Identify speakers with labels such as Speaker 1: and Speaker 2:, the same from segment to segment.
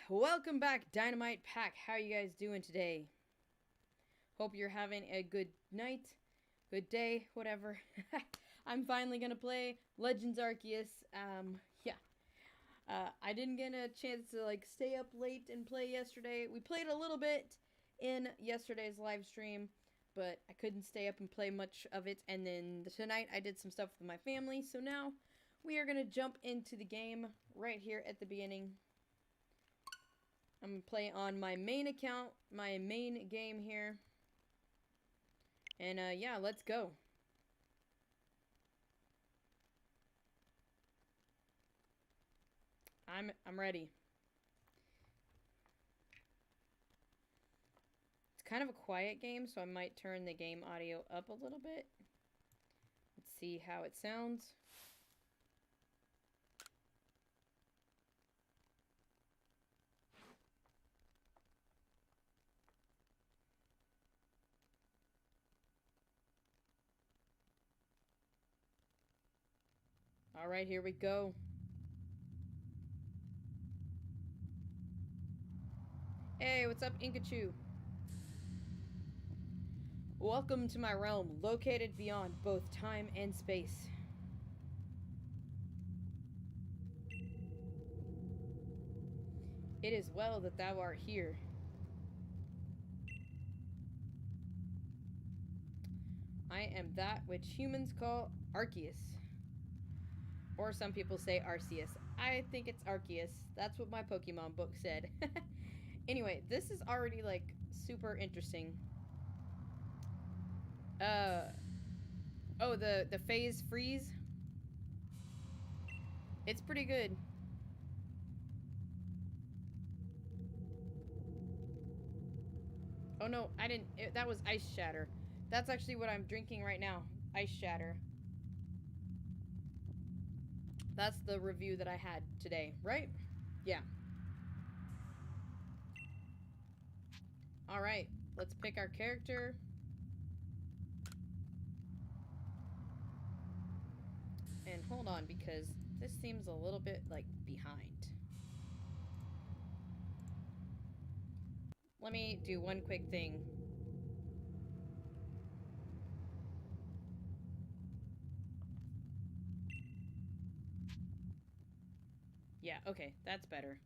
Speaker 1: Welcome back, Dynamite Pack. How are you guys doing today? Hope you're having a good night, good day, whatever. I'm finally gonna play Legends Arceus. I didn't get a chance to stay up late and play yesterday. We played a little bit in yesterday's live stream, but I couldn't stay up and play much of it. And then tonight I did some stuff with my family. So now we are gonna jump into the game right here at the beginning. I'm going to play on my main account, my main game here. And, yeah, let's go. I'm ready. It's kind of a quiet game, so I might turn the game audio up a little bit. Let's see how it sounds. Alright, here we go. Hey, what's up, Inkachu? Welcome to my realm, located beyond both time and space. It is well that thou art here. I am that which humans call Arceus. Or some people say Arceus. I think it's Arceus. That's what my Pokemon book said. Anyway, this is already, super interesting. Oh, the phase freeze? It's pretty good. Oh, no, I didn't... that was Ice Shatter. That's actually what I'm drinking right now. Ice Shatter. That's the review that I had today, right? Yeah. Alright, let's pick our character. And hold on, because this seems a little bit, behind. Let me do one quick thing. Yeah, okay, that's better.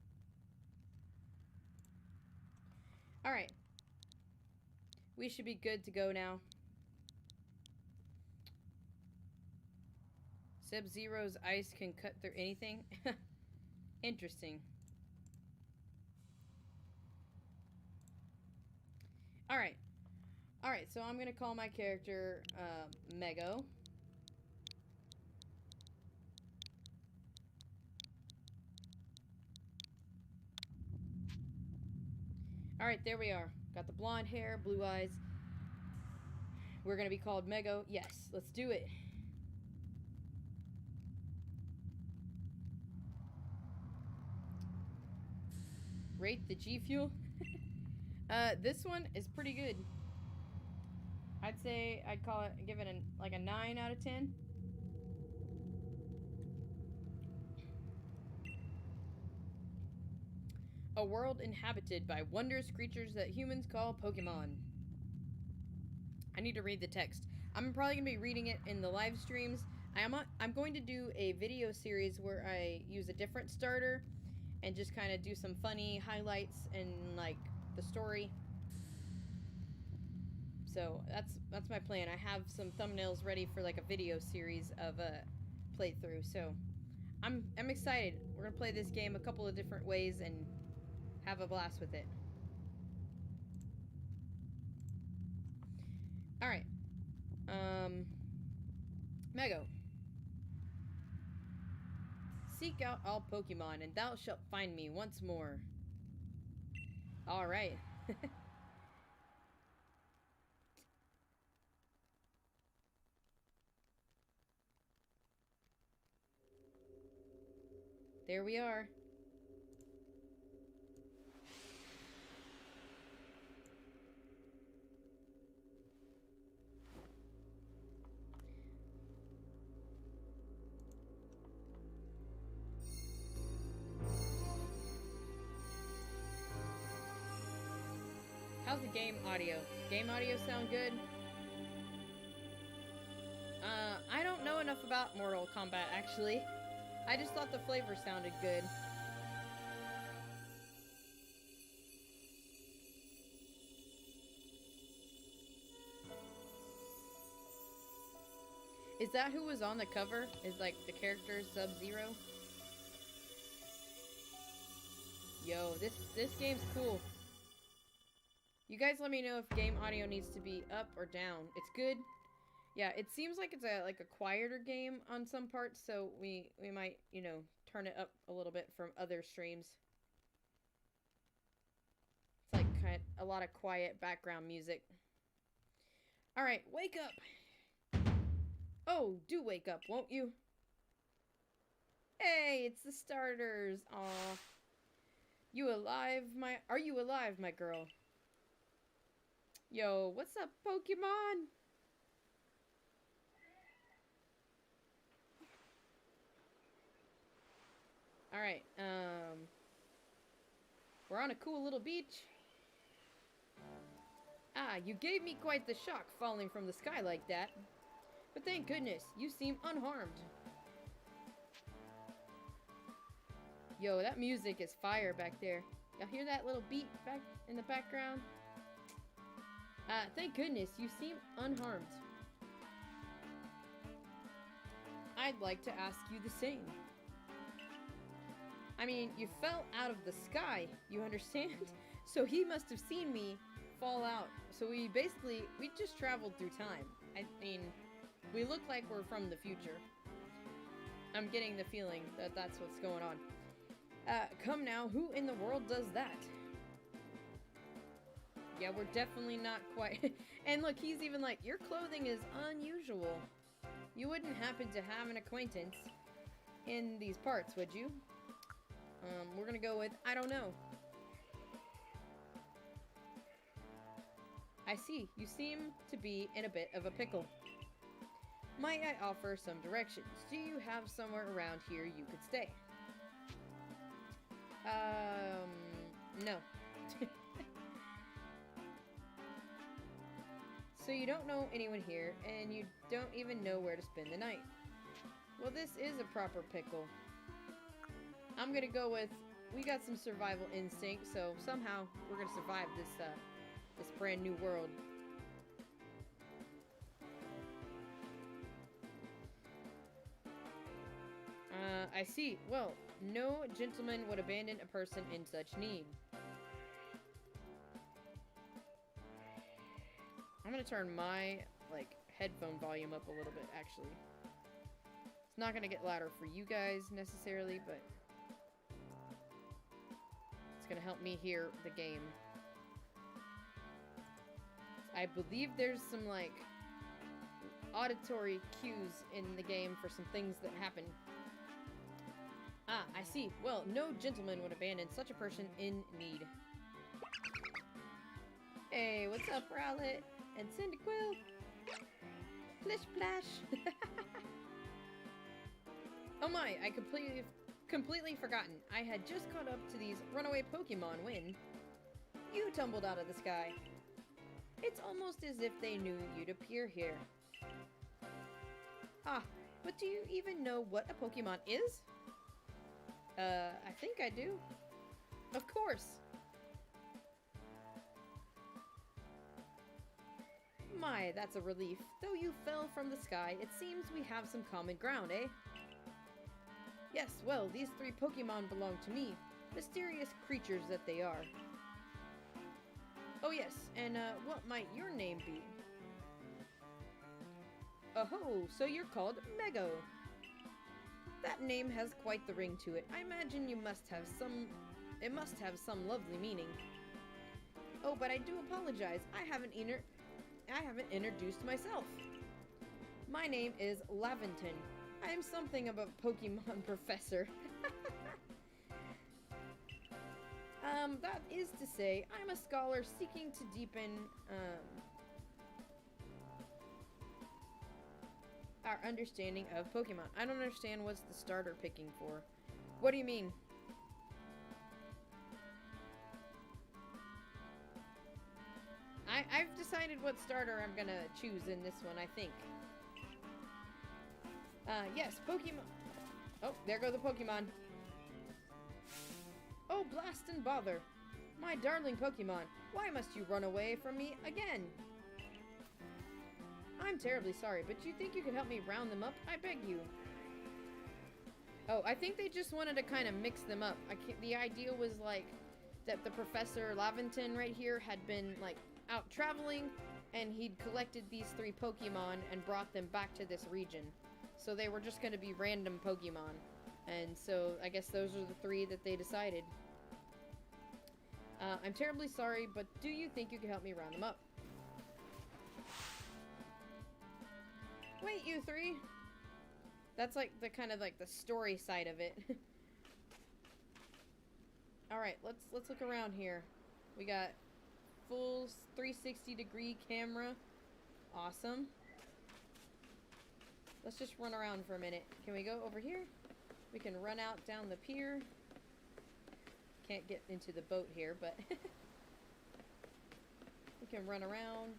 Speaker 1: Alright. We should be good to go now. Sub-Zero's ice can cut through anything? Interesting. Alright. Alright, so I'm gonna call my character, Mego. Alright, there we are. Got the blonde hair, blue eyes. We're gonna be called Mego. Yes, let's do it. Rate the G Fuel. This one is pretty good. I'd say I'd call it, give it a 9 out of 10. A world inhabited by wondrous creatures that humans call Pokémon. I need to read the text. I'm probably going to be reading it in the live streams. I'm going to do a video series where I use a different starter and just kind of do some funny highlights and, the story. So, that's my plan. I have some thumbnails ready for, a video series of a playthrough. So, I'm excited. We're going to play this game a couple of different ways and have a blast with it. Alright. Mego. Seek out all Pokemon, and thou shalt find me once more. Alright. There we are. how's the game audio? Game audio sound good? I don't know enough about Mortal Kombat, actually. I just thought the flavor sounded good. Is that who was on the cover? Is like the character Sub-Zero? Yo, this game's cool. You guys let me know if game audio needs to be up or down. It's good. Yeah, it seems like it's a quieter game on some parts, so we might, you know, turn it up a little bit from other streams. It's like a lot of quiet background music. All right, wake up. Oh, do wake up, won't you? Hey, it's the starters. Aw. You alive, Are you alive, my girl? Yo, what's up, Pokemon? Alright, we're on a cool little beach. Ah, you gave me quite the shock falling from the sky like that. But thank goodness, you seem unharmed. Yo, that music is fire back there. Y'all hear that little beat back in the background? Thank goodness, you seem unharmed. I'd like to ask you the same. I mean, you fell out of the sky, you understand? So he must have seen me fall out. So we just traveled through time. I mean, we look like we're from the future. I'm getting the feeling that that's what's going on. Come now, who in the world does that? Yeah, we're definitely not quite... And look, he's even like, your clothing is unusual. You wouldn't happen to have an acquaintance in these parts, would you? We're gonna go with, I don't know. I see, you seem to be in a bit of a pickle. Might I offer some directions? Do you have somewhere around here you could stay? No. So you don't know anyone here, and you don't even know where to spend the night. Well, this is a proper pickle. I'm gonna go with, we got some survival instinct, so somehow we're gonna survive this brand new world. I see. Well, no gentleman would abandon a person in such need. I'm gonna turn my, like, headphone volume up a little bit, actually. It's not gonna get louder for you guys, necessarily, but it's gonna help me hear the game. I believe there's some, like, auditory cues in the game for some things that happen. Ah, I see. Well, no gentleman would abandon such a person in need. Hey, what's up, Rowlet? And Cyndaquil? Plish Splash! Oh my, I completely forgotten. I had just caught up to these runaway Pokemon when you tumbled out of the sky. It's almost as if they knew you'd appear here. Ah, but do you even know what a Pokemon is? I think I do. Of course. My, that's a relief. Though you fell from the sky, it seems we have some common ground, eh? Yes, well, these three Pokemon belong to me. Mysterious creatures that they are. Oh yes, and what might your name be? Oh, so you're called Mego. That name has quite the ring to it. I imagine it must have some lovely meaning. Oh, but I do apologize. I haven't introduced myself. My name is Laventon. I am something of a Pokemon professor. That is to say, I'm a scholar seeking to deepen, our understanding of Pokemon. I don't understand what's the starter picking for. What do you mean? I've decided what starter I'm gonna choose in this one, I think. Yes, Pokemon. Oh, there go the Pokemon. Oh, blast and bother. My darling Pokemon, why must you run away from me again? I'm terribly sorry, but you think you could help me round them up? I beg you. Oh, I think they just wanted to kind of mix them up. The idea was, like, that the Professor Laventon right here had been, like, out traveling, and he'd collected these 3 Pokemon and brought them back to this region. So they were just going to be random Pokemon. And so I guess those are the 3 that they decided. I'm terribly sorry, but do you think you could help me round them up? Wait, you 3! That's like the kind of like the story side of it. Alright, let's look around here. We got full 360-degree camera. Awesome. Let's just run around for a minute. Can we go over here? We can run out down the pier. Can't get into the boat here, but we can run around.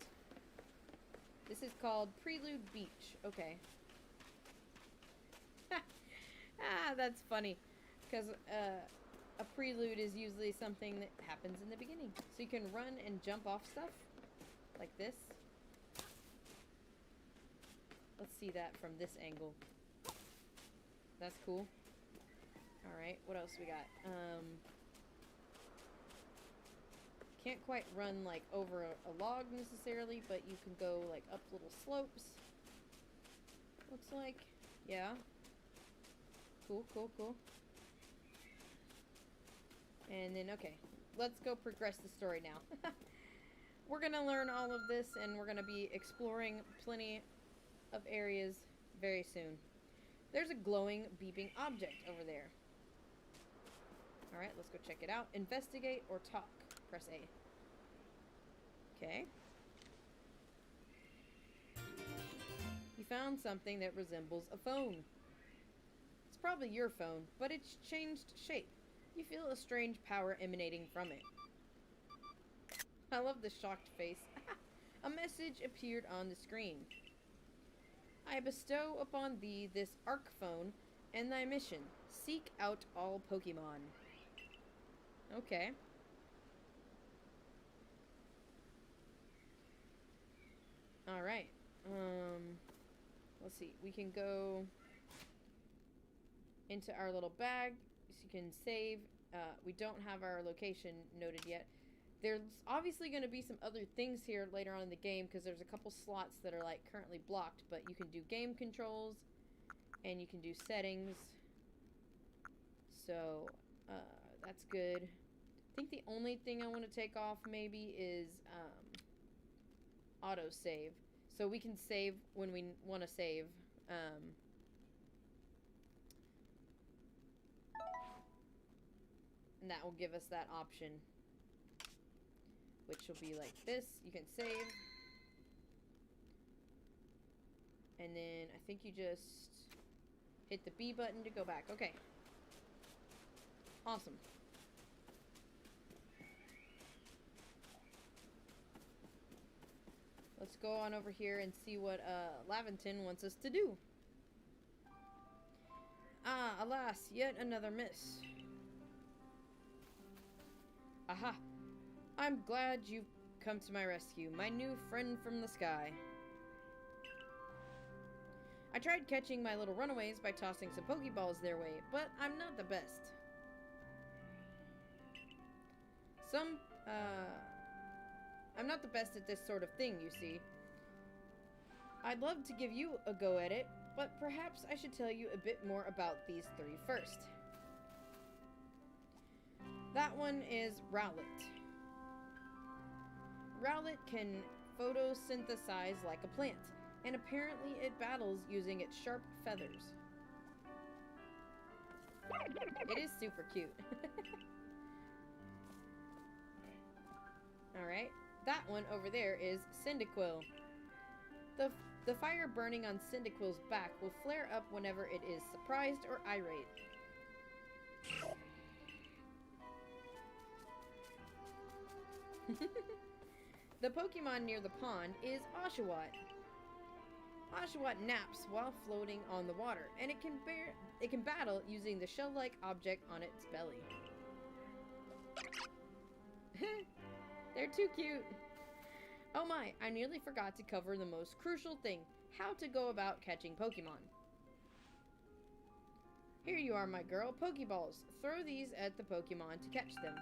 Speaker 1: This is called Prelude Beach. Okay. Ah, that's funny. Because a prelude is usually something that happens in the beginning. So you can run and jump off stuff. Like this. Let's see that from this angle. That's cool. Alright, what else we got? Can't quite run like over a log necessarily, but you can go like up little slopes. Looks like. Yeah. Cool, cool, cool. And then, okay. Let's go progress the story now. We're gonna learn all of this, and we're gonna be exploring plenty of areas very soon. There's a glowing, beeping object over there. Alright, let's go check it out. Investigate or talk. Press A. Okay. You found something that resembles a phone. It's probably your phone, but it's changed shape. You feel a strange power emanating from it. I love the shocked face. A message appeared on the screen. I bestow upon thee this Arc phone and thy mission. Seek out all Pokemon. Okay. Alright. Let's see. We can go into our little bag. So you can save. We don't have our location noted yet. There's obviously going to be some other things here later on in the game because there's a couple slots that are like currently blocked, but you can do game controls and you can do settings. So, that's good. I think the only thing I want to take off maybe is autosave. So we can save when we want to save. And that will give us that option. Which will be like this. You can save. And then I think you just hit the B button to go back. Okay. Awesome. Let's go on over here and see what Laventon wants us to do. Ah, alas, yet another miss. Aha. I'm glad you've come to my rescue, my new friend from the sky. I tried catching my little runaways by tossing some Pokeballs their way, but I'm not the best. I'm not the best at this sort of thing, you see. I'd love to give you a go at it, but perhaps I should tell you a bit more about these 3 first. That one is Rowlet. Rowlet can photosynthesize like a plant, and apparently it battles using its sharp feathers. It is super cute. Alright, that one over there is Cyndaquil. The fire burning on Cyndaquil's back will flare up whenever it is surprised or irate. The Pokemon near the pond is Oshawott. Oshawott naps while floating on the water, and it can battle using the shell-like object on its belly. They're too cute. Oh my, I nearly forgot to cover the most crucial thing, how to go about catching Pokemon. Here you are, my girl, Pokeballs. Throw these at the Pokemon to catch them.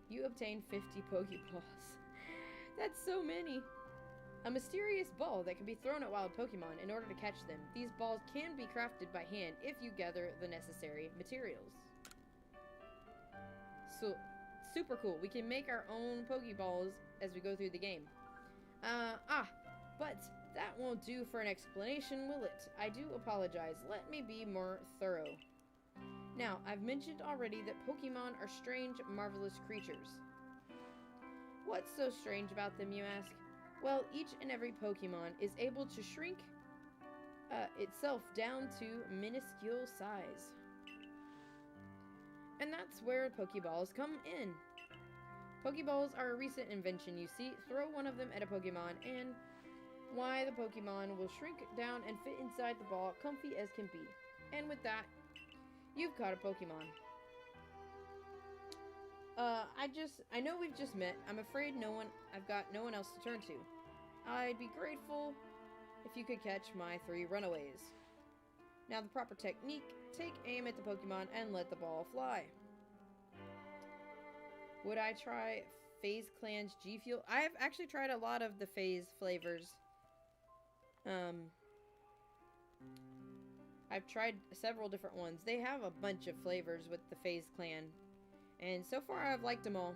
Speaker 1: You obtain 50 Pokeballs. That's so many. A mysterious ball that can be thrown at wild Pokemon in order to catch them. These balls can be crafted by hand if you gather the necessary materials. So, super cool. We can make our own Pokeballs as we go through the game. But that won't do for an explanation, will it? I do apologize. Let me be more thorough. Now, I've mentioned already that Pokemon are strange, marvelous creatures. What's so strange about them, you ask? Well, each and every Pokemon is able to shrink itself down to minuscule size. And that's where Pokeballs come in. Pokeballs are a recent invention, you see. Throw one of them at a Pokemon, and why, the Pokemon will shrink down and fit inside the ball, comfy as can be. And with that, you've caught a Pokemon. I know we've just met. I'm afraid I've got no one else to turn to. I'd be grateful if you could catch my 3 runaways. Now the proper technique, take aim at the Pokemon and let the ball fly. Would I try FaZe Clan's G Fuel? I've actually tried a lot of the FaZe flavors. I've tried several different ones. They have a bunch of flavors with the FaZe Clan. And so far I've liked them all.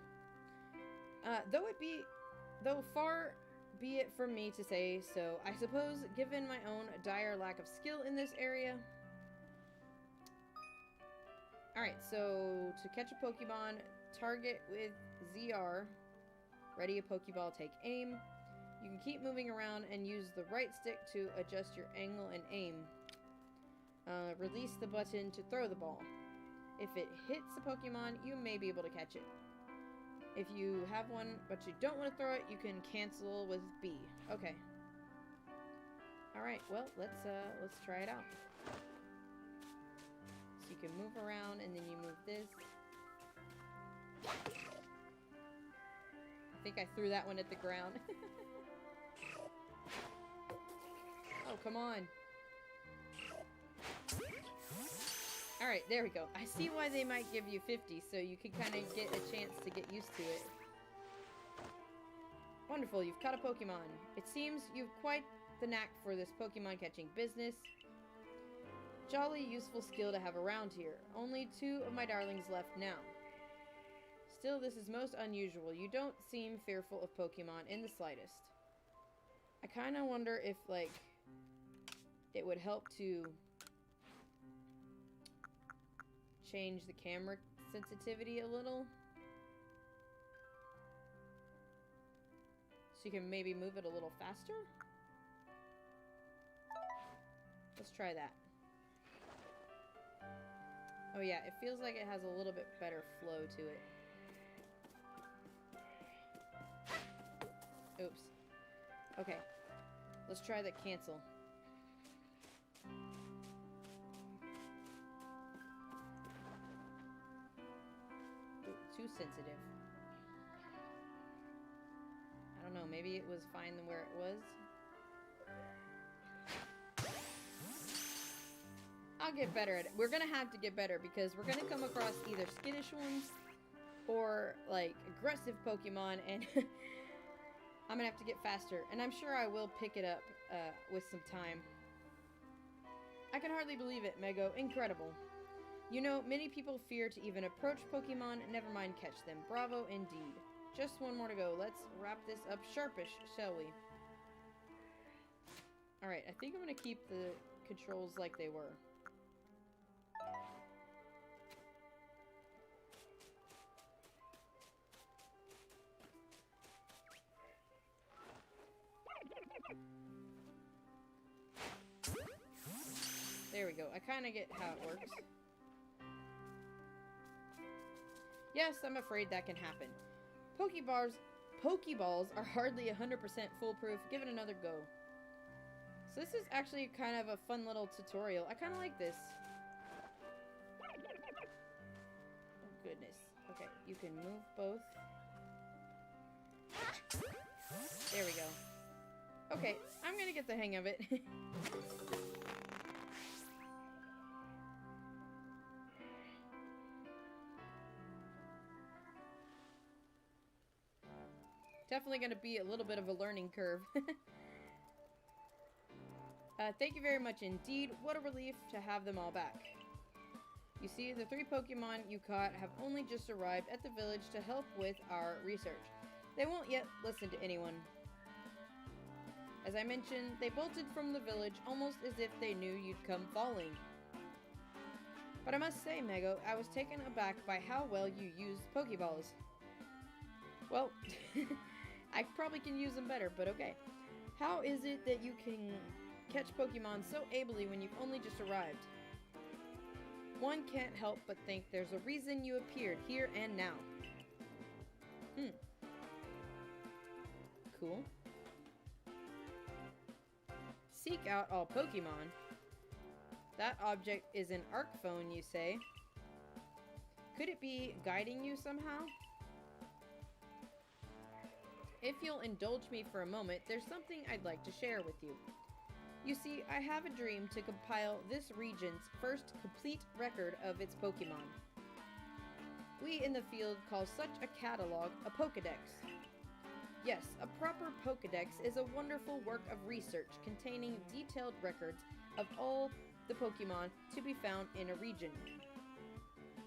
Speaker 1: Though far be it from me to say so, I suppose, given my own dire lack of skill in this area. Alright, so to catch a Pokemon, target with ZR, ready a Pokeball, take aim. You can keep moving around and use the right stick to adjust your angle and aim. Release the button to throw the ball. If it hits a Pokemon, you may be able to catch it. If you have one but you don't want to throw it, you can cancel with B. Okay. Alright, well, let's try it out. So you can move around and then you move this. I think I threw that one at the ground. Oh, come on. Alright, there we go. I see why they might give you 50, so you can kind of get a chance to get used to it. Wonderful, you've caught a Pokemon. It seems you've quite the knack for this Pokemon catching business. Jolly useful skill to have around here. Only 2 of my darlings left now. Still, this is most unusual. You don't seem fearful of Pokemon in the slightest. I kind of wonder if, like, it would help to change the camera sensitivity a little. So you can maybe move it a little faster? Let's try that. Oh yeah, it feels like it has a little bit better flow to it. Oops. Okay. Let's try the cancel. Ooh, too sensitive. I don't know, maybe it was fine where it was. I'll get better at it. We're gonna have to get better because we're gonna come across either skittish ones or like aggressive Pokemon, and I'm gonna have to get faster. And I'm sure I will pick it up with some time. I can hardly believe it, Mego. Incredible. You know, many people fear to even approach Pokemon, never mind catch them. Bravo indeed. Just one more to go. Let's wrap this up sharpish, shall we? Alright, I think I'm gonna keep the controls like they were. There we go. I kind of get how it works. Yes, I'm afraid that can happen. Pokeballs are hardly 100% foolproof. Give it another go. So this is actually kind of a fun little tutorial. I kind of like this. Oh, goodness. Okay, you can move both. There we go. Okay, I'm gonna get the hang of it. Definitely gonna be a little bit of a learning curve. Thank you very much indeed. What a relief to have them all back. You see, the 3 Pokemon you caught have only just arrived at the village to help with our research. They won't yet listen to anyone. As I mentioned, they bolted from the village almost as if they knew you'd come falling. But I must say, Mego, I was taken aback by how well you used Pokeballs. Well, I probably can use them better, but okay. How is it that you can catch Pokemon so ably when you've only just arrived? One can't help but think there's a reason you appeared here and now. Cool. Seek out all Pokemon. That object is an Arc Phone, you say? Could it be guiding you somehow? If you'll indulge me for a moment, there's something I'd like to share with you. You see, I have a dream to compile this region's first complete record of its Pokemon. We in the field call such a catalog a Pokédex. Yes, a proper Pokédex is a wonderful work of research containing detailed records of all the Pokemon to be found in a region.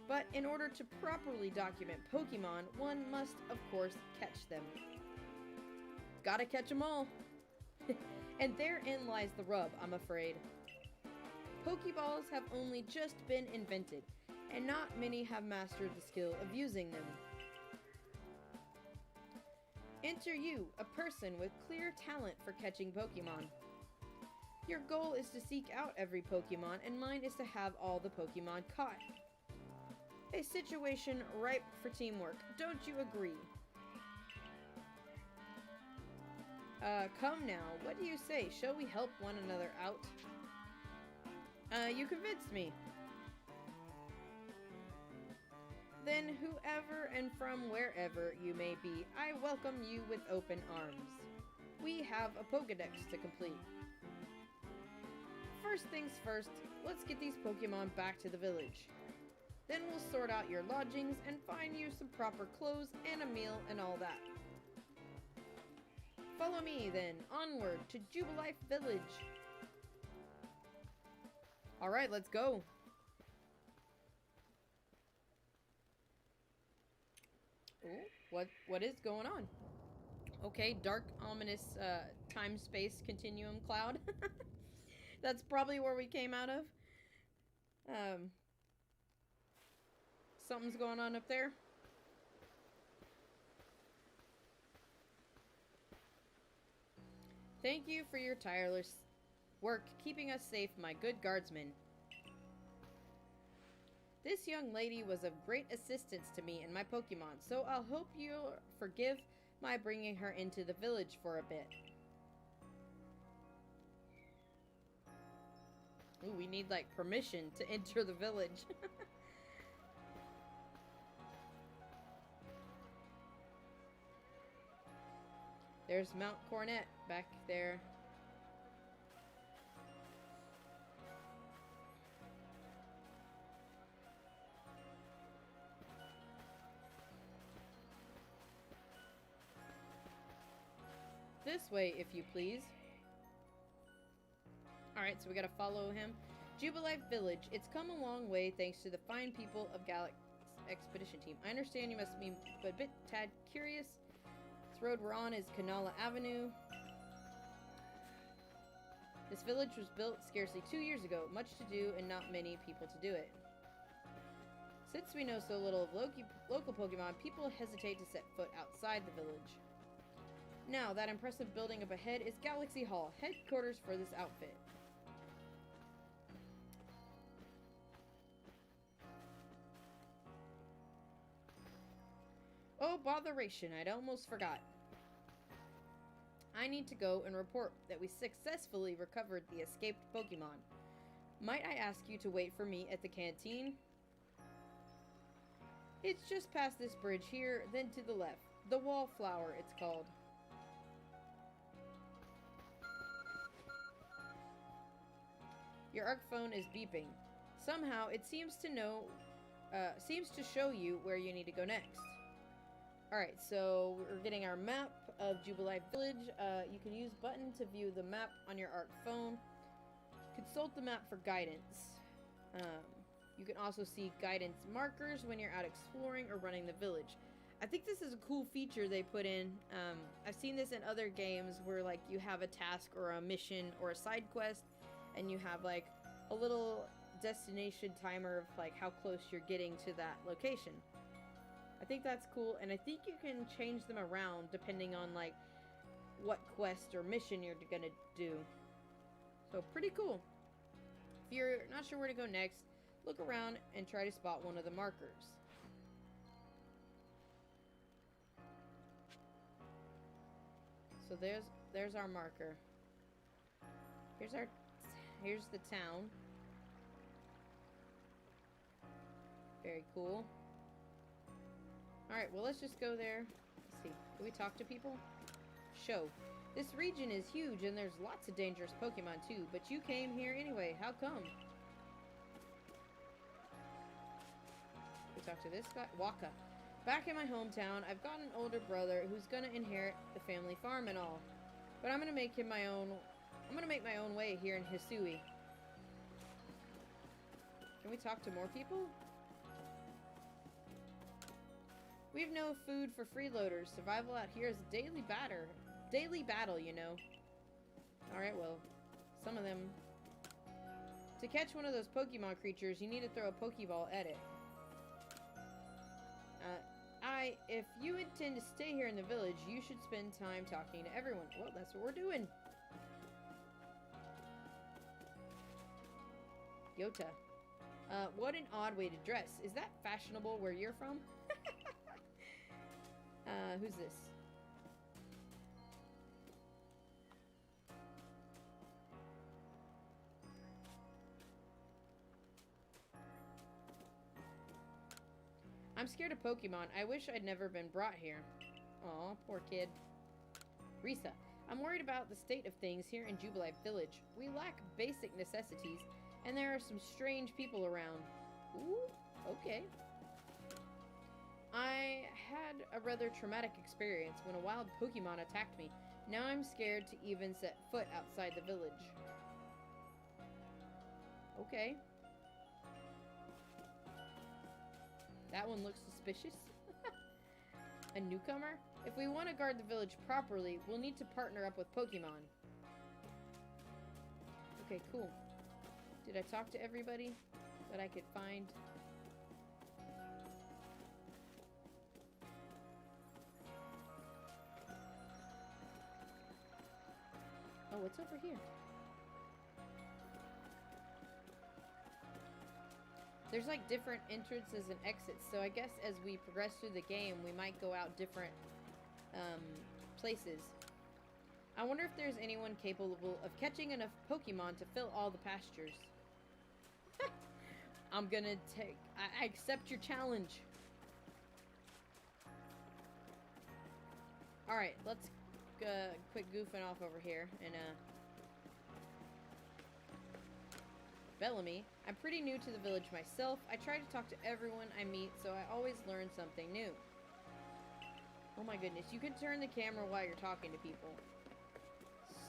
Speaker 1: But in order to properly document Pokemon, one must, of course, catch them. Gotta catch them all! And therein lies the rub, I'm afraid. Pokeballs have only just been invented, and not many have mastered the skill of using them. Enter you, a person with clear talent for catching Pokemon. Your goal is to seek out every Pokemon, and mine is to have all the Pokemon caught. A situation ripe for teamwork, don't you agree? Come now, what do you say? Shall we help one another out? You convinced me. Then whoever and from wherever you may be, I welcome you with open arms. We have a Pokédex to complete. First things first, let's get these Pokemon back to the village. Then we'll sort out your lodgings and find you some proper clothes and a meal and all that. Follow me, then, onward to Jubilife Village. Alright, let's go. Ooh, what is going on? Okay, dark, ominous, time-space continuum cloud. That's probably where we came out of. Something's going on up there. Thank you for your tireless work keeping us safe, my good guardsmen. This young lady was of great assistance to me and my Pokemon, so I'll hope you'll forgive my bringing her into the village for a bit. Ooh, we need, like, permission to enter the village. There's Mount Cornet back there. This way, if you please. Alright, so we gotta follow him. Jubilife Village. It's come a long way thanks to the fine people of Galax Expedition Team. I understand you must be a bit tad curious. This road we're on is Canala Avenue. This village was built scarcely 2 years ago. Much to do and not many people to do it. Since we know so little of local Pokemon, people hesitate to set foot outside the village. Now, that impressive building up ahead is Galaxy Hall, headquarters for this outfit. Oh, botheration, I'd almost forgot. I need to go and report that we successfully recovered the escaped Pokemon. Might I ask you to wait for me at the canteen? It's just past this bridge here, then to the left. The Wallflower, it's called. Your ARC phone is beeping. Somehow, it seems to show you where you need to go next. Alright, so we're getting our map of Jubilife Village. You can use button to view the map on your ARC phone. Consult the map for guidance. You can also see guidance markers when you're out exploring or running the village. I think this is a cool feature they put in. I've seen this in other games where, like, you have a task or a mission or a side quest, and you have, like, a little destination timer of, like, how close you're getting to that location. I think that's cool, and I think you can change them around depending on, like, what quest or mission you're gonna do. So, pretty cool. If you're not sure where to go next, look around and try to spot one of the markers. So there's our marker. Here's the town. Very cool. Alright, well, let's just go there. Let's see. Can we talk to people? Show. This region is huge and there's lots of dangerous Pokemon too, but you came here anyway. How come? We talk to this guy. Waka. Back in my hometown, I've got an older brother who's gonna inherit the family farm and all. But I'm gonna make my own way here in Hisui. Can we talk to more people? We have no food for freeloaders. Survival out here is a daily battle, you know. Alright, well, some of them. To catch one of those Pokemon creatures, you need to throw a Pokeball at it. If you intend to stay here in the village, you should spend time talking to everyone. Well, that's what we're doing. Yota. What an odd way to dress. Is that fashionable where you're from? Who's this? I'm scared of Pokemon. I wish I'd never been brought here. Aw, poor kid. Risa. I'm worried about the state of things here in Jubilife Village. We lack basic necessities, and there are some strange people around. Ooh, okay. I had a rather traumatic experience when a wild Pokemon attacked me. Now I'm scared to even set foot outside the village. Okay. That one looks suspicious. A newcomer? If we want to guard the village properly, we'll need to partner up with Pokemon. Okay, cool. Did I talk to everybody that I could find? Oh, what's over here? There's like different entrances and exits, so I guess as we progress through the game, we might go out different places. I wonder if there's anyone capable of catching enough Pokemon to fill all the pastures. I'm gonna I accept your challenge. Alright, let's quit goofing off over here and Bellamy. I'm pretty new to the village myself. I try to talk to everyone I meet, so I always learn something new. Oh my goodness, you can turn the camera while you're talking to people.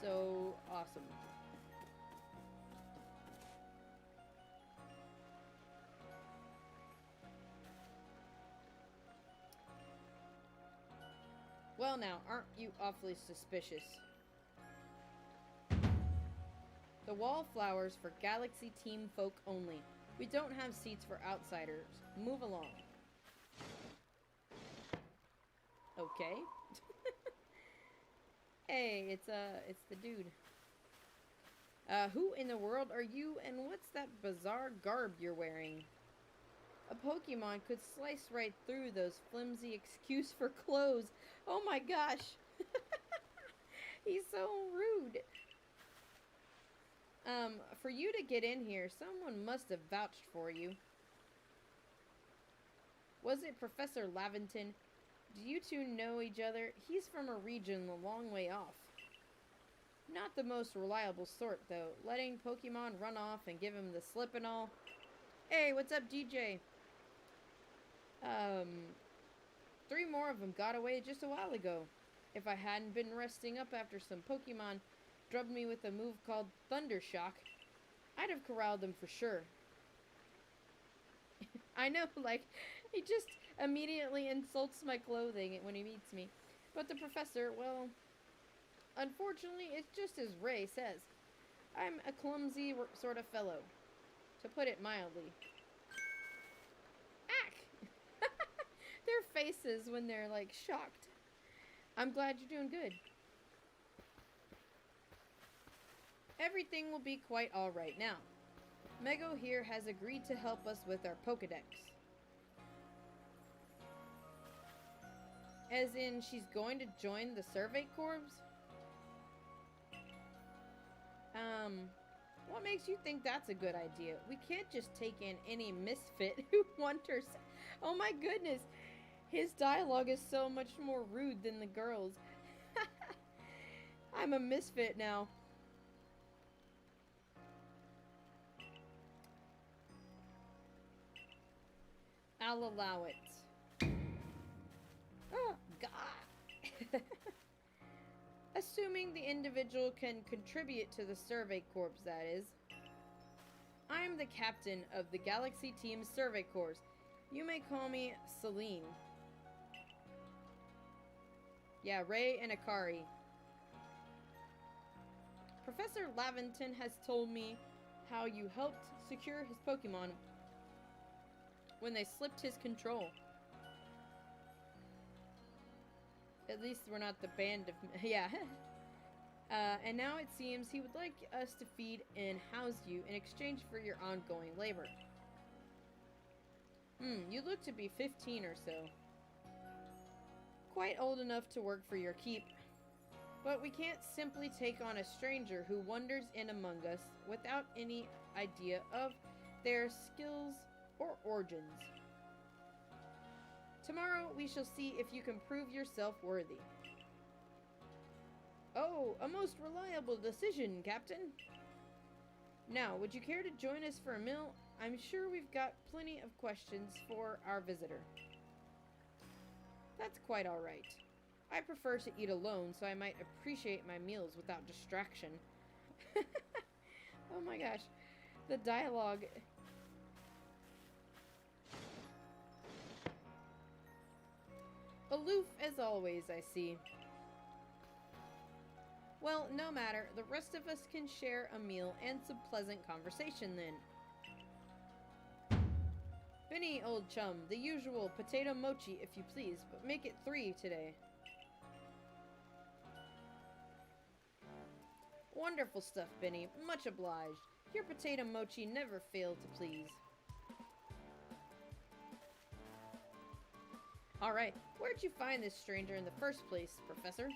Speaker 1: So awesome. Well now, aren't you awfully suspicious? The wallflowers for Galaxy Team folk only. We don't have seats for outsiders. Move along. Okay. Hey, it's the dude. Who in the world are you, and what's that bizarre garb you're wearing? A Pokemon could slice right through those flimsy excuse for clothes. Oh my gosh. He's so rude. For you to get in here, someone must have vouched for you. Was it Professor Laventon? Do you two know each other? He's from a region a long way off. Not the most reliable sort, though. Letting Pokemon run off and give him the slip and all. Hey, what's up, DJ? 3 more of them got away just a while ago. If I hadn't been resting up after some Pokemon drubbed me with a move called Thunder Shock, I'd have corralled them for sure. I know, like, he just immediately insults my clothing when he meets me. But the professor, well, unfortunately, it's just as Ray says. I'm a clumsy sort of fellow, to put it mildly. Ack! Their faces when they're, like, shocked. I'm glad you're doing good. Everything will be quite alright now. Mego here has agreed to help us with our Pokedex. As in, she's going to join the Survey Corps? What makes you think that's a good idea? We can't just take in any misfit who wanders. Oh my goodness! His dialogue is so much more rude than the girls. I'm a misfit now. I'll allow it. Oh, God. Assuming the individual can contribute to the Survey Corps, that is. I'm the captain of the Galaxy Team's Survey Corps. You may call me Celine. Yeah, Ray and Akari. Professor Laventon has told me how you helped secure his Pokemon when they slipped his control. At least we're not the band of... yeah. And now it seems he would like us to feed and house you in exchange for your ongoing labor. You look to be 15 or so. Quite old enough to work for your keep. But we can't simply take on a stranger who wanders in among us without any idea of their skills or origins. Tomorrow we shall see if you can prove yourself worthy. Oh, a most reliable decision, Captain. Now, would you care to join us for a meal? I'm sure we've got plenty of questions for our visitor. That's quite alright. I prefer to eat alone, so I might appreciate my meals without distraction. Oh my gosh. The dialogue... Aloof as always, I see. Well, no matter. The rest of us can share a meal and some pleasant conversation then. Benny, old chum, the usual potato mochi if you please, but make it 3 today. Wonderful stuff, Benny. Much obliged. Your potato mochi never failed to please. Alright, where'd you find this stranger in the first place, Professor?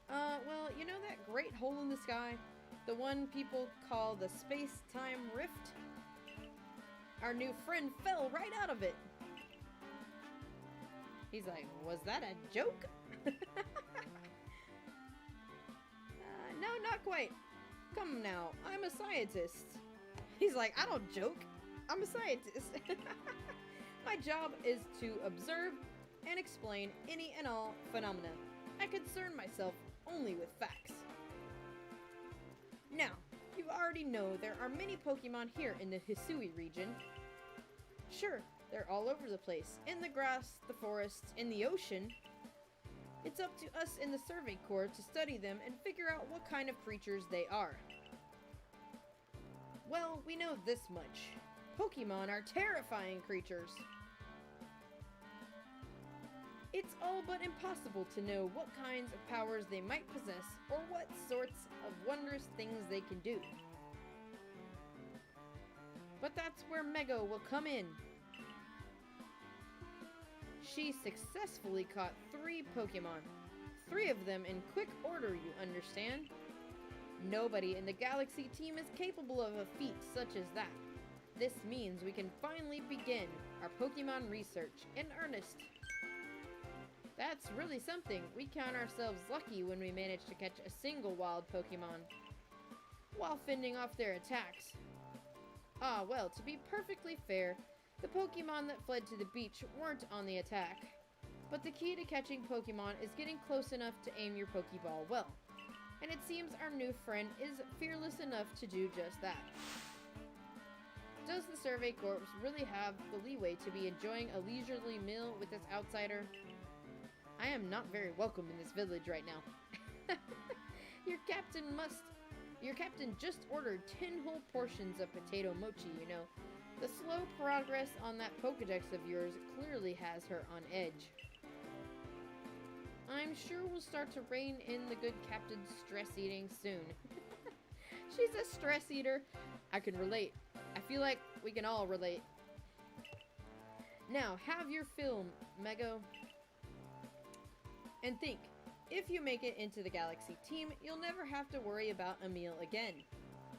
Speaker 1: Well, you know that great hole in the sky? The one people call the space-time rift? Our new friend fell right out of it. He's like, was that a joke? No, not quite. Come now, I'm a scientist. He's like, I don't joke. I'm a scientist. My job is to observe and explain any and all phenomena. I concern myself only with facts. Now, you already know there are many Pokemon here in the Hisui region. Sure, they're all over the place. In the grass, the forest, in the ocean. It's up to us in the Survey Corps to study them and figure out what kind of creatures they are. Well, we know this much. Pokemon are terrifying creatures. It's all but impossible to know what kinds of powers they might possess or what sorts of wondrous things they can do. But that's where Mego will come in. She successfully caught 3 Pokemon. 3 of them in quick order, you understand? Nobody in the Galaxy team is capable of a feat such as that. This means we can finally begin our Pokemon research in earnest. That's really something. We count ourselves lucky when we manage to catch a single wild Pokemon while fending off their attacks. Ah, well, to be perfectly fair, the Pokemon that fled to the beach weren't on the attack. But the key to catching Pokemon is getting close enough to aim your Pokeball well. And it seems our new friend is fearless enough to do just that. Does the Survey Corps really have the leeway to be enjoying a leisurely meal with this outsider? I am not very welcome in this village right now. Your captain just ordered 10 whole portions of potato mochi, you know. The slow progress on that Pokedex of yours clearly has her on edge. I'm sure we'll start to rein in the good captain's stress eating soon. She's a stress eater. I can relate. I feel like we can all relate. Now, have your fill, Mego. And think, if you make it into the Galaxy team, you'll never have to worry about a meal again.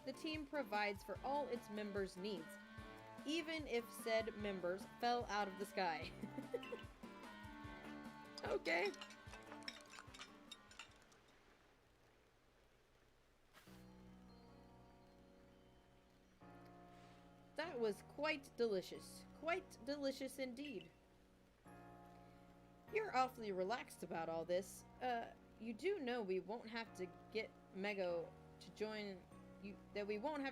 Speaker 1: The team provides for all its members' needs, even if said members fell out of the sky. Okay. That was quite delicious. Quite delicious indeed. You're awfully relaxed about all this. You do know we won't have to get Mego to join you, that we won't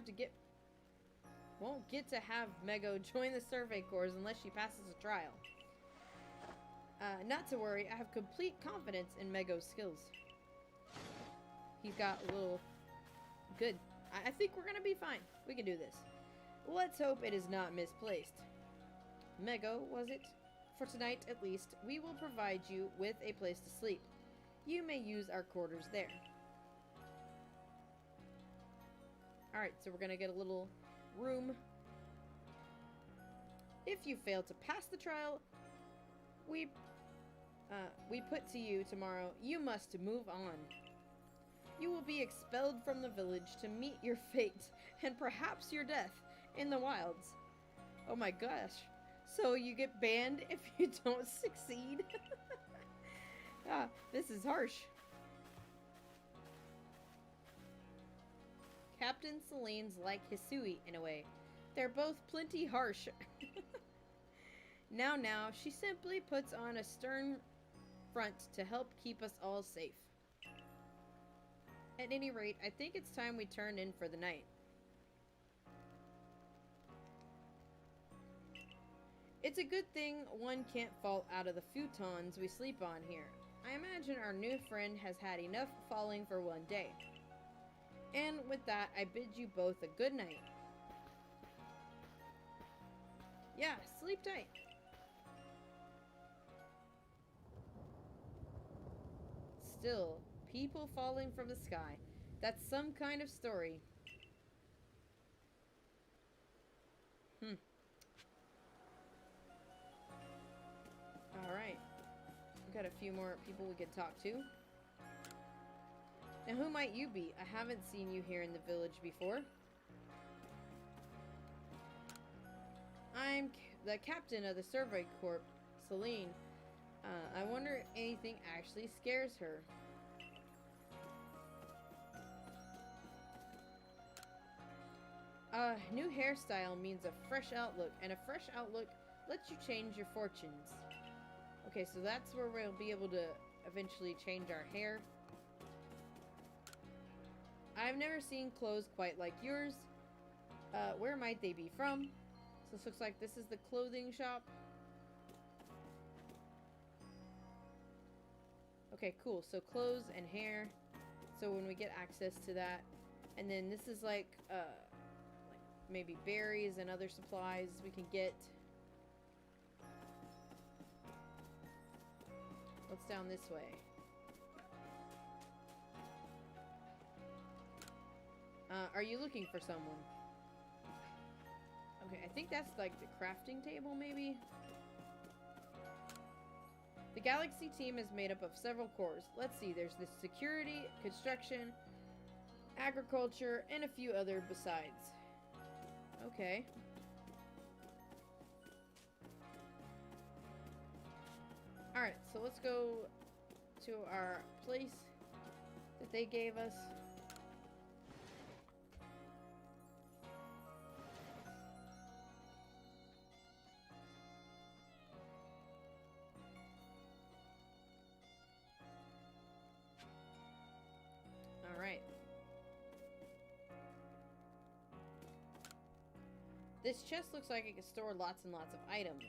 Speaker 1: get to have Mego join the Survey Corps unless she passes a trial. Not to worry, I have complete confidence in Mego's skills. He's got a little... Good. I think we're gonna be fine. We can do this. Let's hope it is not misplaced. Mego, was it? For tonight, at least, we will provide you with a place to sleep. You may use our quarters there. Alright, so we're gonna get a little room. If you fail to pass the trial, we put to you tomorrow, you must move on. You will be expelled from the village to meet your fate, and perhaps your death, in the wilds. Oh my gosh. So you get banned if you don't succeed? Ah, this is harsh. Captain Celine's like Hisui in a way. They're both plenty harsh. Now, she simply puts on a stern front to help keep us all safe. At any rate, I think it's time we turn in for the night. It's a good thing one can't fall out of the futons we sleep on here. I imagine our new friend has had enough falling for one day. And with that, I bid you both a good night. Yeah, sleep tight. Still, people falling from the sky. That's some kind of story. Alright. We've got a few more people we could talk to. Now, who might you be? I haven't seen you here in the village before. I'm the captain of the Survey Corps, Celine. I wonder if anything actually scares her. New hairstyle means a fresh outlook, and a fresh outlook lets you change your fortunes. Okay, so that's where we'll be able to eventually change our hair. I've never seen clothes quite like yours. Where might they be from? So this looks like this is the clothing shop. Okay, cool. So clothes and hair. So when we get access to that. And then this is like maybe berries and other supplies we can get. What's down this way? Are you looking for someone? Okay, I think that's like the crafting table, maybe? The Galaxy team is made up of several cores. Let's see, there's the security, construction, agriculture, and a few other besides. Okay. Alright, so let's go to our place that they gave us. Alright. This chest looks like it can store lots and lots of items.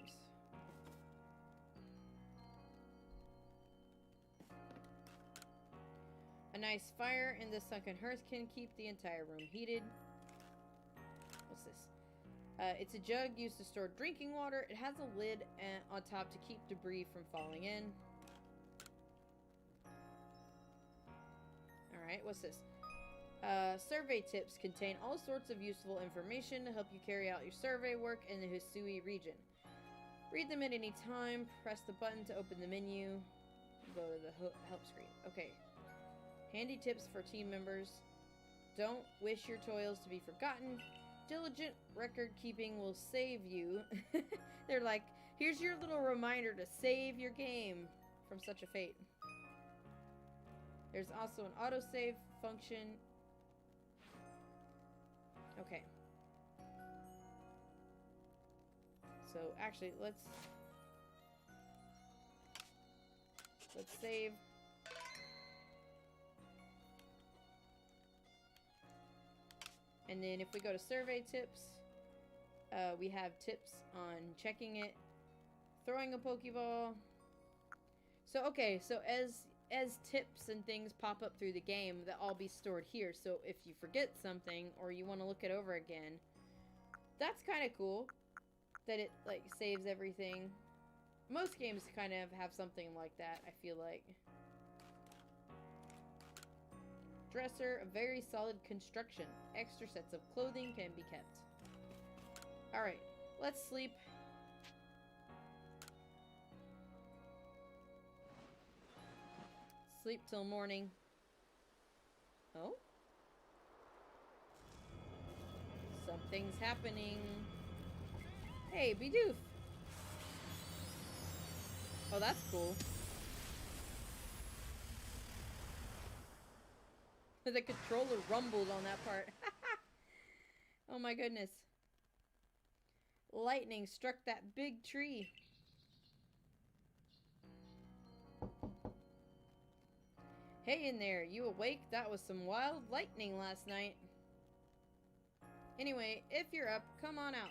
Speaker 1: A nice fire in the sunken hearth can keep the entire room heated. What's this? It's a jug used to store drinking water. It has a lid on top to keep debris from falling in. Alright, what's this? Survey tips contain all sorts of useful information to help you carry out your survey work in the Hisui region. Read them at any time. Press the button to open the menu. Go to the help screen. Okay. Handy tips for team members. Don't wish your toils to be forgotten. Diligent record keeping will save you. They're like, here's your little reminder to save your game from such a fate. There's also an autosave function. Okay. So actually, let's save. And then if we go to survey tips, we have tips on checking it, throwing a Pokeball. So okay, so as tips and things pop up through the game, they'll all be stored here. So if you forget something or you want to look it over again, that's kind of cool that it like saves everything. Most games kind of have something like that, I feel like. Dresser, a very solid construction. Extra sets of clothing can be kept. Alright, let's sleep. Sleep till morning. Oh? Something's happening. Hey, Bidoof! Oh, that's cool. The controller rumbled on that part. Oh my goodness. Lightning struck that big tree. Hey in there, you awake? That was some wild lightning last night. Anyway, if you're up, come on out.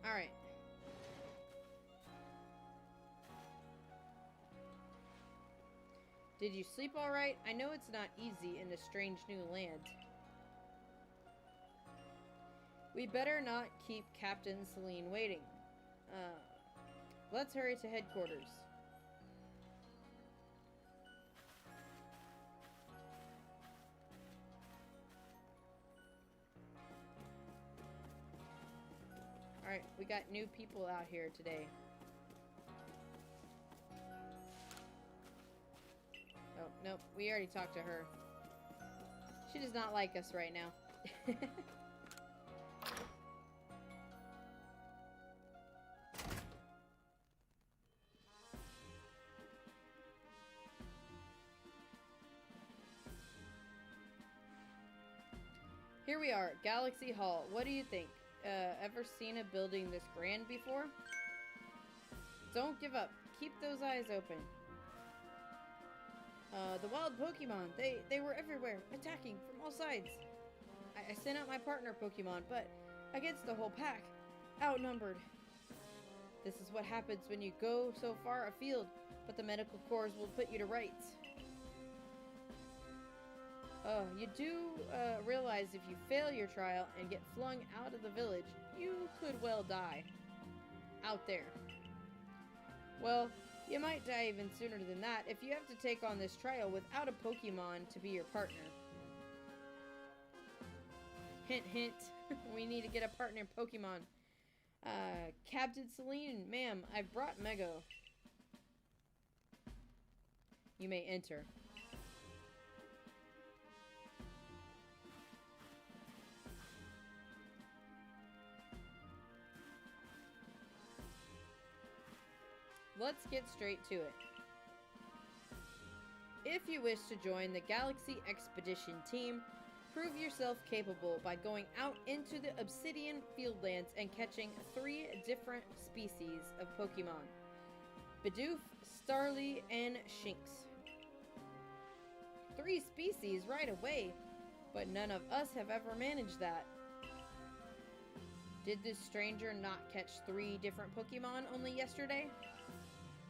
Speaker 1: Alright. Did you sleep alright? I know it's not easy in a strange new land. We better not keep Captain Celine waiting. Let's hurry to headquarters. Alright, we got new people out here today. Oh, nope, we already talked to her. She does not like us right now. Here we are, Galaxy Hall. What do you think? Ever seen a building this grand before? Don't give up. Keep those eyes open. The wild Pokemon, they were everywhere, attacking from all sides. I sent out my partner Pokemon, but against the whole pack, outnumbered. This is what happens when you go so far afield, but the medical corps will put you to rights. You do realize if you fail your trial and get flung out of the village, you could well die. Out there. Well, you might die even sooner than that if you have to take on this trial without a Pokemon to be your partner. Hint, hint. We need to get a partner in Pokemon. Captain Celine, ma'am, I've brought Mego. You may enter. Let's get straight to it. If you wish to join the Galaxy Expedition team, prove yourself capable by going out into the Obsidian Fieldlands and catching 3 different species of Pokemon. Bidoof, Starly, and Shinx. 3 species right away, but none of us have ever managed that. Did this stranger not catch 3 different Pokemon only yesterday?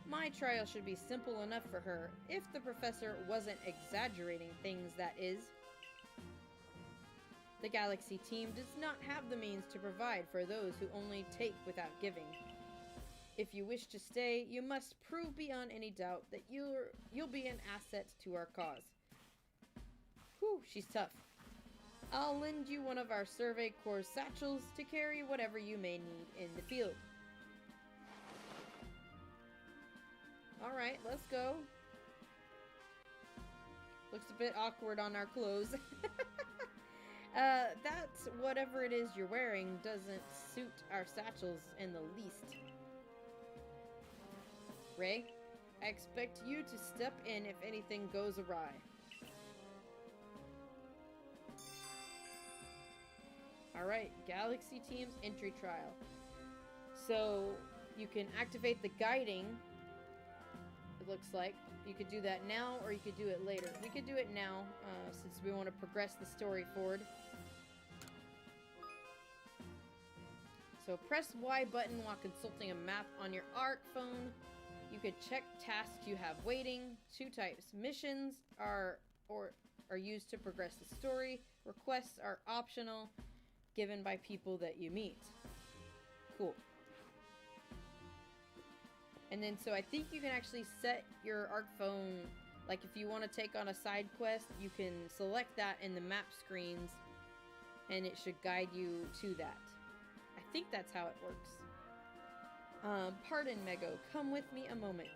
Speaker 1: My trial should be simple enough for her, if the professor wasn't exaggerating things, that is. The Galaxy team does not have the means to provide for those who only take without giving. If you wish to stay, you must prove beyond any doubt that you'll be an asset to our cause. Whew, she's tough. I'll lend you one of our Survey Corps satchels to carry whatever you may need in the field. Alright, let's go. Looks a bit awkward on our clothes. That's whatever it is you're wearing doesn't suit our satchels in the least. Ray, I expect you to step in if anything goes awry. Alright, Galaxy Team's entry trial. So, you can activate the guiding, it looks like. You could do that now, or you could do it later. We could do it now, since we want to progress the story forward. So press Y button while consulting a map on your ARC phone. You could check tasks you have waiting. 2 types. Missions are used to progress the story. Requests are optional, given by people that you meet. Cool. And then, so I think you can actually set your ARC phone, like if you want to take on a side quest, you can select that in the map screens, and it should guide you to that. I think that's how it works. Pardon, Mego. Come with me a moment.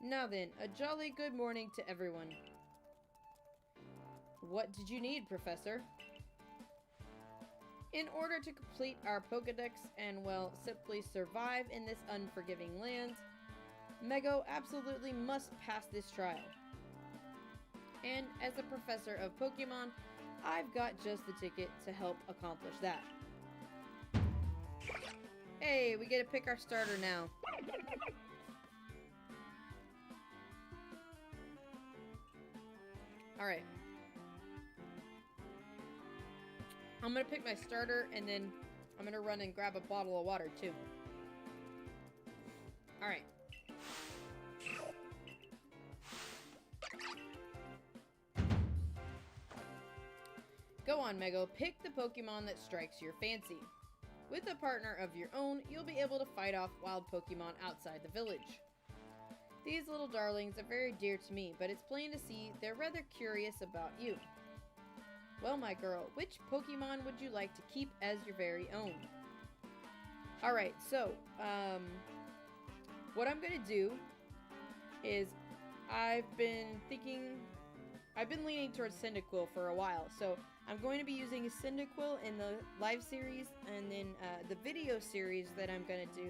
Speaker 1: Now then, a jolly good morning to everyone. What did you need, Professor? In order to complete our Pokedex and, well, simply survive in this unforgiving land, Mego absolutely must pass this trial. And as a professor of Pokemon, I've got just the ticket to help accomplish that. Hey, we get to pick our starter now. Alright. I'm gonna pick my starter, and then I'm gonna run and grab a bottle of water, too. Alright. Go on, Mego. Pick the Pokemon that strikes your fancy. With a partner of your own, you'll be able to fight off wild Pokemon outside the village. These little darlings are very dear to me, but it's plain to see they're rather curious about you. Well, my girl, which Pokemon would you like to keep as your very own? Alright, so, what I'm gonna do is, I've been leaning towards Cyndaquil for a while, so I'm going to be using Cyndaquil in the live series, and then the video series that I'm gonna do,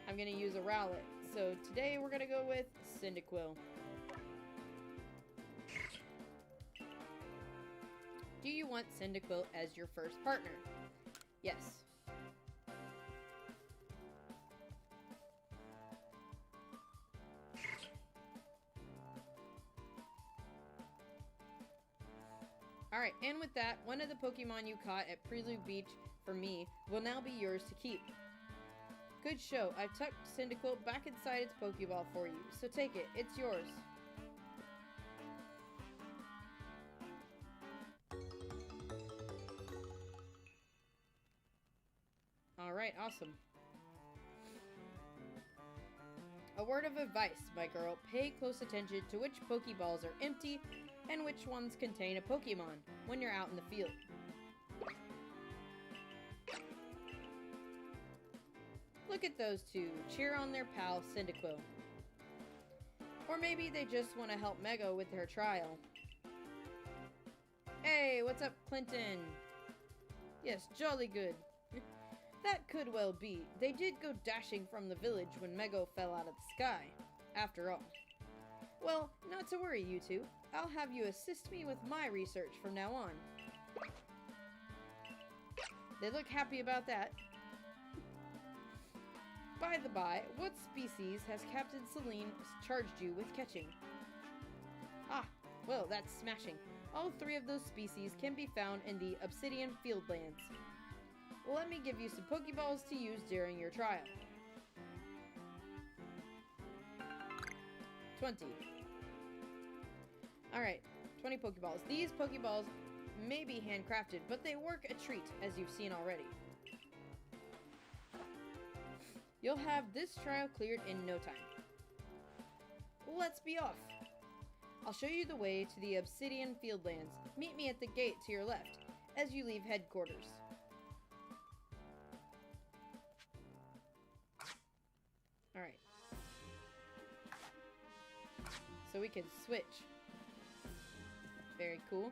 Speaker 1: I'm gonna use a Rowlet. So today we're gonna go with Cyndaquil. Do you want Cyndaquil as your first partner? Yes. Alright, and with that, one of the Pokemon you caught at Prelude Beach for me will now be yours to keep. Good show. I've tucked Cyndaquil back inside its Pokeball for you, so take it. It's yours. Alright, awesome. A word of advice, my girl. Pay close attention to which Pokeballs are empty and which ones contain a Pokemon when you're out in the field. Look at those two, cheer on their pal Cyndaquil. Or maybe they just want to help Mego with her trial. Hey, what's up, Clinton? Yes, jolly good. That could well be. They did go dashing from the village when Mego fell out of the sky, after all. Well, not to worry, you two. I'll have you assist me with my research from now on. They look happy about that. By the by, what species has Captain Celine charged you with catching? Ah, well, that's smashing. All 3 of those species can be found in the Obsidian Fieldlands. Let me give you some Pokeballs to use during your trial. 20. Alright, 20 Pokeballs. These Pokeballs may be handcrafted, but they work a treat, as you've seen already. You'll have this trial cleared in no time. Let's be off. I'll show you the way to the Obsidian Fieldlands. Meet me at the gate to your left, as you leave headquarters. Alright. So we can switch. Very cool.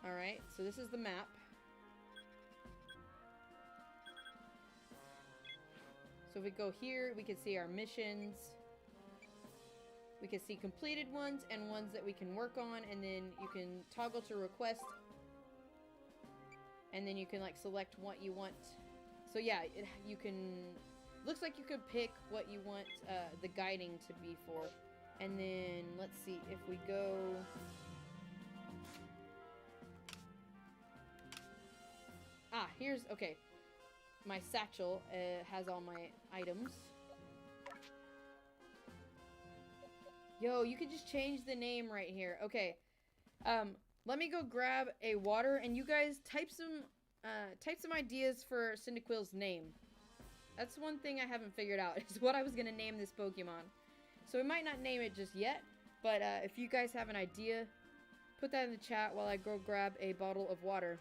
Speaker 1: Alright, so this is the map. So if we go here, we can see our missions. We can see completed ones and ones that we can work on, and then you can toggle to request. And then you can like select what you want. So yeah, you can, looks like you could pick what you want the guiding to be for. And then let's see if we go. Ah, here's, okay. My satchel has all my items. Yo, you could just change the name right here. Okay. Let me go grab a water, and you guys type some ideas for Cyndaquil's name. That's one thing I haven't figured out, is what I was gonna name this Pokemon. So we might not name it just yet, but if you guys have an idea, put that in the chat while I go grab a bottle of water.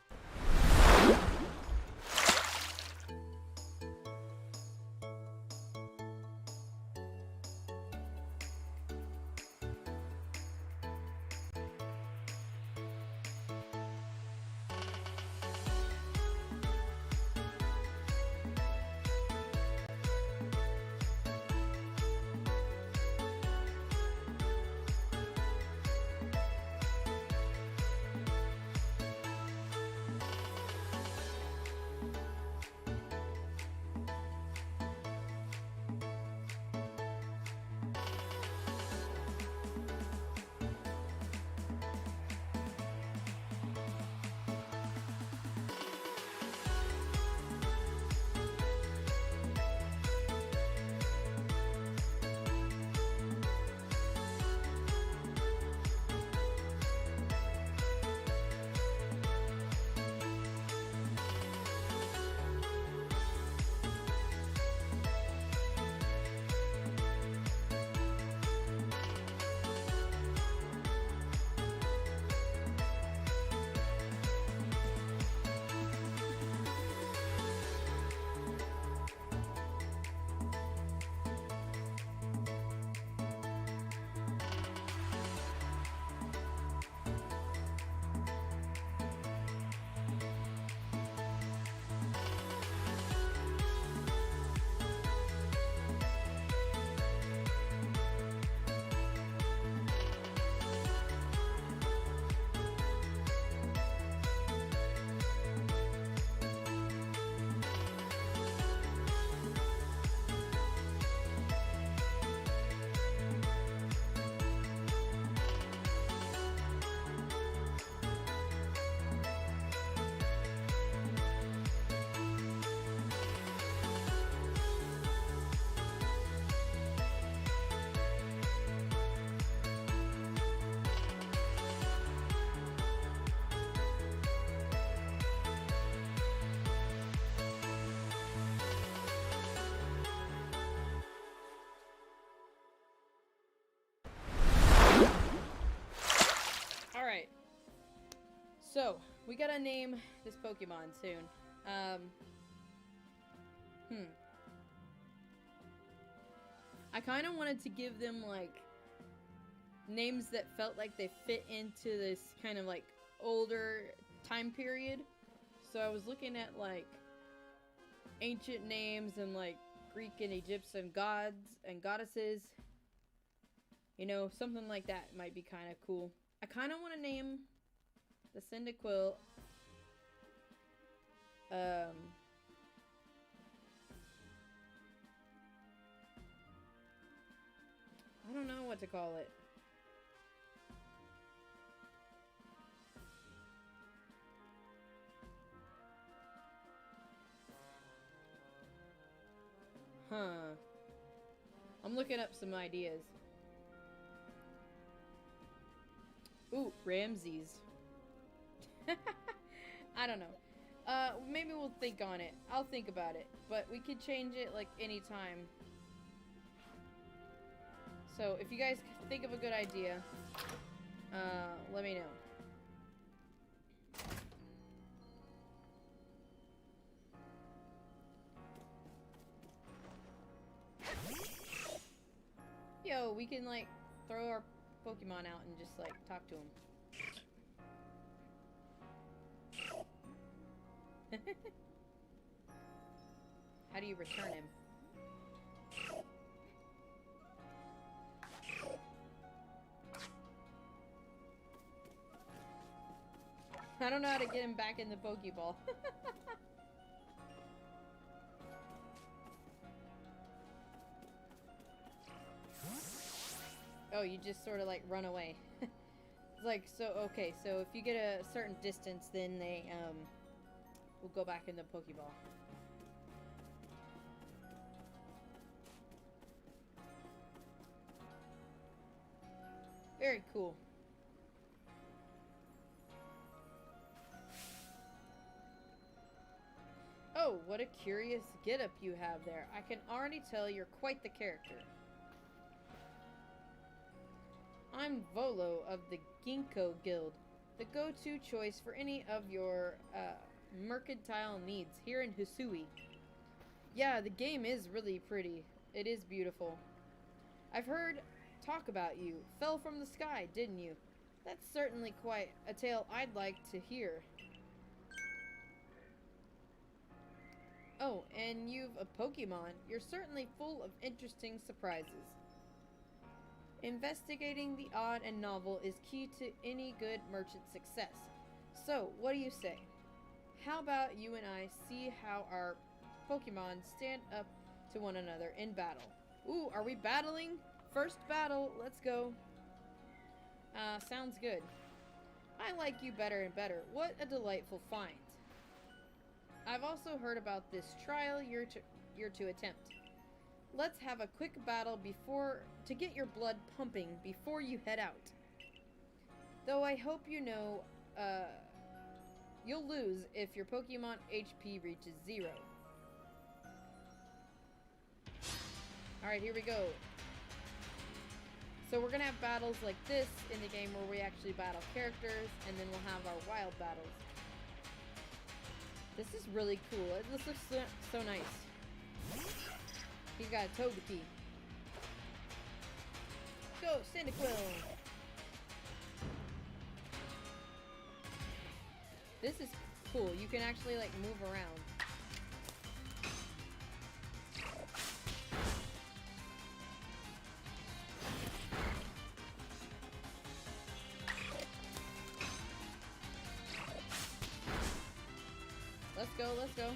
Speaker 1: So, we gotta name this Pokemon soon. I kind of wanted to give them, like, names that felt like they fit into this kind of, like, older time period. So I was looking at, like, ancient names and, like, Greek and Egyptian gods and goddesses. You know, something like that might be kind of cool. I kind of want to name the Cyndaquil, I don't know what to call it. Huh. I'm looking up some ideas. Ooh, Ramses. I don't know. Maybe we'll think on it. I'll think about it. But we could change it, like, anytime. So, if you guys think of a good idea, let me know. Yo, we can, like, throw our Pokemon out and just, like, talk to them. How do you return him? I don't know how to get him back in the Pokeball. Oh, you just sort of like run away. It's like, so, okay, so if you get a certain distance, then they, will go back in the Pokeball. Very cool. Oh, what a curious getup you have there. I can already tell you're quite the character. I'm Volo of the Ginkgo Guild, the go-to choice for any of your mercantile needs here in Hisui. Yeah, the game is really pretty. It is beautiful. I've heard talk about you. Fell from the sky, didn't you? That's certainly quite a tale I'd like to hear. Oh, and you've a Pokemon. You're certainly full of interesting surprises. Investigating the odd and novel is key to any good merchant's success. So, what do you say? How about you and I see how our Pokemon stand up to one another in battle? Ooh, are we battling? First battle, let's go. Sounds good. I like you better and better. What a delightful find. I've also heard about this trial you're to attempt. Let's have a quick battle to get your blood pumping before you head out. Though I hope you know, you'll lose if your Pokemon HP reaches 0. Alright, here we go. So we're gonna have battles like this in the game where we actually battle characters, and then we'll have our wild battles. This is really cool. This looks so nice. He's got a Togepi. Go, Cyndaquil! This is cool. You can actually, like, move around. Let's go, let's go.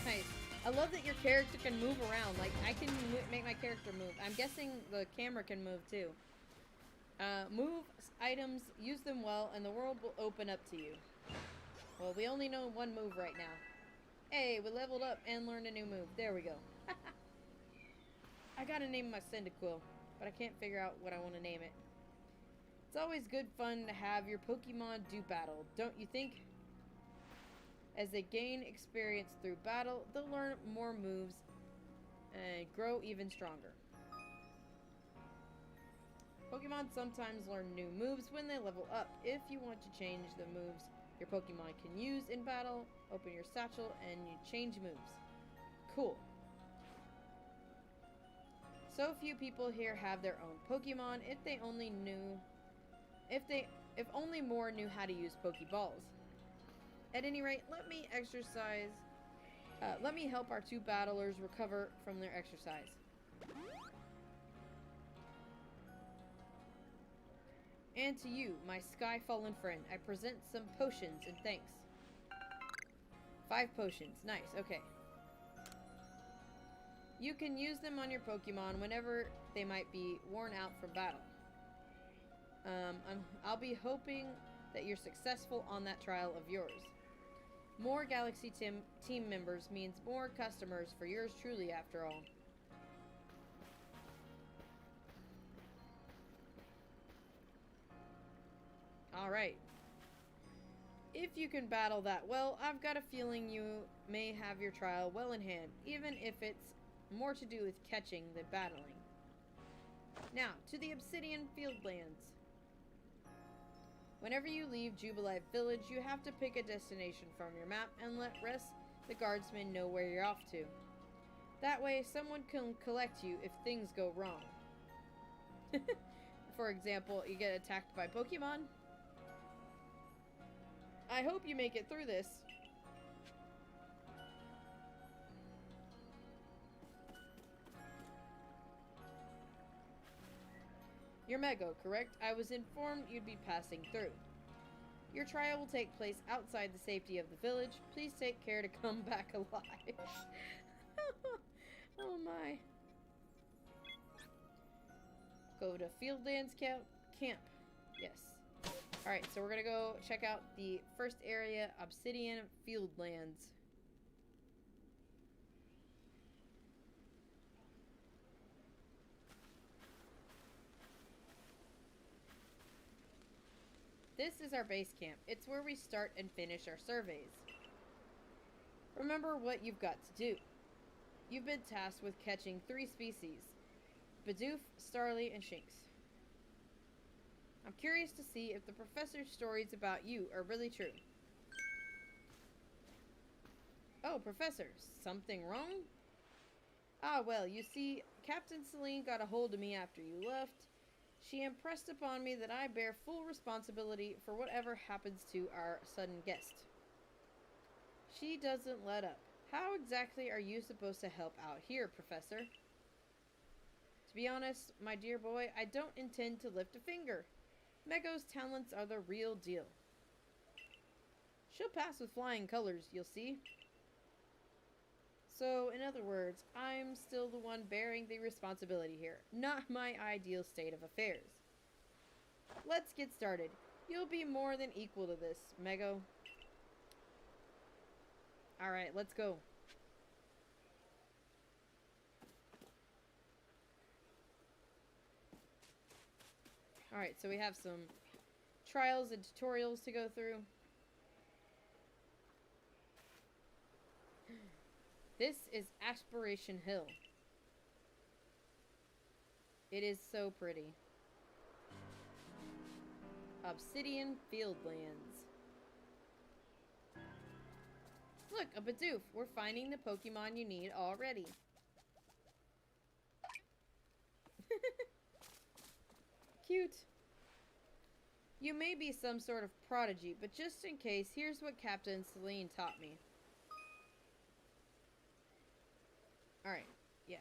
Speaker 1: Nice. I love that your character can move around. Like, I can make my character move. I'm guessing the camera can move too. Move items, use them well, and the world will open up to you. Well, we only know one move right now. Hey, we leveled up and learned a new move. There we go. I gotta name my Cyndaquil, but I can't figure out what I want to name it. It's always good fun to have your Pokemon do battle, don't you think? As they gain experience through battle, they'll learn more moves and grow even stronger. Pokemon sometimes learn new moves when they level up. If you want to change the moves your Pokemon can use in battle, open your satchel and you change moves. Cool. So few people here have their own Pokemon. If only more knew how to use Pokeballs. At any rate, let me help our two battlers recover from their exercise. And to you, my sky-fallen friend, I present some potions and thanks. 5 potions. Nice, okay. You can use them on your Pokemon whenever they might be worn out from battle. I'll be hoping that you're successful on that trial of yours. More Galaxy team members means more customers for yours truly, after all. Alright. If you can battle that well, I've got a feeling you may have your trial well in hand, even if it's more to do with catching than battling. Now, to the Obsidian Fieldlands. Whenever you leave Jubilife Village, you have to pick a destination from your map and let the guardsmen know where you're off to. That way, someone can collect you if things go wrong. For example, you get attacked by Pokemon. I hope you make it through this. You're Mego, correct? I was informed you'd be passing through. Your trial will take place outside the safety of the village. Please take care to come back alive. Oh my. Go to Fieldlands camp. Yes. Alright, so we're gonna go check out the first area, Obsidian Fieldlands. This is our base camp. It's where we start and finish our surveys. Remember what you've got to do. You've been tasked with catching 3 species. Bidoof, Starly, and Shinx. I'm curious to see if the professor's stories about you are really true. Oh, Professor, something wrong? Ah, well, you see, Captain Celine got a hold of me after you left. She impressed upon me that I bear full responsibility for whatever happens to our sudden guest. She doesn't let up. How exactly are you supposed to help out here, Professor? To be honest, my dear boy, I don't intend to lift a finger. Mego's talents are the real deal. She'll pass with flying colors, you'll see. So, in other words, I'm still the one bearing the responsibility here, not my ideal state of affairs. Let's get started. You'll be more than equal to this, Mego. Alright, let's go. Alright, so we have some trials and tutorials to go through. This is Aspiration Hill. It is so pretty. Obsidian Fieldlands. Look, a Bidoof. We're finding the Pokemon you need already. Cute. You may be some sort of prodigy, but just in case, here's what Captain Celine taught me. Alright, yeah.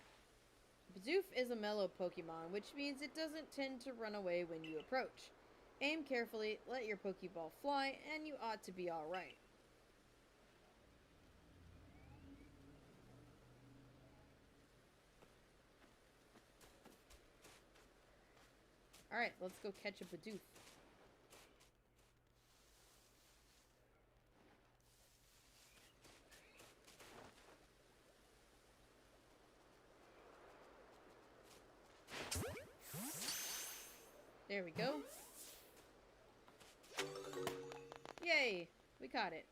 Speaker 1: Bidoof is a mellow Pokemon, which means it doesn't tend to run away when you approach. Aim carefully, let your Pokeball fly, and you ought to be alright. Alright, let's go catch a Bidoof. There we go. Yay! We caught it.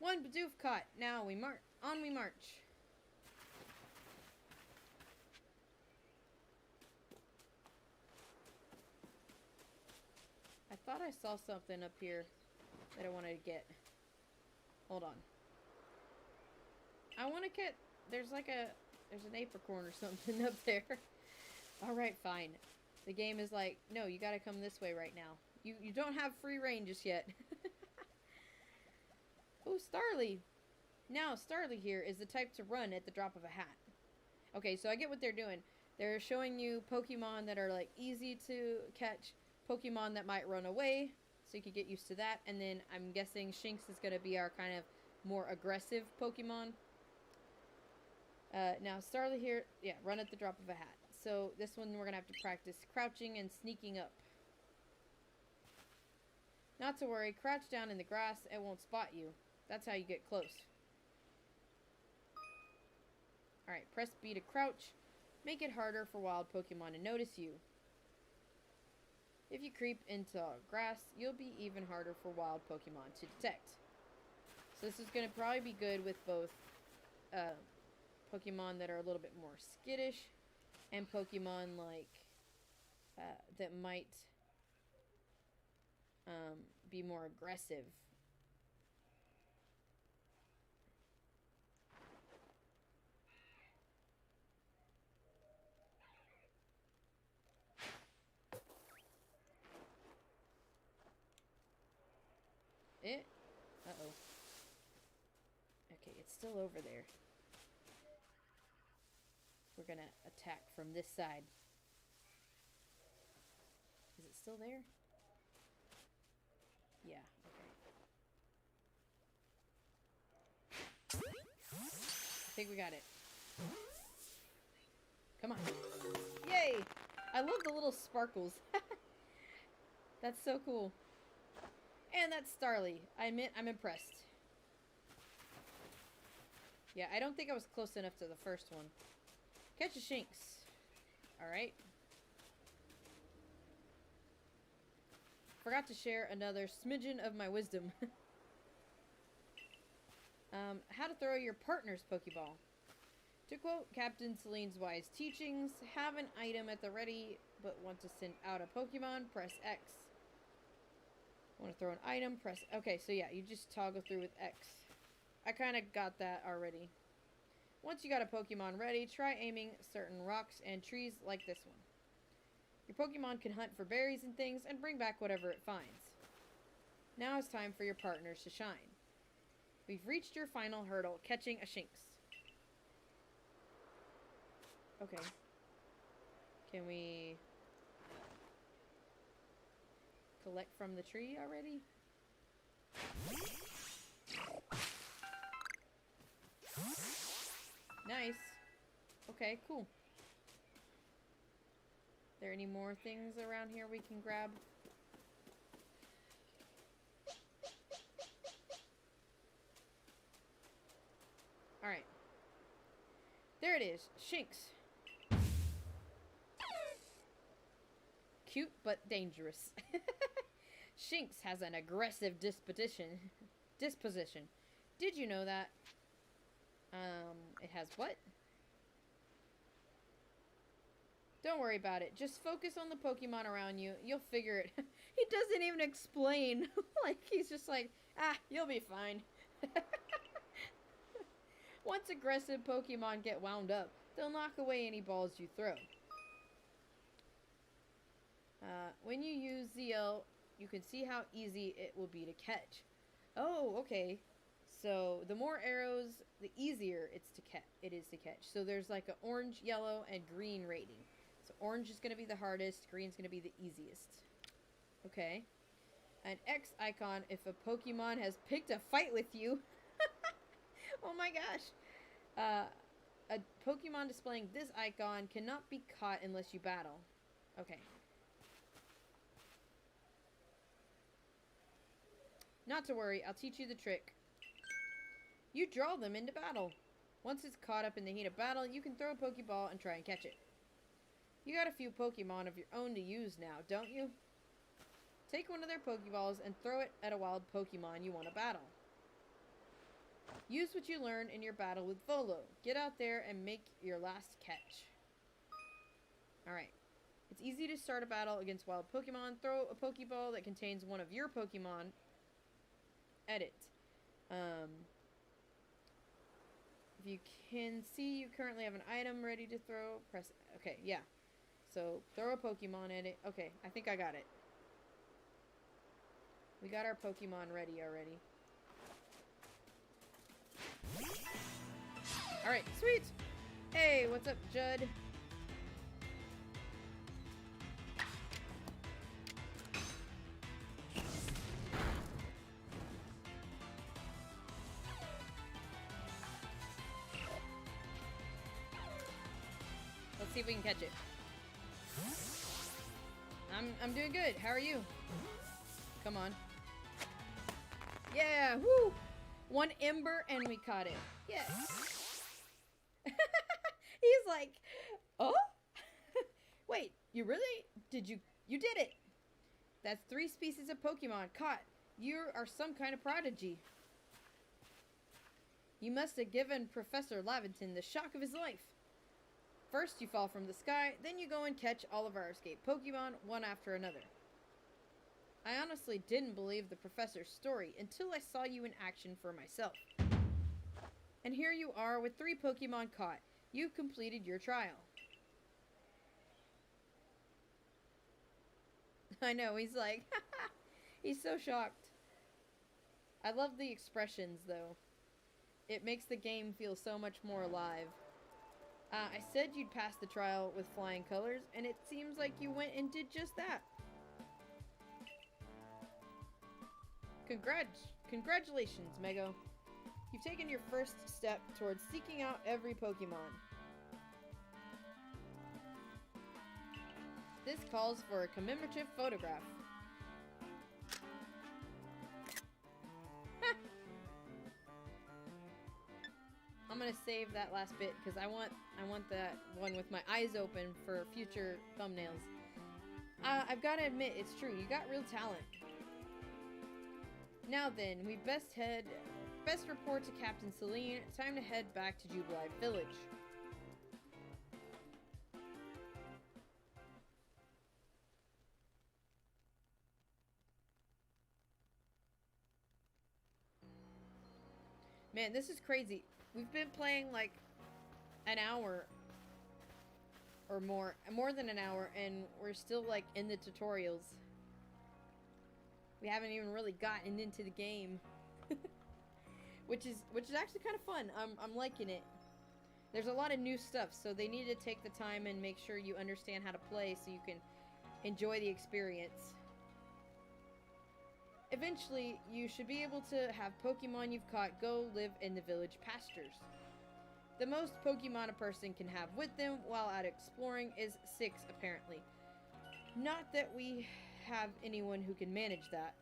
Speaker 1: One Bidoof caught. Now we march. On we march. I thought I saw something up here that I wanted to get. Hold on. I want to get... There's like a... There's an apricorn or something up there. Alright, fine. The game is like, no, you gotta come this way right now. You don't have free reign just yet. Oh, Starly. Now, Starly here is the type to run at the drop of a hat. Okay, so I get what they're doing. They're showing you Pokemon that are, like, easy to catch. Pokemon that might run away. So you can get used to that. And then I'm guessing Shinx is going to be our kind of more aggressive Pokemon. Now, Starly here, yeah, run at the drop of a hat. So this one we're going to have to practice crouching and sneaking up. Not to worry, crouch down in the grass, it won't spot you. That's how you get close. Alright, press B to crouch. Make it harder for wild Pokemon to notice you. If you creep into grass, you'll be even harder for wild Pokemon to detect. So this is going to probably be good with both Pokemon that are a little bit more skittish and Pokemon like that might be more aggressive. Uh-oh. Okay, it's still over there. We're gonna attack from this side. Is it still there? Yeah, okay. I think we got it. Come on. Yay! I love the little sparkles. That's so cool. And that's Starly. I'm impressed. Yeah, I don't think I was close enough to the first one. Catch a Shinx. Alright. Forgot to share another smidgen of my wisdom. How to throw your partner's Pokeball. To quote Captain Celine's wise teachings, have an item at the ready, but want to send out a Pokemon, press X. Want to throw an item, press... Okay, so yeah, you just toggle through with X. I kind of got that already. Once you got a Pokemon ready, try aiming certain rocks and trees like this one. Your Pokemon can hunt for berries and things and bring back whatever it finds. Now it's time for your partners to shine. We've reached your final hurdle, catching a Shinx. Okay. Can we collect from the tree already? Nice. Okay, cool. There any more things around here we can grab? Alright. There it is. Shinx. Cute but dangerous. Shinx has an aggressive disposition. Did you know that? It has what? Don't worry about it. Just focus on the Pokemon around you. You'll figure it. He doesn't even explain. Like, he's just like, you'll be fine. Once aggressive Pokemon get wound up, they'll knock away any balls you throw. When you use ZL, you can see how easy it will be to catch. Oh, okay. So the more arrows, the easier it is to catch. So there's like an orange, yellow, and green rating. So orange is going to be the hardest, green's going to be the easiest. Okay. An X icon if a Pokemon has picked a fight with you. Oh my gosh. A Pokemon displaying this icon cannot be caught unless you battle. Okay. Not to worry, I'll teach you the trick. You draw them into battle. Once it's caught up in the heat of battle, you can throw a Pokeball and try and catch it. You got a few Pokemon of your own to use now, don't you? Take one of their Pokeballs and throw it at a wild Pokemon you want to battle. Use what you learn in your battle with Volo. Get out there and make your last catch. Alright. It's easy to start a battle against wild Pokemon. Throw a Pokeball that contains one of your Pokemon. Edit. If you can see, you currently have an item ready to throw. Press. Okay, yeah. So, throw a Pokemon at it. Okay, I think I got it. We got our Pokemon ready already. Alright, sweet! Hey, what's up, Judd? Let's see if we can catch it. I'm doing good. How are you? Come on. Yeah, woo! 1 ember and we caught it. Yes. He's like, oh? Wait, you really? You did it. That's 3 species of Pokemon caught. You are some kind of prodigy. You must have given Professor Laventon the shock of his life. First you fall from the sky, then you go and catch all of our escaped Pokemon, one after another. I honestly didn't believe the professor's story until I saw you in action for myself. And here you are with 3 Pokemon caught. You've completed your trial. I know, he's like, he's so shocked. I love the expressions, though. It makes the game feel so much more alive. I said you'd pass the trial with flying colors, and it seems like you went and did just that. Congratulations, Mego. You've taken your first step towards seeking out every Pokemon. This calls for a commemorative photograph. I'm gonna save that last bit because I want that one with my eyes open for future thumbnails. I've got to admit, it's true. You got real talent. Now then, we best report to Captain Celine. Time to head back to Jubilife Village. Man, this is crazy. We've been playing like an hour or more than an hour, and we're still like in the tutorials. We haven't even really gotten into the game. which is actually kind of fun. I'm liking it. There's a lot of new stuff, so they need to take the time and make sure you understand how to play so you can enjoy the experience. Eventually, you should be able to have Pokemon you've caught go live in the village pastures. The most Pokemon a person can have with them while out exploring is 6, apparently. Not that we have anyone who can manage that.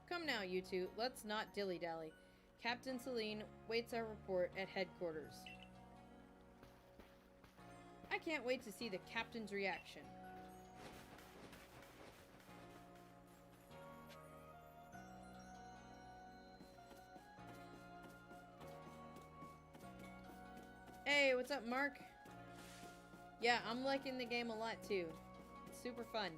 Speaker 1: Come now, you two. Let's not dilly-dally. Captain Celine waits our report at headquarters. I can't wait to see the captain's reaction. Hey, what's up, Mark? Yeah, I'm liking the game a lot, too. It's super fun.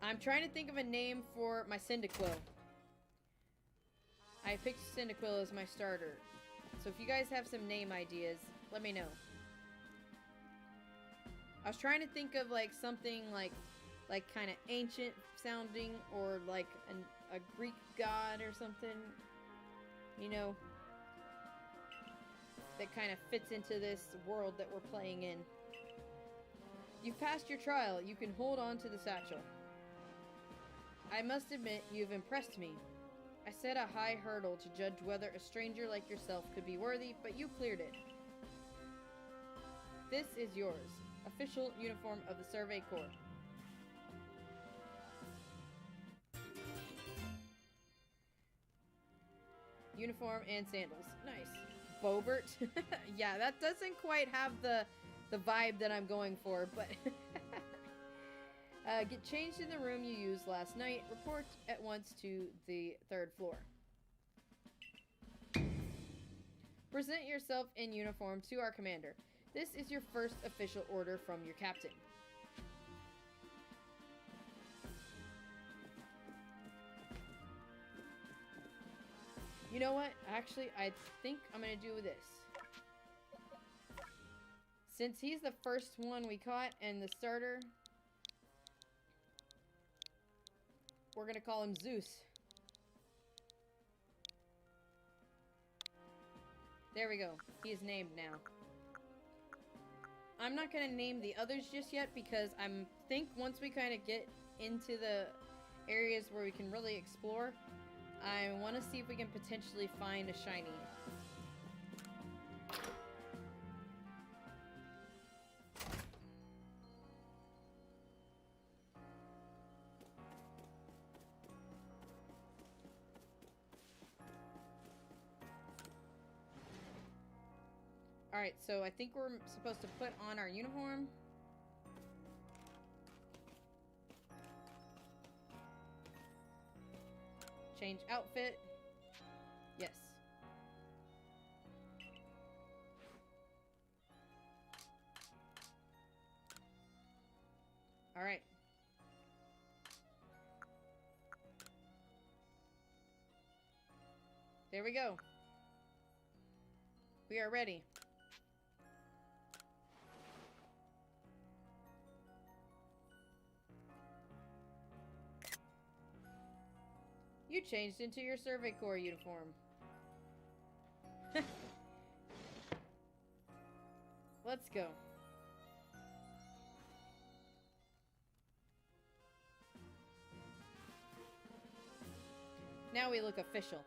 Speaker 1: I'm trying to think of a name for my Cyndaquil. I picked Cyndaquil as my starter. So if you guys have some name ideas, let me know. I was trying to think of like something like kind of ancient sounding, or like a Greek god or something. You know, that kind of fits into this world that we're playing in. You've passed your trial. You can hold on to the satchel. I must admit, you've impressed me. I set a high hurdle to judge whether a stranger like yourself could be worthy, but you cleared it. This is yours. Official uniform of the Survey Corps. Uniform and sandals. Nice. Bobert. Yeah, that doesn't quite have the vibe that I'm going for, but Get changed in the room you used last night. Report at once to the 3rd floor. Present yourself in uniform to our commander. This is your first official order from your captain. You know what? Actually, I think I'm gonna do this. Since he's the first one we caught and the starter, we're gonna call him Zeus. There we go. He is named now. I'm not gonna name the others just yet because I think once we kind of get into the areas where we can really explore, I want to see if we can potentially find a shiny. Alright, so I think we're supposed to put on our uniform. Change outfit. Yes. Alright. There we go. We are ready. You changed into your Survey Corps uniform. Let's go. Now we look official.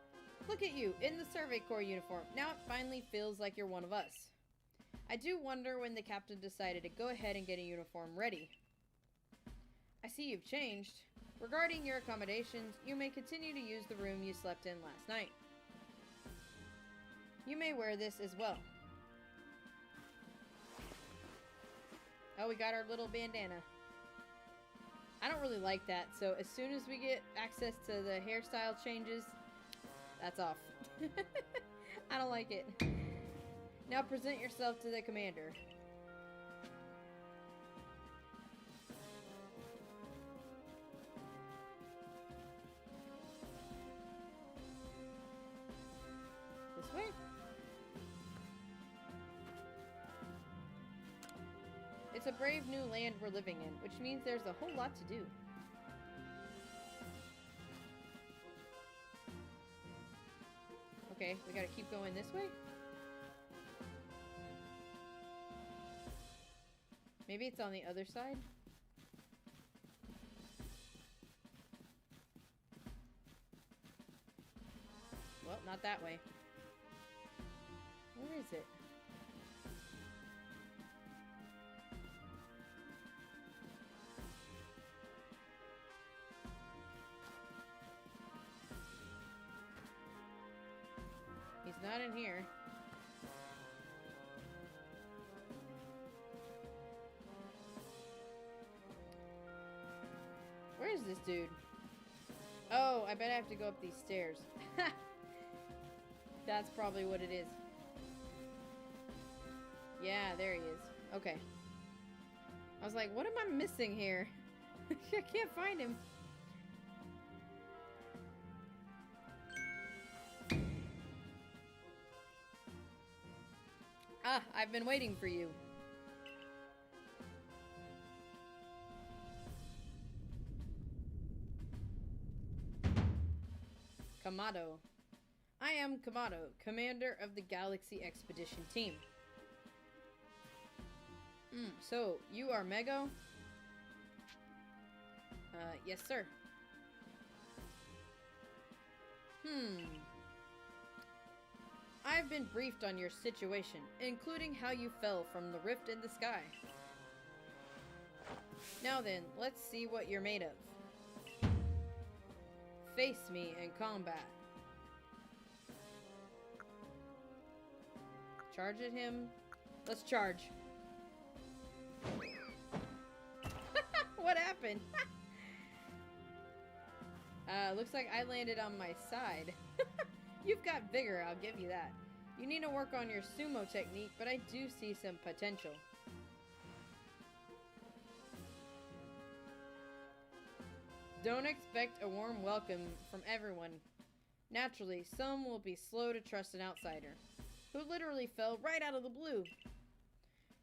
Speaker 1: Look at you, in the Survey Corps uniform. Now it finally feels like you're one of us. I do wonder when the captain decided to go ahead and get a uniform ready. I see you've changed. Regarding your accommodations, you may continue to use the room you slept in last night. You may wear this as well. Oh, we got our little bandana. I don't really like that, so as soon as we get access to the hairstyle changes, that's off. I don't like it. Now present yourself to the commander. This way? It's a brave new land we're living in, which means there's a whole lot to do. Okay, we gotta keep going this way? Maybe it's on the other side? Well, not that way. Where is it? He's not in here. Where is this dude? Oh, I bet I have to go up these stairs. That's probably what it is. Yeah, there he is. Okay. I was like, what am I missing here? I can't find him. Ah, I've been waiting for you. Kamado. I am Kamado, commander of the Galaxy Expedition Team. So, you are Mego? Yes, sir. I've been briefed on your situation, including how you fell from the rift in the sky. Now then, let's see what you're made of. Face me in combat. Charge at him. Let's charge. What happened? Looks like I landed on my side. You've got vigor, I'll give you that. You need to work on your sumo technique, but I do see some potential. Don't expect a warm welcome from everyone. Naturally, some will be slow to trust an outsider, who literally fell right out of the blue.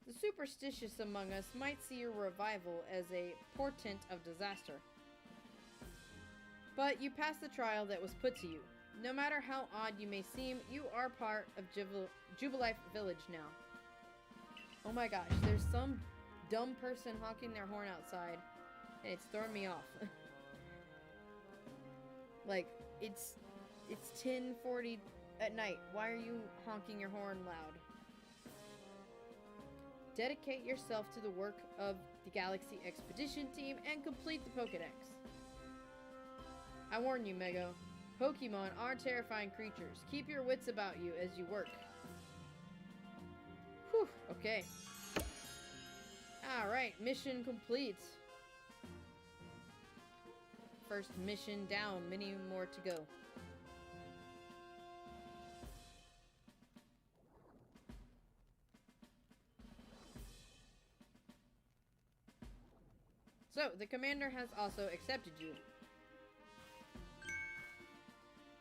Speaker 1: The superstitious among us might see your revival as a portent of disaster. But you passed the trial that was put to you. No matter how odd you may seem, you are part of Jubilife Village now. Oh my gosh, there's some dumb person honking their horn outside, and it's throwing me off. Like, it's 10:40 at night. Why are you honking your horn loud? Dedicate yourself to the work of the Galaxy Expedition Team and complete the Pokédex. I warn you, Mego. Pokemon are terrifying creatures. Keep your wits about you as you work. Whew, okay. Alright, mission complete. First mission down, many more to go. So, the commander has also accepted you.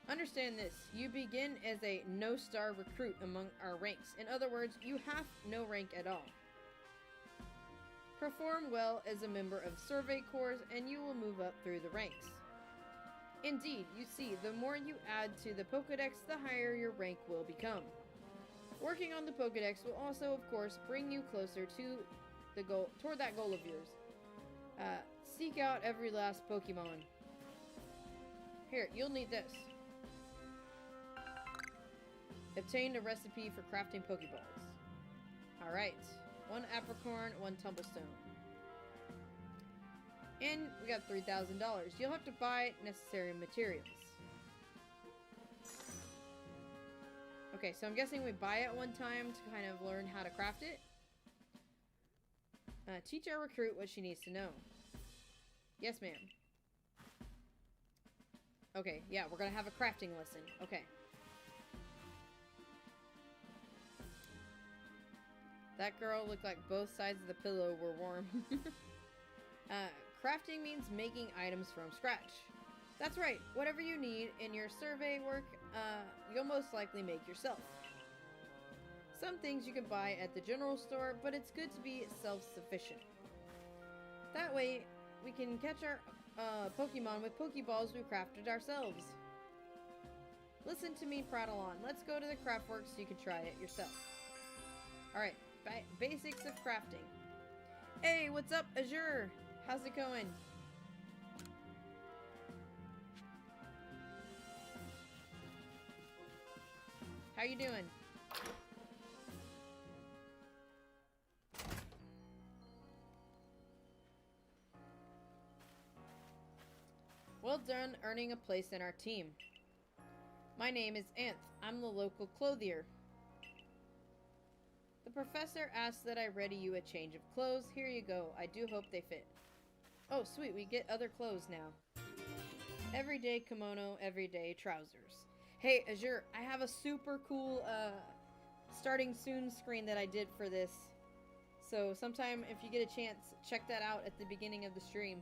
Speaker 1: Understand this, you begin as a no-star recruit among our ranks. In other words, you have no rank at all. Perform well as a member of Survey Corps and you will move up through the ranks. Indeed, you see, the more you add to the Pokédex, the higher your rank will become. Working on the Pokédex will also, of course, bring you closer to the goal, toward that goal of yours. Seek out every last Pokemon. Here, you'll need this. Obtained a recipe for crafting Pokeballs. Alright. 1 apricorn, 1 tumblestone. And we got $3,000. You'll have to buy necessary materials. Okay, so I'm guessing we buy it one time to kind of learn how to craft it. Teach our recruit what she needs to know. Yes, ma'am. Okay, yeah, we're gonna have a crafting lesson. Okay. That girl looked like both sides of the pillow were warm. Crafting means making items from scratch. That's right, whatever you need in your survey work, you'll most likely make yourself. Some things you can buy at the general store, but it's good to be self-sufficient. That way, we can catch our Pokemon with Pokeballs we crafted ourselves. Listen to me prattle on. Let's go to the craftworks so you can try it yourself. Alright, basics of crafting. Hey, what's up, Azure? How's it going? How you doing? Well done earning a place in our team. My name is Anth. I'm the local clothier. The professor asked that I ready you a change of clothes. Here you go. I do hope they fit. Oh, sweet. We get other clothes now. Everyday kimono, everyday trousers. Hey, Azure, I have a super cool starting soon screen that I did for this. So sometime if you get a chance, check that out at the beginning of the stream.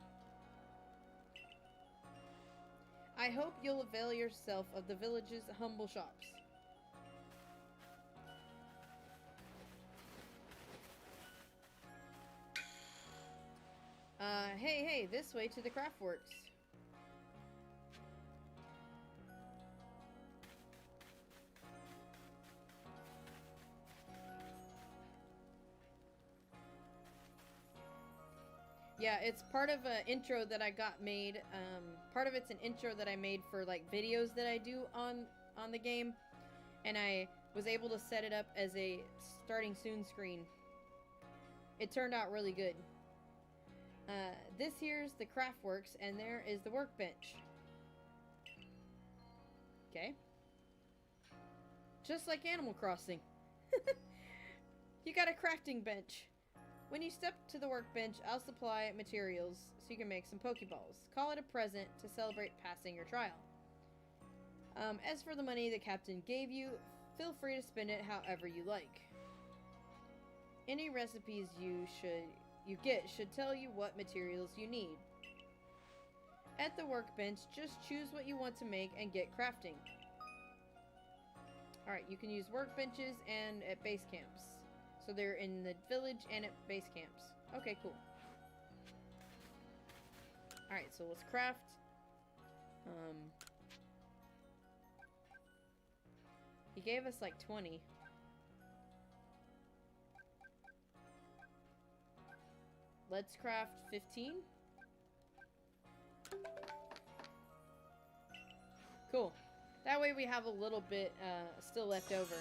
Speaker 1: I hope you'll avail yourself of the village's humble shops. Hey, this way to the craftworks. Yeah, it's part of an intro that I got made. Part of it's an intro that I made for like videos that I do on the game, and I was able to set it up as a starting soon screen. It turned out really good. This here's the craftworks, and there is the workbench. Okay. Just like Animal Crossing. You got a crafting bench. When you step to the workbench, I'll supply materials so you can make some Pokeballs. Call it a present to celebrate passing your trial. As for the money the captain gave you, feel free to spend it however you like. Any recipes you get should tell you what materials you need. At the workbench, just choose what you want to make and get crafting. Alright, you can use workbenches and at base camps. So they're in the village and at base camps. Okay, cool. Alright, so let's craft. He gave us like 20. Let's craft 15. Cool. That way we have a little bit still left over.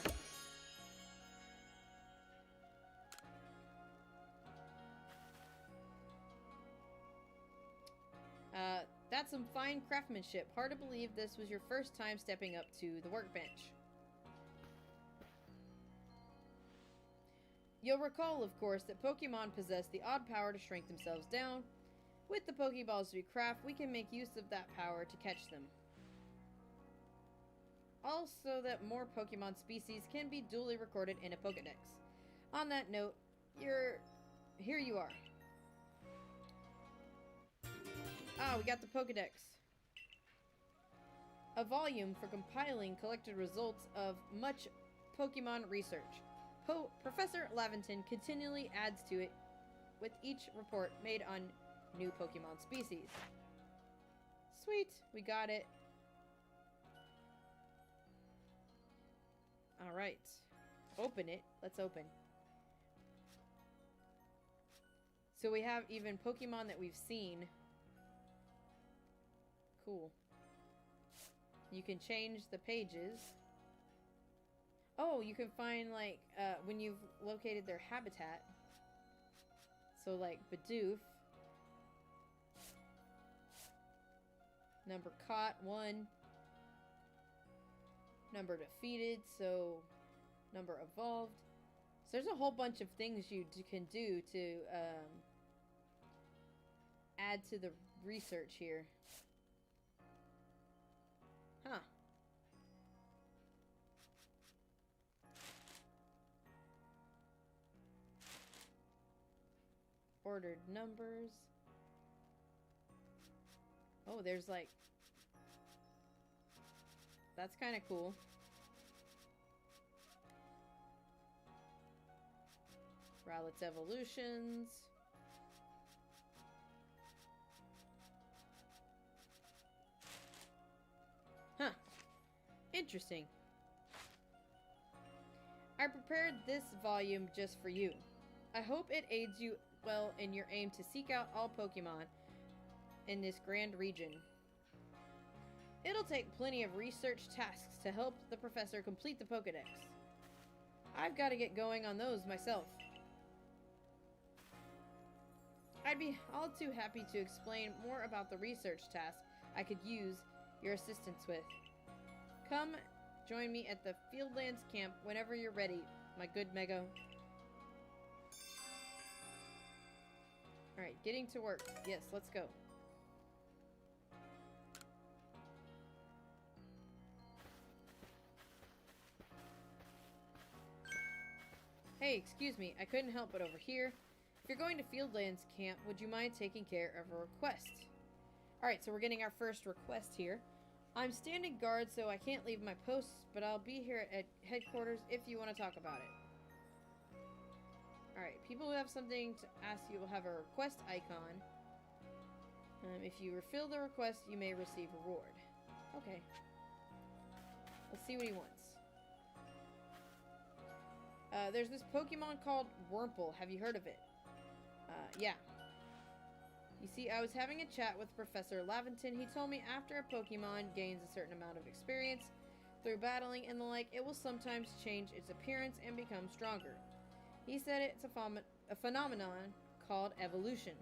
Speaker 1: That's some fine craftsmanship. Hard to believe this was your first time stepping up to the workbench. You'll recall, of course, that Pokemon possess the odd power to shrink themselves down. With the Pokeballs we craft, we can make use of that power to catch them. Also, that more Pokemon species can be duly recorded in a Pokedex. On that note, here you are. Ah, we got the Pokedex. A volume for compiling collected results of much Pokemon research. Professor Laventon continually adds to it with each report made on new Pokemon species. Sweet, we got it. Alright. Open it. Let's open. So we have even Pokemon that we've seen. Cool. You can change the pages. Oh, you can find, like, when you've located their habitat. So, like, Bidoof. Number caught, 1. Number defeated, so number evolved. So there's a whole bunch of things you can do to add to the research here. Huh. Ordered numbers. Oh, there's like... That's kind of cool. Rowlet's evolutions. Huh. Interesting. I prepared this volume just for you. I hope it aids you well in your aim to seek out all Pokemon in this grand region. It'll take plenty of research tasks to help the professor complete the Pokedex. I've got to get going on those myself. I'd be all too happy to explain more about the research tasks I could use your assistance with. Come join me at the Fieldlands camp whenever you're ready, my good Mego. Alright, getting to work. Yes, let's go. Hey, excuse me, I couldn't help but overhear. If you're going to Fieldlands camp, would you mind taking care of a request? Alright, so we're getting our first request here. I'm standing guard, so I can't leave my post, but I'll be here at headquarters if you want to talk about it. Alright, people who have something to ask you will have a request icon. If you fulfill the request, you may receive a reward. Okay. Let's see what he wants. There's this Pokemon called Wurmple. Have you heard of it? Yeah. You see, I was having a chat with Professor Laventon. He told me after a Pokemon gains a certain amount of experience through battling and the like, it will sometimes change its appearance and become stronger. He said it's a phenomenon called evolution.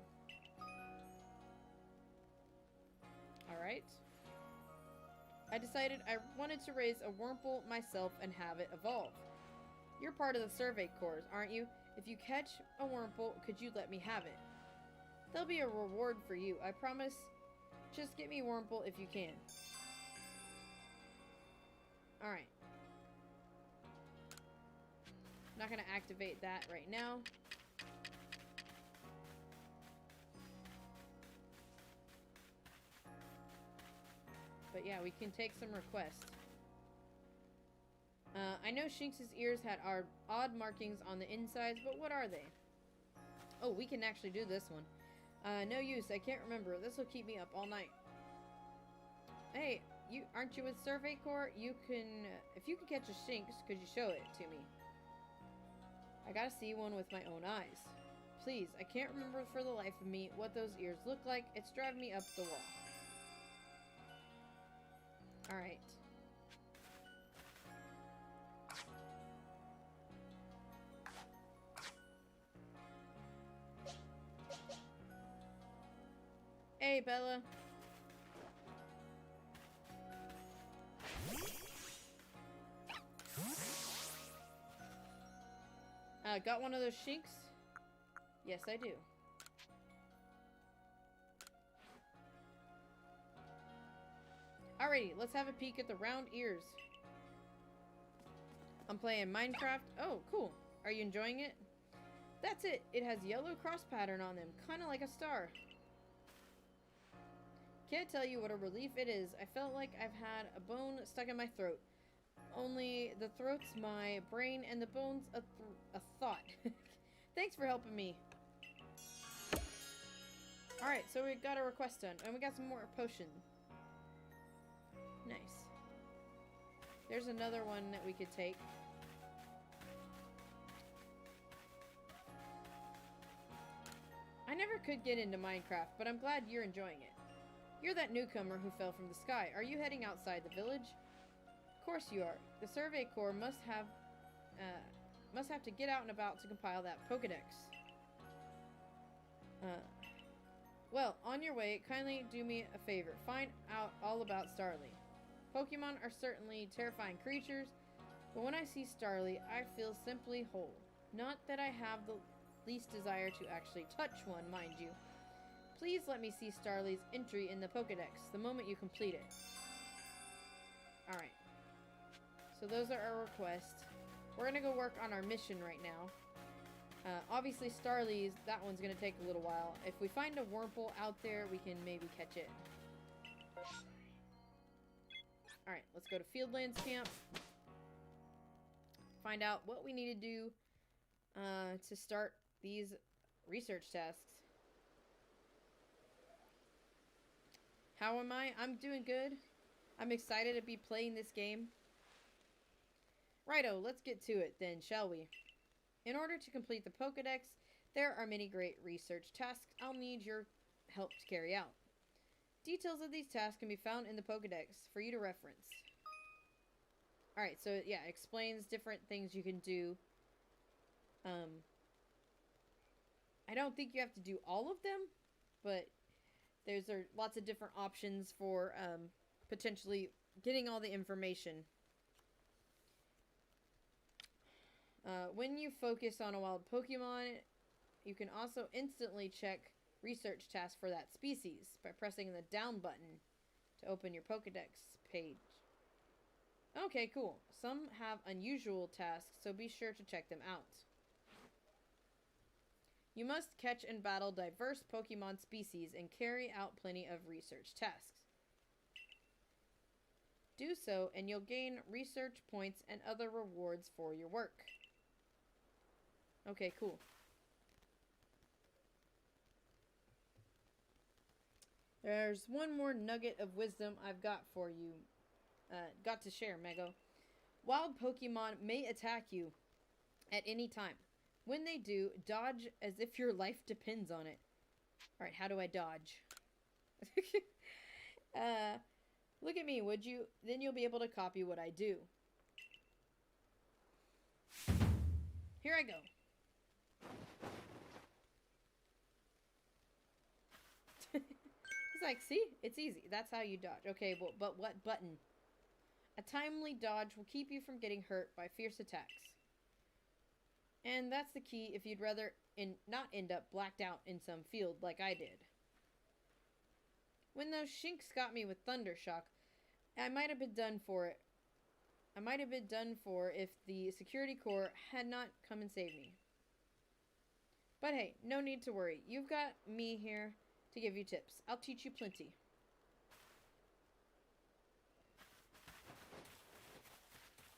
Speaker 1: Alright. I decided I wanted to raise a Wurmple myself and have it evolve. You're part of the Survey Corps, aren't you? If you catch a Wurmple, could you let me have it? There'll be a reward for you, I promise. Just get me Wurmple if you can. Alright. Not gonna activate that right now. But yeah, we can take some requests. I know Shinx's ears had odd markings on the insides, but what are they? Oh, we can actually do this one. No use, I can't remember. This will keep me up all night. Hey, aren't you with Survey Corps? You can, if you can catch a Shinx, could you show it to me? I gotta see one with my own eyes. Please, I can't remember for the life of me what those ears look like. It's driving me up the wall. Alright. Hey, Bella. Got one of those Shinx? Yes, I do. Alrighty, let's have a peek at the round ears. I'm playing Minecraft. Oh, cool. Are you enjoying it? That's it. It has yellow cross pattern on them, kind of like a star. Can't tell you what a relief it is. I felt like I've had a bone stuck in my throat. Only the throat's my brain and the bone's a thought. Thanks for helping me. Alright, so we got a request done. And we got some more potion. Nice. There's another one that we could take. I never could get into Minecraft, but I'm glad you're enjoying it. You're that newcomer who fell from the sky. Are you heading outside the village? Of course you are. The Survey Corps must have to get out and about to compile that Pokédex. Well, on your way, kindly do me a favor. Find out all about Starly. Pokemon are certainly terrifying creatures, but when I see Starly, I feel simply whole. Not that I have the least desire to actually touch one, mind you. Please let me see Starly's entry in the Pokédex the moment you complete it. Alright. So those are our requests. We're gonna go work on our mission right now. Obviously Starly's, that one's gonna take a little while. If we find a Wurmple out there, we can maybe catch it. Alright, let's go to Fieldlands Camp. Find out what we need to do to start these research tasks. How am I? I'm doing good. I'm excited to be playing this game. Righto, let's get to it then, shall we? In order to complete the Pokédex, there are many great research tasks I'll need your help to carry out. Details of these tasks can be found in the Pokédex for you to reference. Alright, so yeah, it explains different things you can do. I don't think you have to do all of them, but there's lots of different options for potentially getting all the information. When you focus on a wild Pokemon, you can also instantly check research tasks for that species by pressing the down button to open your Pokédex page. Okay, cool. Some have unusual tasks, so be sure to check them out. You must catch and battle diverse Pokemon species and carry out plenty of research tasks. Do so, and you'll gain research points and other rewards for your work. Okay, cool. There's one more nugget of wisdom I've got for you. Got to share, Mego. Wild Pokemon may attack you at any time. When they do, dodge as if your life depends on it. Alright, how do I dodge? Look at me, would you? Then you'll be able to copy what I do. Here I go. He's like, see? It's easy. That's how you dodge. Okay, well, but what button? A timely dodge will keep you from getting hurt by fierce attacks. And that's the key if you'd rather not end up blacked out in some field like I did. When those shinks got me with Thundershock, I might have been done for it. I might have been done for if the security corps had not come and saved me. But hey, no need to worry. You've got me here to give you tips. I'll teach you plenty.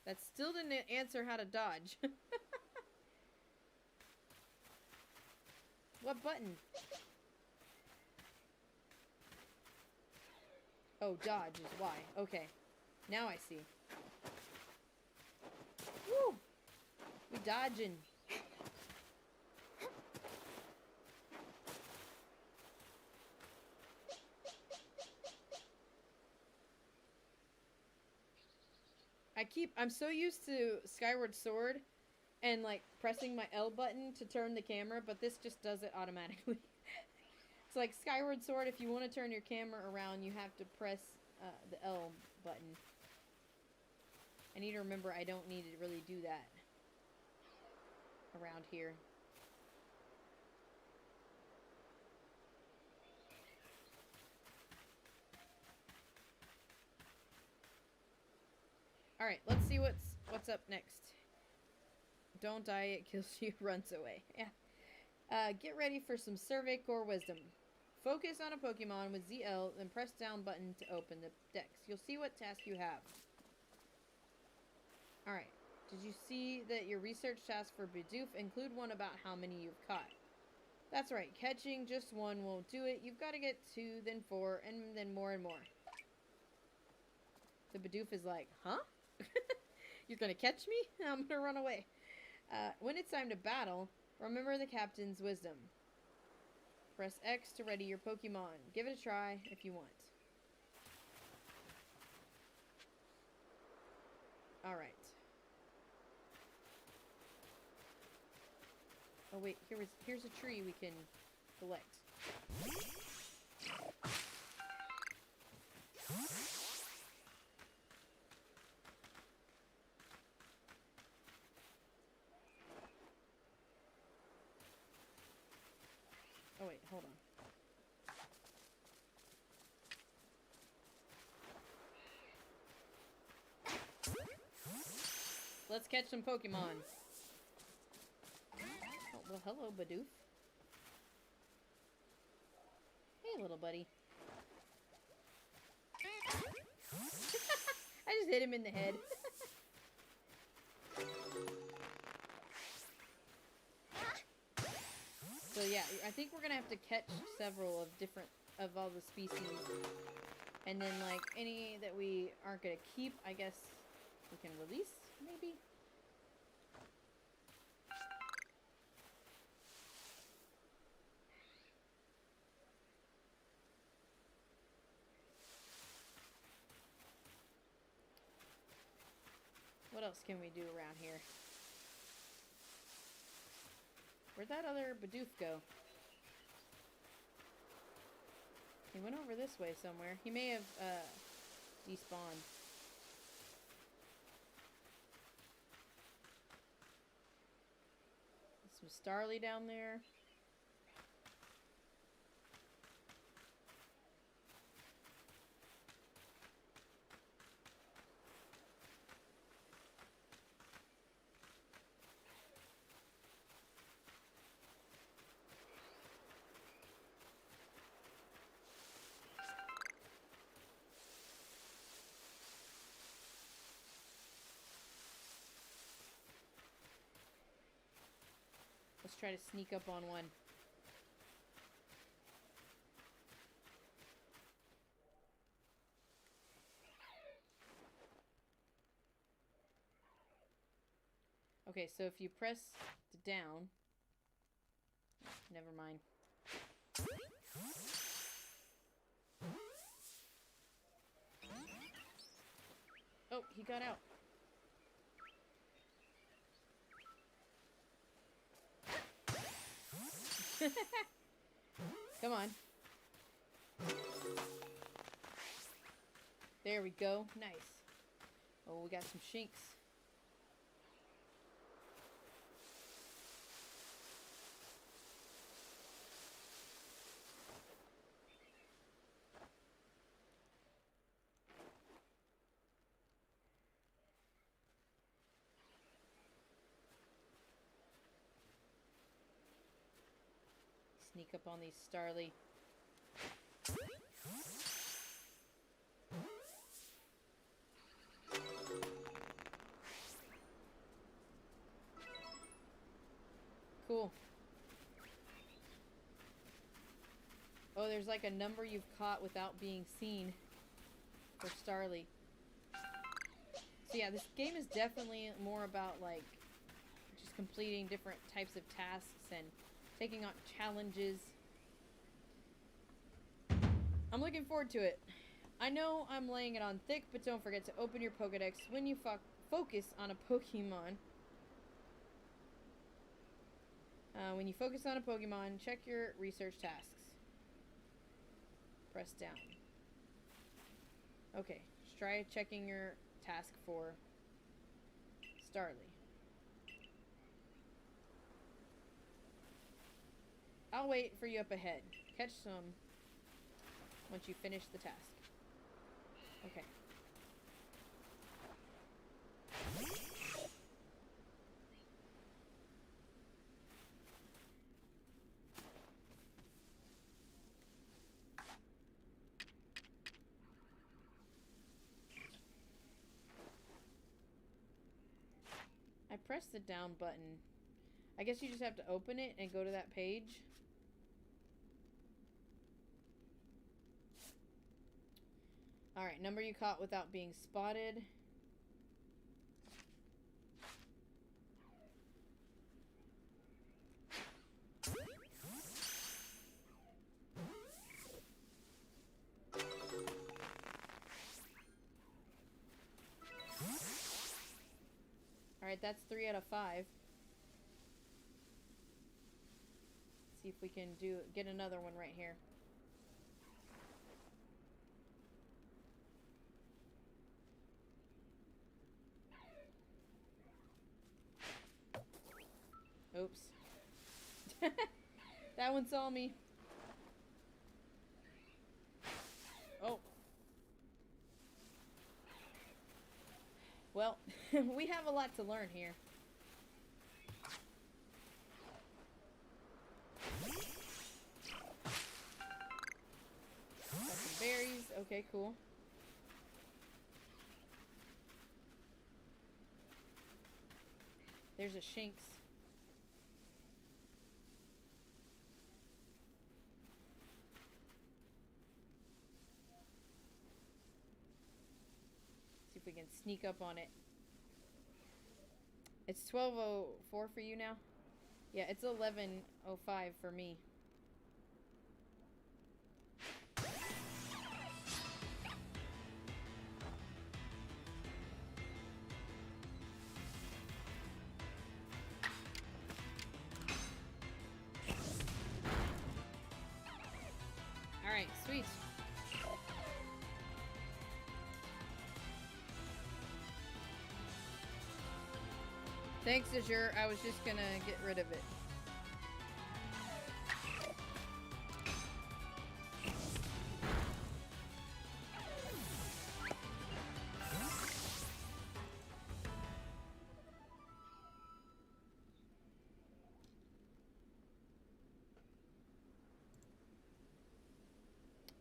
Speaker 1: That still didn't answer how to dodge. What button? Oh, dodge is why. Okay. Now I see. Woo! We dodging. I'm so used to Skyward Sword and like pressing my L button to turn the camera, but this just does it automatically. It's like Skyward Sword, if you want to turn your camera around, you have to press the L button. I need to remember I don't need to really do that around here. Alright, let's see what's up next. Don't die, it kills you, runs away. Yeah. Get ready for some Survey Core Wisdom. Focus on a Pokemon with ZL, then press down button to open the dex. You'll see what task you have. Alright. Did you see that your research tasks for Bidoof include one about how many you've caught? That's right. Catching just one won't do it. You've got to get 2, then 4, and then more and more. The Bidoof is like, huh? You're gonna catch me? I'm gonna run away. When it's time to battle, remember the captain's wisdom. Press X to ready your Pokemon. Give it a try if you want. Alright. Oh wait, here's a tree we can collect. Oh wait, hold on. Let's catch some Pokemon. Oh, well, hello, Bidoof. Hey, little buddy. I just hit him in the head. So yeah, I think we're gonna have to catch several of all the species. And then like any that we aren't gonna keep, I guess we can release, maybe? What else can we do around here? Where'd that other Bidoof go? He went over this way somewhere. He may have, despawned. Some Starly down there. Let's try to sneak up on one. Okay, so if you press the down... Never mind. Oh, he got out. Come on. There we go. Nice. Oh, we got some shinks. sneak up on these Starly. Cool. Oh, there's like a number you've caught without being seen for Starly. So yeah, this game is definitely more about like just completing different types of tasks and taking on challenges. I'm looking forward to it. I know I'm laying it on thick, but don't forget to open your Pokédex when you focus on a Pokemon. When you focus on a Pokemon, check your research tasks. Press down. Okay, try checking your task for Starly. I'll wait for you up ahead. Catch some once you finish the task. Okay. I pressed the down button. I guess you just have to open it and go to that page. Alright, number you caught without being spotted. Alright, that's 3 out of 5. See if we can get another one right here. Oops. That one saw me. Oh. Well, we have a lot to learn here. Got some berries. Okay, cool. There's a Shinx. See if we can sneak up on it. It's 12:04 for you now? Yeah, it's 11:05 for me. Alright, sweet. Thanks, Azure. I was just gonna get rid of it.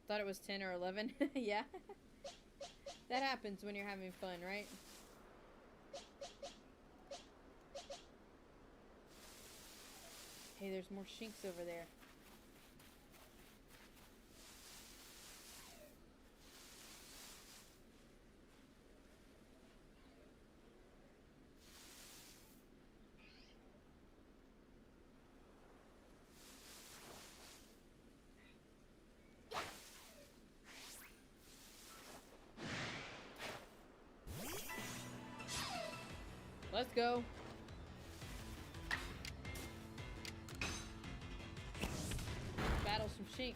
Speaker 1: Thought it was 10 or 11. Yeah. That happens when you're having fun, right? Hey, there's more Shinx over there. Let's go. Battle some Shinx.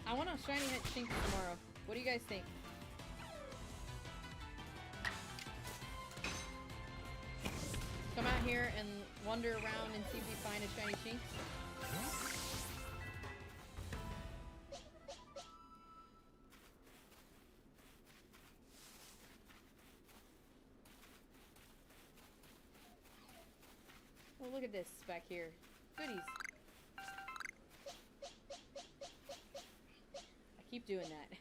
Speaker 1: I want a shiny hit Shinx tomorrow. What do you guys think? Come out here and wander around and see if we find a shiny Shinx. Oh, look at this back here. Goodies. keep doing that.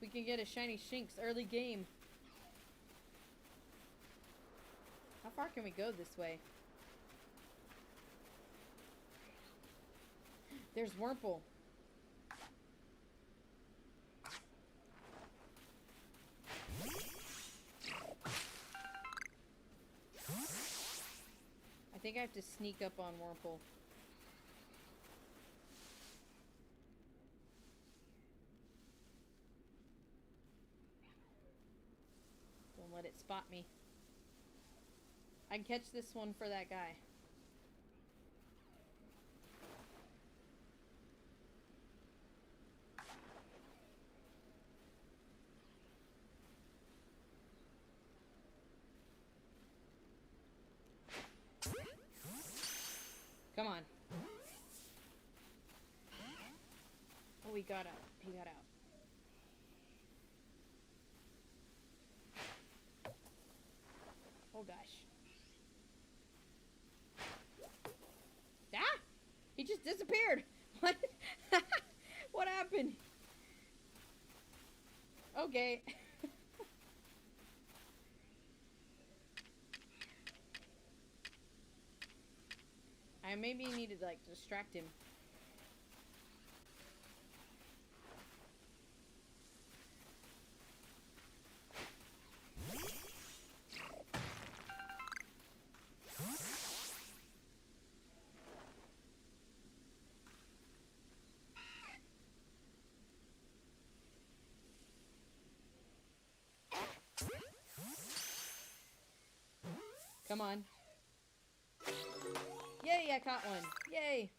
Speaker 1: We can get a shiny Shinx early game. How far can we go this way? There's Wurmple. I think I have to sneak up on Wurmple. Don't let it spot me. I can catch this one for that guy. Come on. Oh, he got out. He got out. Oh, gosh. Ah! He just disappeared. What? What happened? Okay. I maybe need to, like, distract him. Come on. Yay, I caught one. Yay.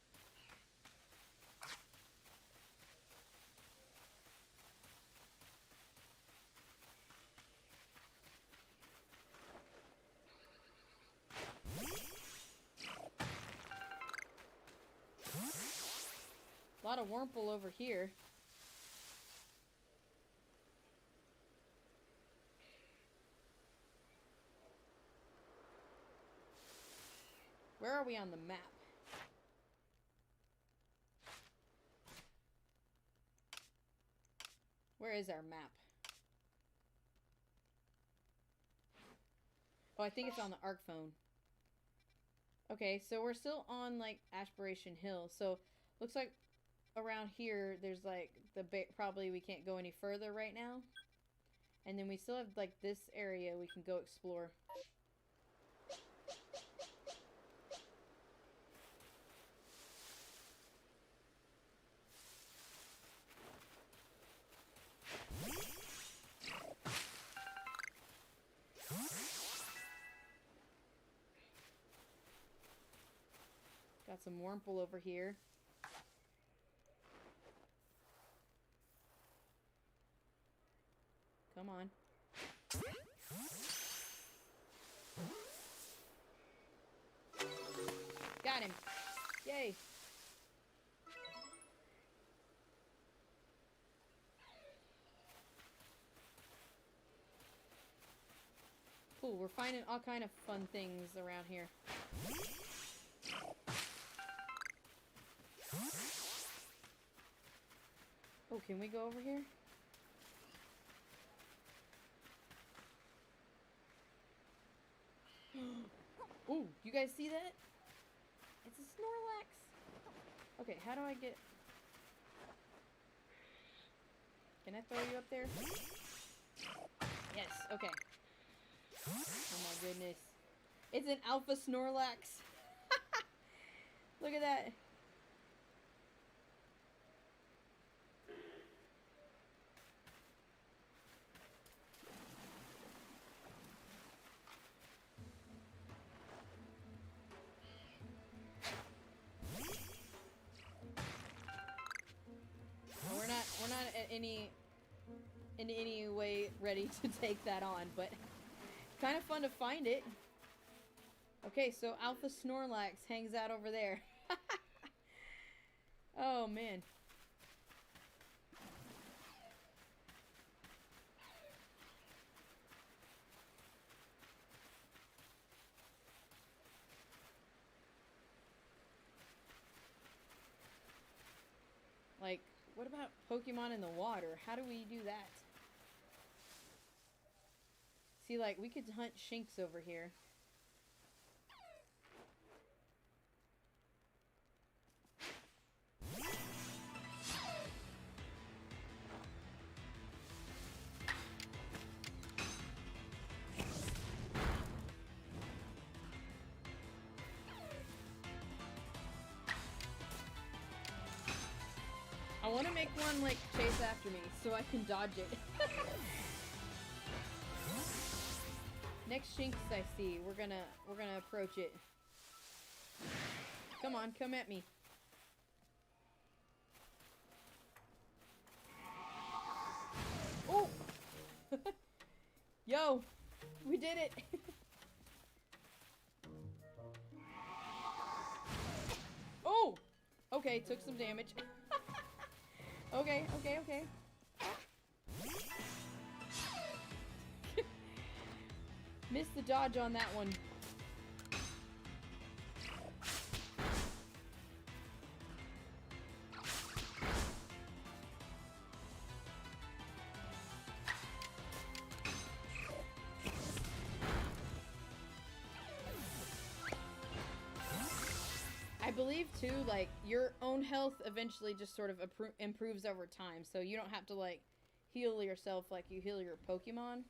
Speaker 1: A lot of Wurmple over here. Where are we on the map? Where is our map? Oh, I think it's on the Arc phone. Okay, so we're still on, like, Aspiration Hill. So, looks like around here, there's, like, probably we can't go any further right now. And then we still have, like, this area we can go explore. Got some Wurmple over here. Come on. Got him. Yay. Cool, we're finding all kind of fun things around here. Oh, can we go over here? Ooh, you guys see that? It's a Snorlax. Okay, how do I get... Can I throw you up there? Yes, okay. Oh my goodness. It's an alpha Snorlax. Look at that. We're not in any way ready to take that on, but kind of fun to find it. Okay, so Alpha Snorlax hangs out over there. Oh man. Like, what about Pokemon in the water? How do we do that? See, like, we could hunt Shinx over here. I want to make one, like, chase after me so I can dodge it. Next Shinx I see, we're gonna approach it. Come on, come at me. Oh! Yo! We did it! Oh! Okay, took some damage. Okay. Missed the dodge on that one. I believe too, like, your own health eventually just sort of improves over time, so you don't have to, like, heal yourself like you heal your Pokemon.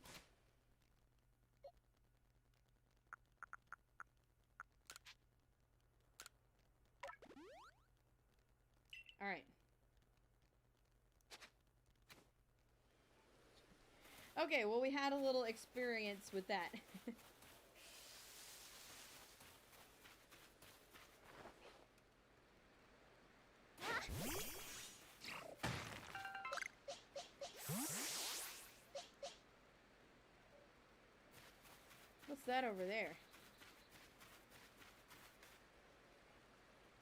Speaker 1: Alright. Okay, well, we had a little experience with that. What's that over there?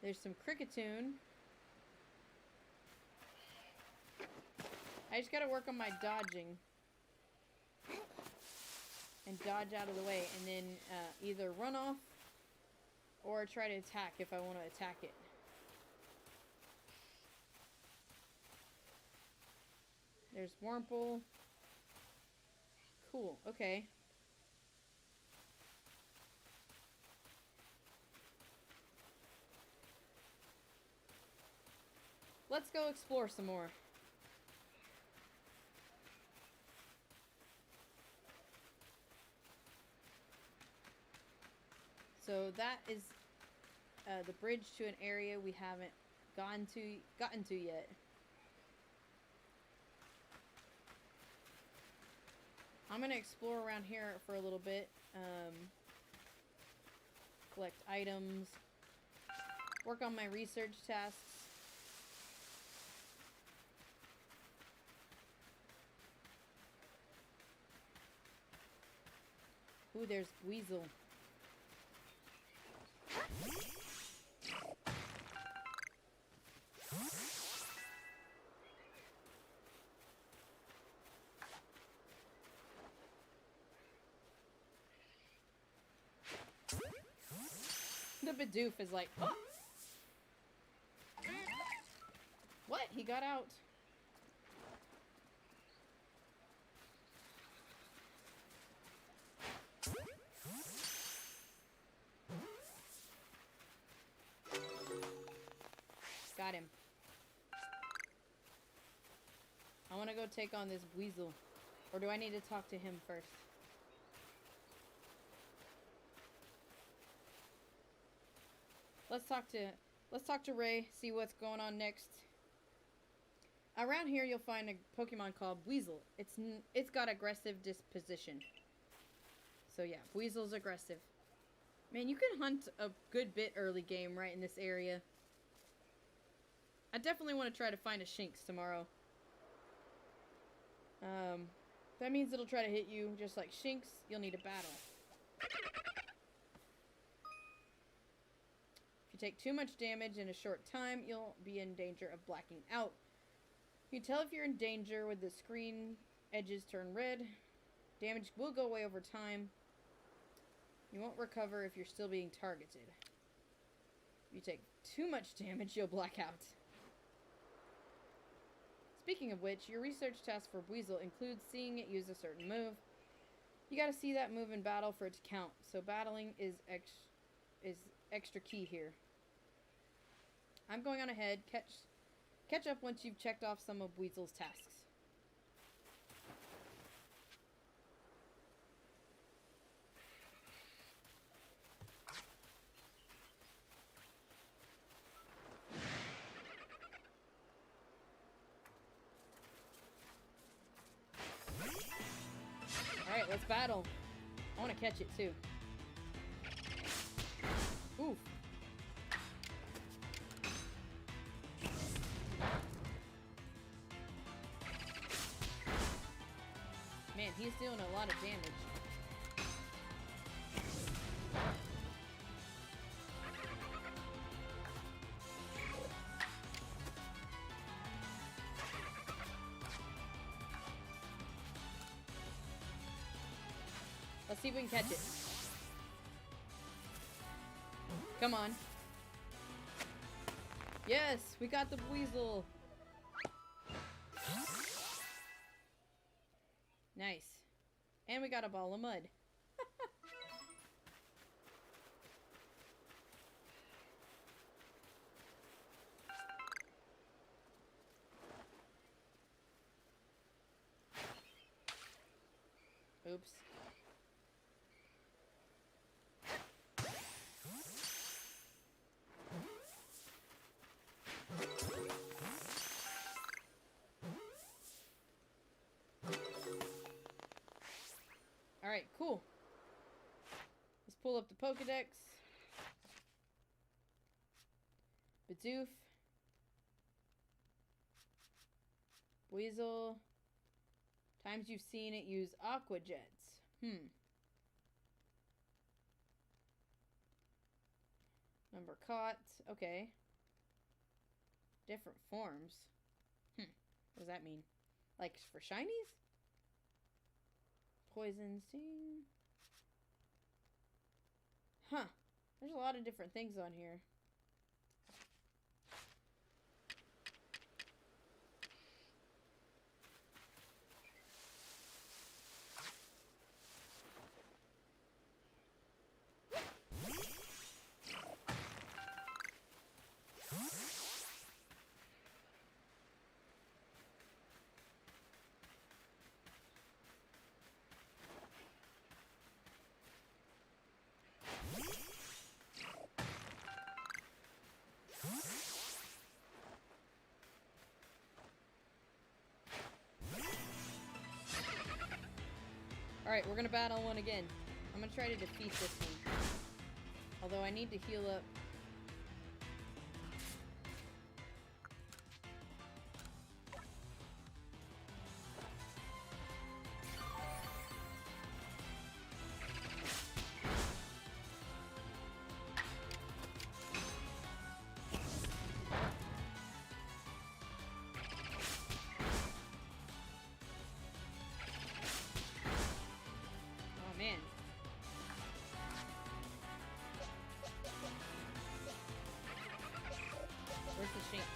Speaker 1: There's some Cricketune. I just gotta work on my dodging. And dodge out of the way, and then either run off or try to attack if I want to attack it. There's Wurmple. Cool, okay. Let's go explore some more. So that is the bridge to an area we haven't gotten to yet. I'm gonna explore around here for a little bit. Collect items. Work on my research tasks. Ooh, there's Weasel. The Bidoof is like, oh! What? He got out. Got him. I want to go take on this Weasel. Or do I need to talk to him first? Let's talk to Ray, see what's going on next. Around here you'll find a Pokemon called Weasel. It's got aggressive disposition. So yeah, Weasel's aggressive. Man, you can hunt a good bit early game right in this area. I definitely want to try to find a Shinx tomorrow. That means it'll try to hit you just like Shinx. You'll need a battle. If you take too much damage in a short time, you'll be in danger of blacking out. You can tell if you're in danger when the screen edges turn red. Damage will go away over time. You won't recover if you're still being targeted. If you take too much damage, you'll black out. Speaking of which, your research task for Weasel includes seeing it use a certain move. You gotta see that move in battle for it to count, so battling is extra key here. I'm going on ahead. Catch up once you've checked off some of Weasel's tasks. Alright, let's battle. I want to catch it too. Oof. Man, he's doing a lot of damage. Let's see if we can catch it. Come on. Yes, we got the weasel. Nice. And we got a ball of mud. Oops. Alright, cool. Let's pull up the Pokedex. Bidoof. Weasel. Times you've seen it use Aqua Jets. Number caught. Okay. Different forms. What does that mean? Like for shinies? Poison sting. Huh. There's a lot of different things on here. Alright, we're gonna battle one again. I'm gonna try to defeat this one. Although I need to heal up. Man. Where's the Shinx?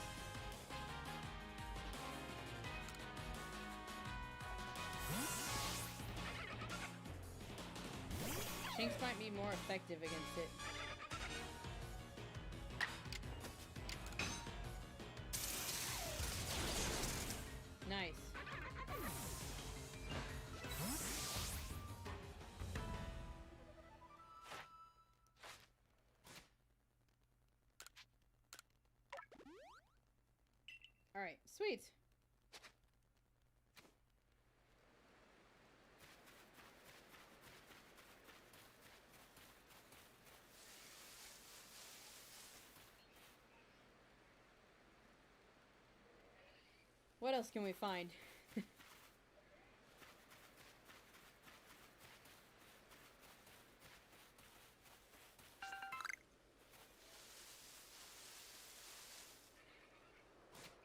Speaker 1: Shinx might be more effective against it. Nice. Alright, sweet. What else can we find?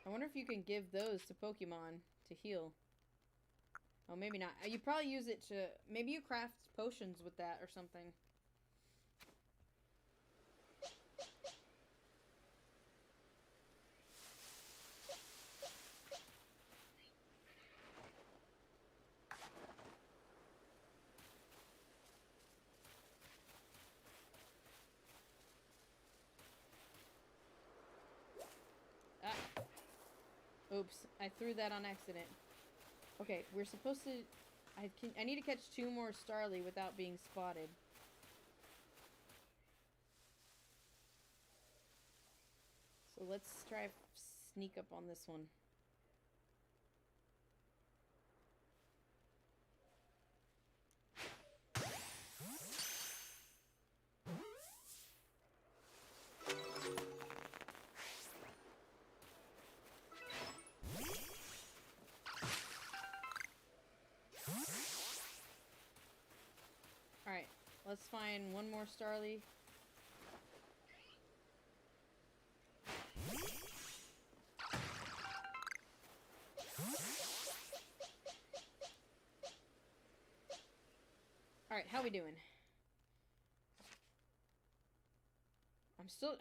Speaker 1: I wonder if you can give those to Pokemon to heal. Oh, maybe not. You probably use it to... Maybe you craft potions with that or something. Oops, I threw that on accident. Okay, we're supposed to... I need to catch 2 more Starly without being spotted. So let's try sneak up on this one. Alright, let's find 1 more Starly. Alright, how we doing?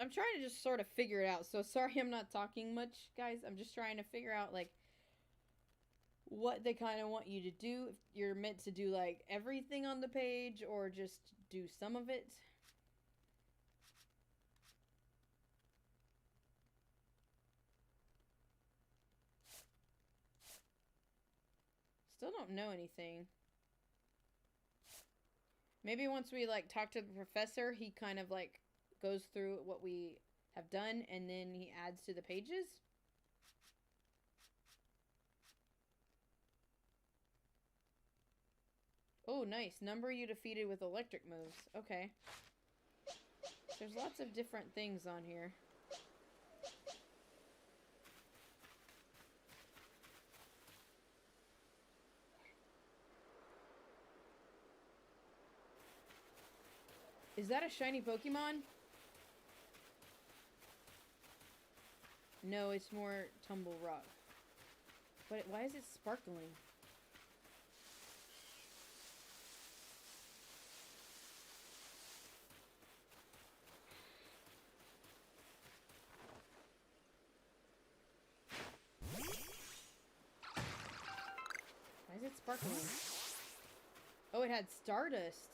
Speaker 1: I'm trying to just sort of figure it out. So sorry I'm not talking much, guys. I'm just trying to figure out, like, what they kind of want you to do. If you're meant to do, like, everything on the page or just do some of it. Still don't know anything. Maybe once we, like, talk to the professor, he kind of, like, goes through what we have done and then he adds to the pages. Oh, nice. Number you defeated with electric moves. Okay. There's lots of different things on here. Is that a shiny Pokemon? No, it's more Tumble Rock. But why is it sparkling? Why is it sparkling? Oh, it had Stardust.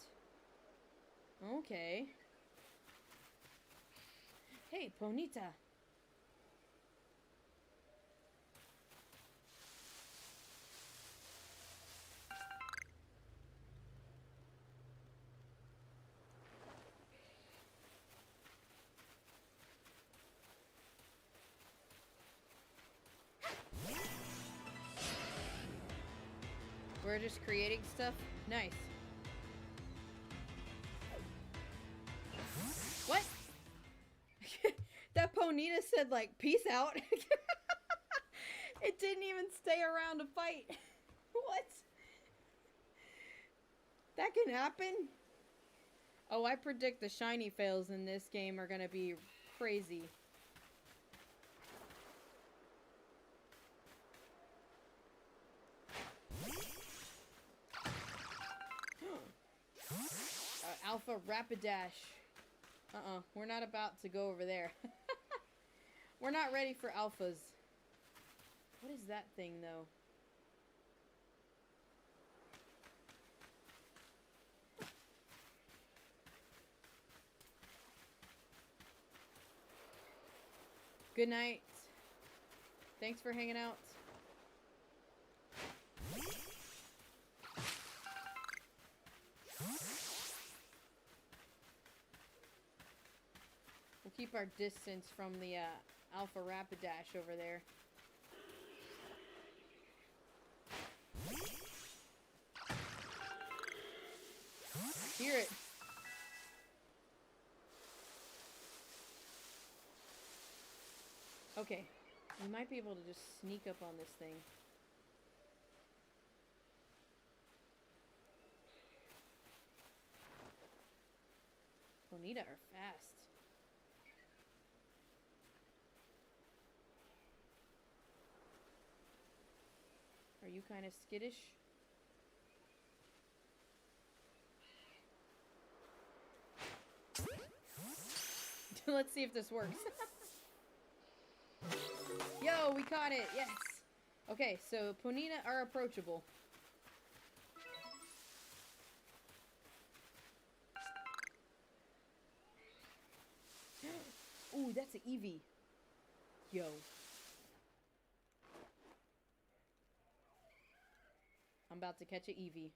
Speaker 1: Okay. Hey, Ponyta. We're just creating stuff? Nice. What? That Ponyta said, like, peace out. It didn't even stay around to fight. What? That can happen? Oh, I predict the shiny fails in this game are gonna be crazy. Alpha Rapidash. We're not about to go over there. We're not ready for alphas. What is that thing, though? Good night. Thanks for hanging out. We'll keep our distance from the Alpha Rapidash over there. Hear it. Okay, we might be able to just sneak up on this thing. Ponyta are fast. Are you kind of skittish? Let's see if this works. Yo, we caught it! Yes! Okay, so Ponyta are approachable. Ooh, that's an Eevee. Yo. I'm about to catch a Eevee.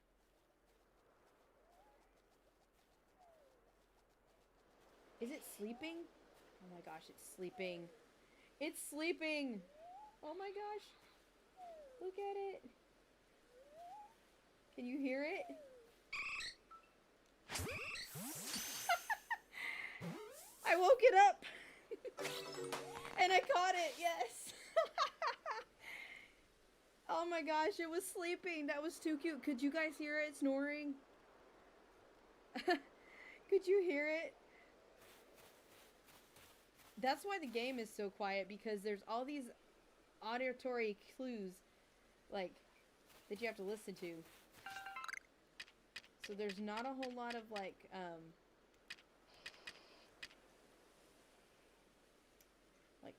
Speaker 1: Is it sleeping? Oh my gosh, it's sleeping. It's sleeping! Oh my gosh. Look at it. Can you hear it? I woke it up! And I caught it, yes! Oh my gosh, it was sleeping. That was too cute. Could you guys hear it snoring? Could you hear it? That's why the game is so quiet, because there's all these auditory clues, like, that you have to listen to. So there's not a whole lot of, like,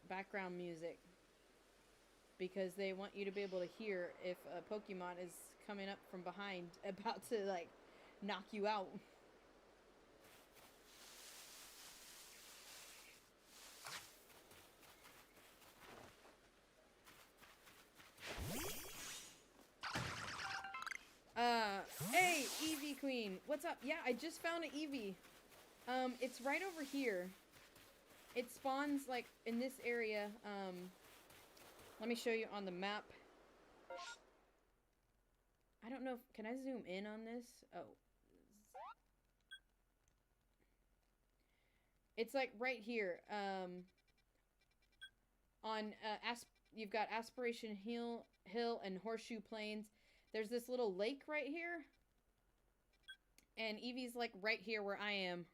Speaker 1: background music. Because they want you to be able to hear if a Pokemon is coming up from behind, about to, like, knock you out. Hey, Eevee Queen. What's up? Yeah, I just found an Eevee. It's right over here. It spawns, like, in this area. Let me show you on the map. I don't know if... Can I zoom in on this? Oh. It's, like, right here. You've got Aspiration Hill and Horseshoe Plains. There's this little lake right here. And Eevee's, like, right here where I am.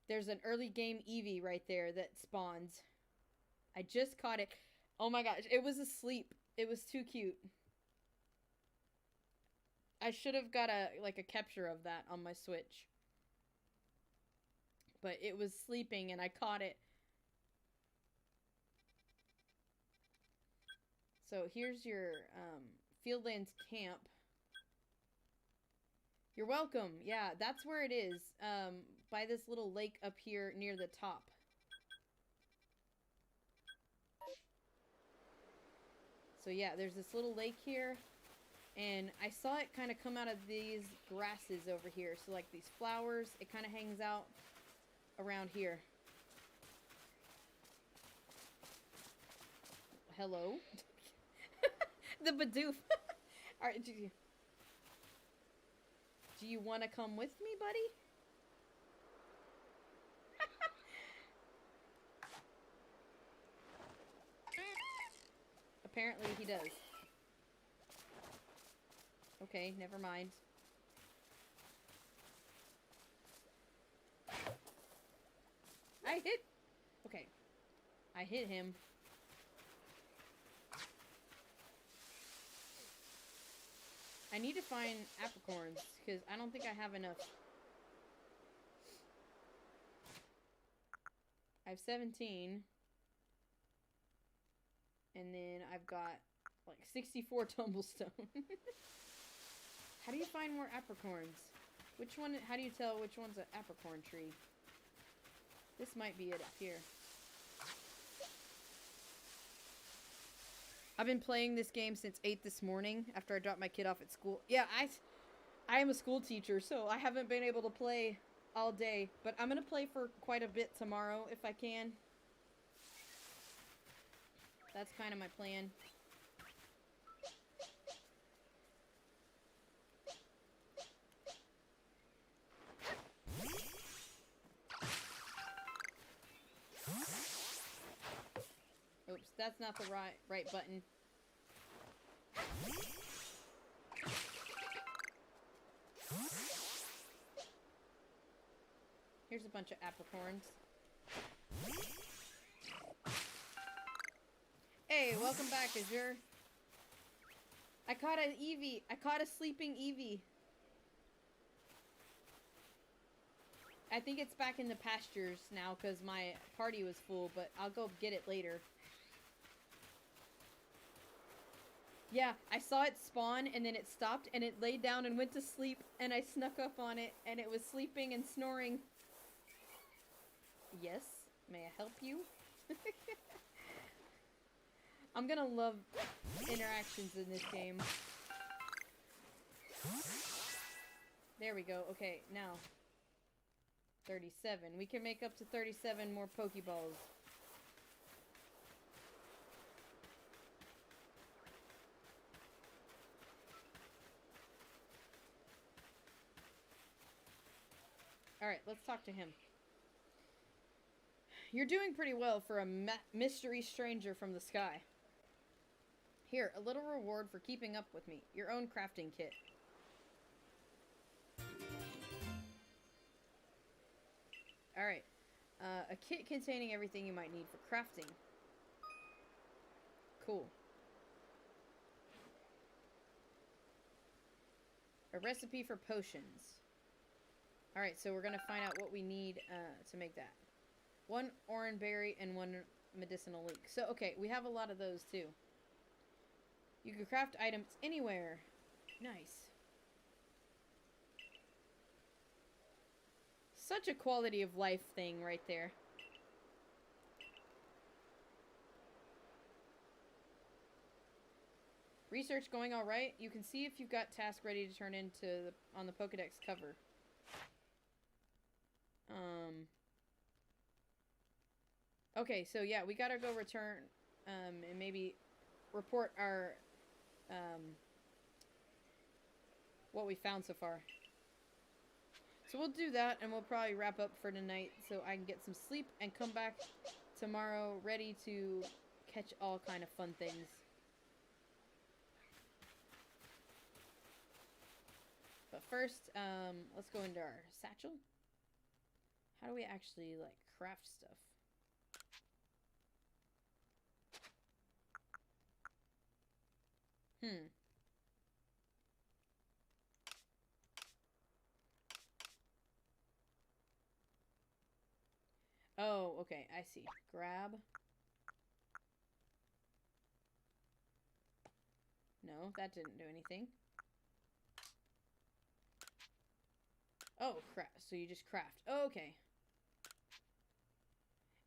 Speaker 1: There's an early game Eevee right there that spawns. I just caught it. Oh my gosh, it was asleep. It was too cute. I should have got a capture of that on my Switch. But it was sleeping and I caught it. So here's your Fieldlands camp. You're welcome. Yeah, that's where it is. By this little lake up here near the top. So yeah, there's this little lake here. And I saw it kind of come out of these grasses over here. So like these flowers, it kind of hangs out around here. Hello? The Bidoof. Alright, do you want to come with me, buddy? Apparently he does. Okay, never mind. Okay. I hit him. I need to find apricorns, because I don't think I have enough. I have 17. And then I've got, like, 64 tumblestone. How do you find more apricorns? Which one, how do you tell which one's an apricorn tree? This might be it up here. I've been playing this game since 8 this morning after I dropped my kid off at school. Yeah, I am a school teacher, so I haven't been able to play all day. But I'm going to play for quite a bit tomorrow if I can. That's kind of my plan. Oops, that's not the right button. Here's a bunch of apricorns. Hey, welcome back, Azure. I caught an Eevee. I caught a sleeping Eevee. I think it's back in the pastures now because my party was full, but I'll go get it later. Yeah, I saw it spawn and then it stopped and it laid down and went to sleep and I snuck up on it and it was sleeping and snoring. Yes, may I help you? I'm gonna love interactions in this game. There we go. Okay, now 37. We can make up to 37 more Pokeballs. Alright, let's talk to him. You're doing pretty well for a mystery stranger from the sky. Here, a little reward for keeping up with me. Your own crafting kit. Alright. A kit containing everything you might need for crafting. Cool. A recipe for potions. Alright, so we're gonna find out what we need to make that. 1 orange berry and 1 medicinal leek. So, okay, we have a lot of those too. You can craft items anywhere. Nice. Such a quality of life thing right there. Research going all right. You can see if you've got tasks ready to turn into on the Pokedex cover. Okay, so yeah, we gotta go return, and maybe report our, what we found so far. So we'll do that, and we'll probably wrap up for tonight so I can get some sleep and come back tomorrow ready to catch all kind of fun things. But first, let's go into our satchel. How do we actually, like, craft stuff? Oh, okay, I see. Grab. No, that didn't do anything. Oh, crap. So you just craft. Oh, okay.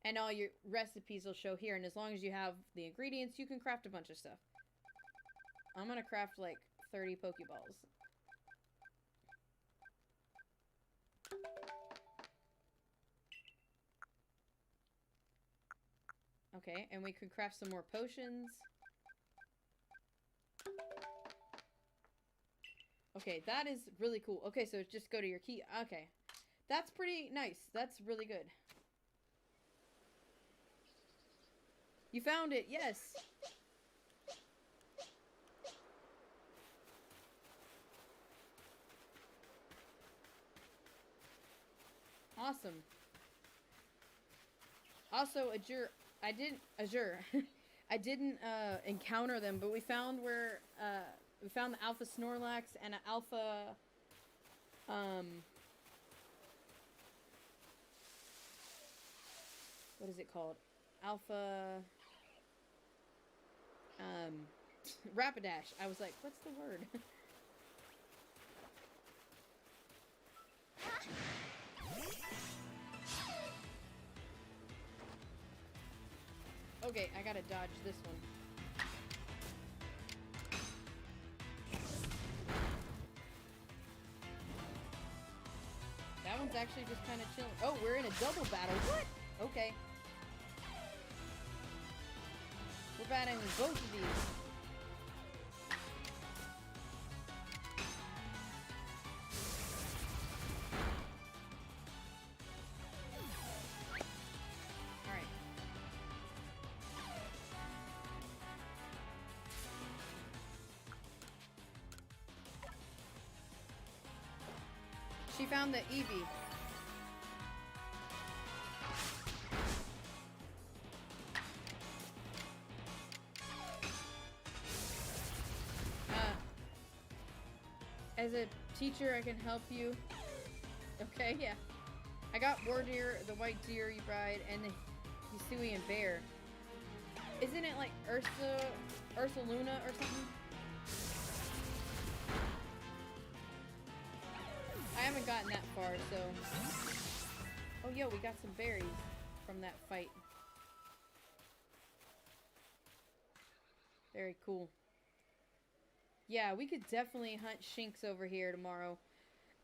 Speaker 1: And all your recipes will show here, and as long as you have the ingredients, you can craft a bunch of stuff. I'm gonna craft, like, 30 Pokeballs. Okay, and we could craft some more potions. Okay, that is really cool. Okay, so just go to your key. Okay. That's pretty nice. That's really good. You found it, yes! Awesome. Also, I didn't encounter them, but we found where, we found the Alpha Snorlax and an Alpha, what is it called? Alpha, Rapidash. I was like, what's the word? Okay, I gotta dodge this one. That one's actually just kind of chilling. Oh, we're in a double battle. What? Okay. We're battling both of these. Alright. She found the Eevee. As a teacher, I can help you. Okay, yeah. I got Wardeer, the white deer you ride, and the Hisuian bear. Isn't it like Ursa Luna or something? I haven't gotten that far, so... Oh, yo, we got some berries from that fight. Very cool. Yeah, we could definitely hunt Shinx over here tomorrow.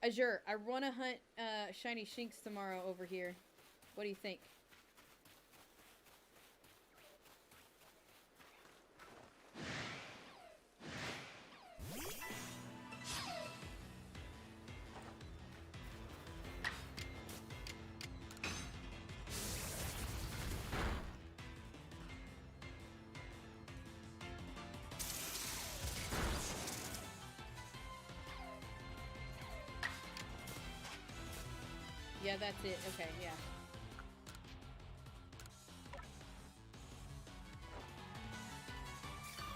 Speaker 1: Azure, I want to hunt shiny Shinx tomorrow over here. What do you think? Yeah, that's it. Okay, yeah.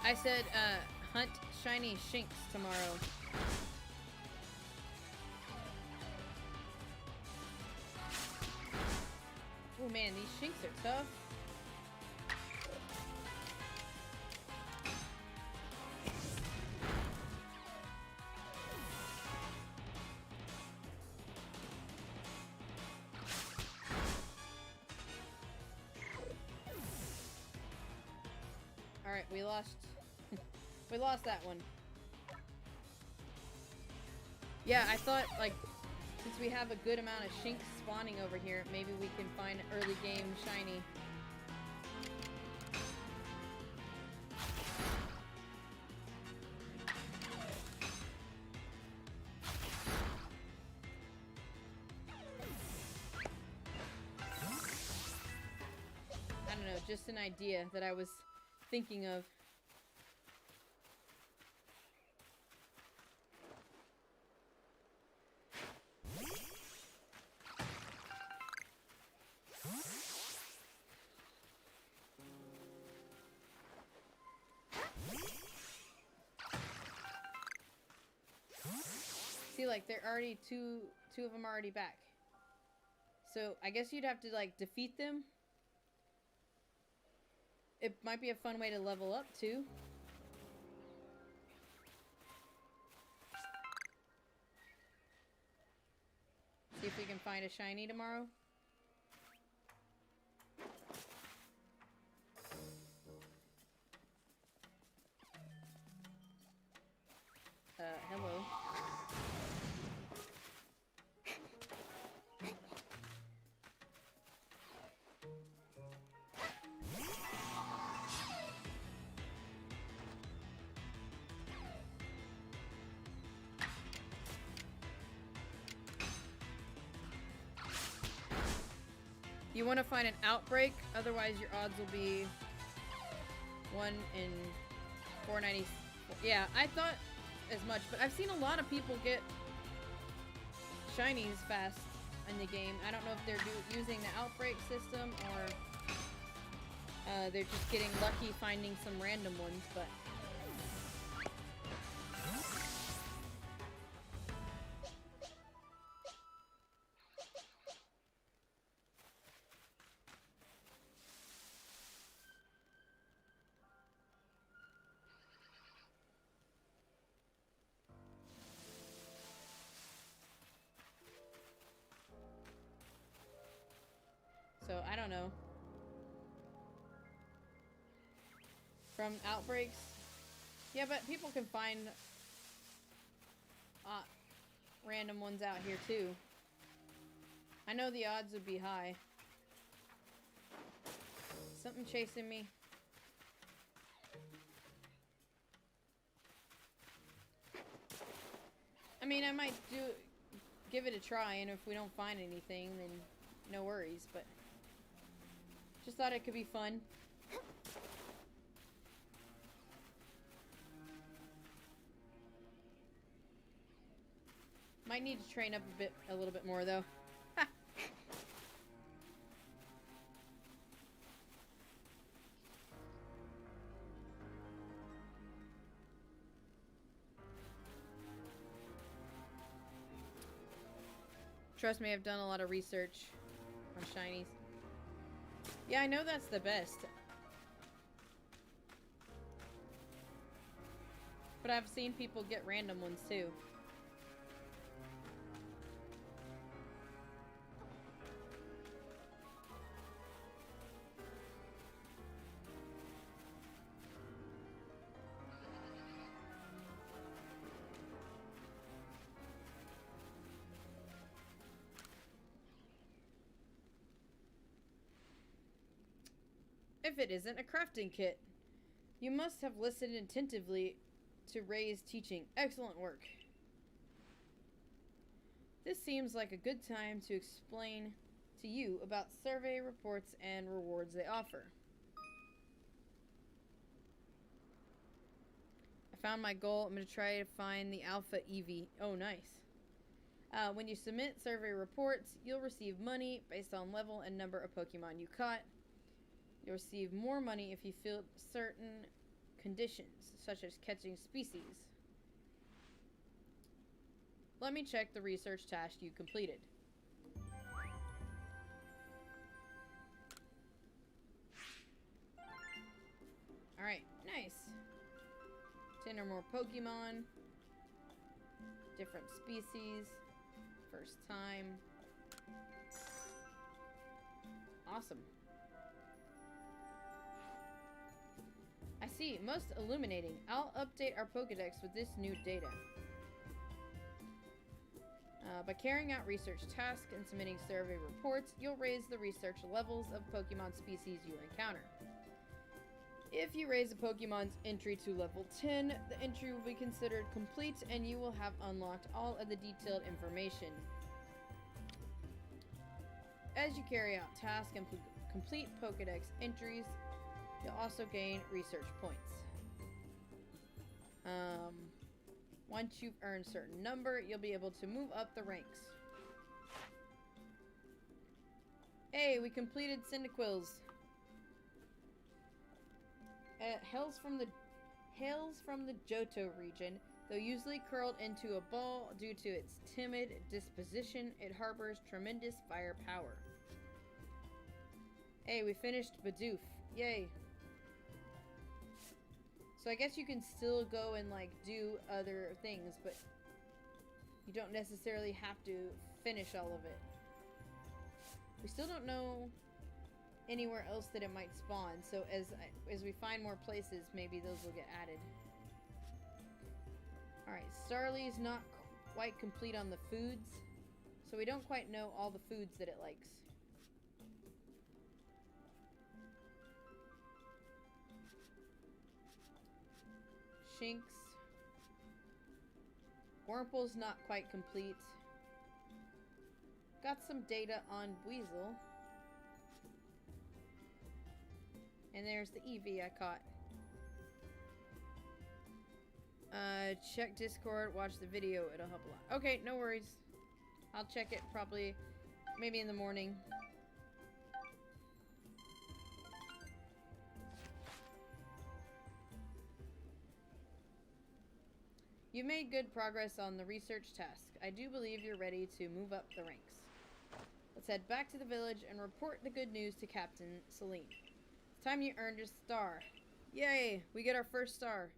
Speaker 1: I said, hunt shiny Shinx tomorrow. Oh man, these Shinx are tough. Alright, we lost... we lost that one. Yeah, I thought, like, since we have a good amount of Shinx spawning over here, maybe we can find early game shiny. I don't know, just an idea that I was thinking of. See, like, they're already two of them are already back. So, I guess you'd have to, like, defeat them. It might be a fun way to level up, too. See if we can find a shiny tomorrow. Hello. You want to find an outbreak, otherwise your odds will be 1 in 490. Yeah, I thought as much, but I've seen a lot of people get shinies fast in the game. I don't know if they're using the outbreak system or they're just getting lucky finding some random ones, but... So, I don't know. From outbreaks? Yeah, but people can find random ones out here too. I know the odds would be high. Something chasing me. I mean, I might give it a try, and if we don't find anything, then no worries, but just thought it could be fun. Might need to train up a little bit more though. Trust me, I've done a lot of research on shinies. Yeah, I know that's the best. But I've seen people get random ones too. If it isn't a crafting kit. You must have listened attentively to Ray's teaching. Excellent work. This seems like a good time to explain to you about survey reports and rewards they offer. I found my goal. I'm going to try to find the Alpha Eevee. Oh, nice. When you submit survey reports, you'll receive money based on level and number of Pokemon you caught. You'll receive more money if you fill certain conditions, such as catching species. Let me check the research task you completed. Alright, nice. 10 or more Pokemon. Different species. First time. Awesome. I see. Most illuminating. I'll update our Pokedex with this new data. By carrying out research tasks and submitting survey reports, you'll raise the research levels of Pokemon species you encounter. If you raise a Pokemon's entry to level 10, the entry will be considered complete and you will have unlocked all of the detailed information. As you carry out tasks and complete Pokedex entries, you'll also gain research points. Once you've earned a certain number, you'll be able to move up the ranks. Hey, we completed Cyndaquil's. Hails from the Johto region. Though usually curled into a ball due to its timid disposition, it harbors tremendous firepower. Hey, we finished Bidoof. Yay. So I guess you can still go and like do other things, but you don't necessarily have to finish all of it. We still don't know anywhere else that it might spawn, so as we find more places, maybe those will get added. Alright, Starly's not quite complete on the foods, so we don't quite know all the foods that it likes. Shinx. Wurmple's not quite complete. Got some data on Weasel. And there's the Eevee I caught. Check Discord, watch the video, it'll help a lot. Okay, no worries. I'll check it probably, maybe in the morning. You've made good progress on the research task. I do believe you're ready to move up the ranks. Let's head back to the village and report the good news to Captain Celine. It's time you earned your star. Yay! We get our first star.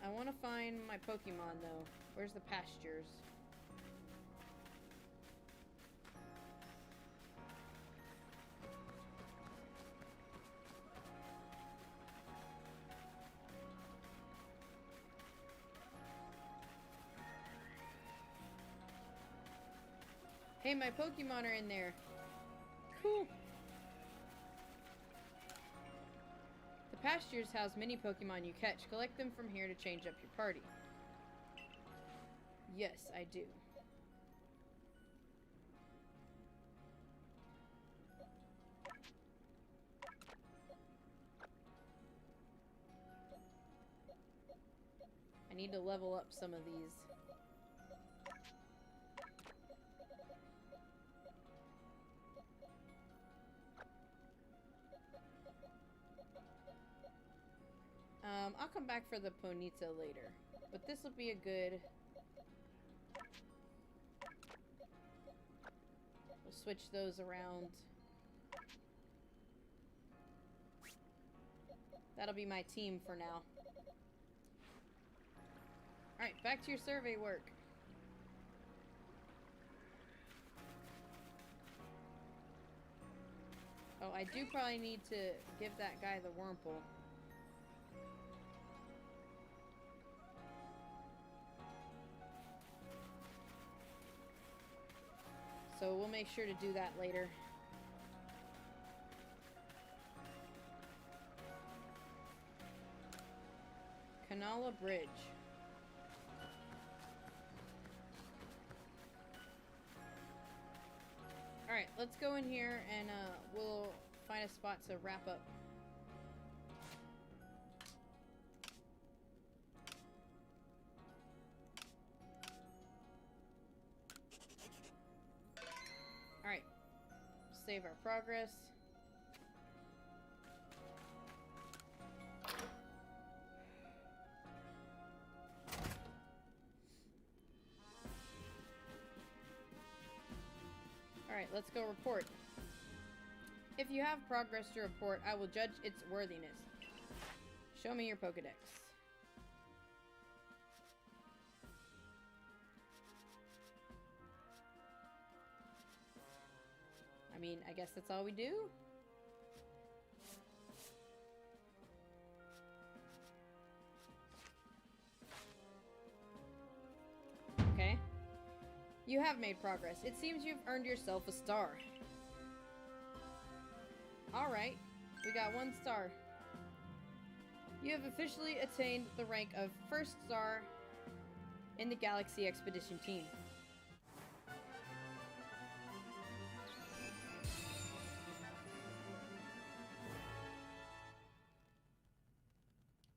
Speaker 1: I want to find my Pokemon, though. Where's the pastures? Hey, my Pokemon are in there. Cool. The pastures house many Pokemon you catch. Collect them from here to change up your party. Yes, I do. I need to level up some of these. I'll come back for the Ponyta later, but this will be a good... We'll switch those around. That'll be my team for now. Alright, back to your survey work. Oh, I do probably need to give that guy the Wurmple. So we'll make sure to do that later. Canala Bridge. Alright, let's go in here and we'll find a spot to wrap up. Alright. Save our progress. Alright, let's go report. If you have progress to report, I will judge its worthiness. Show me your Pokedex. I mean, I guess that's all we do? Okay. You have made progress. It seems you've earned yourself a star. Alright, we got 1 star. You have officially attained the rank of 1st star in the Galaxy Expedition team.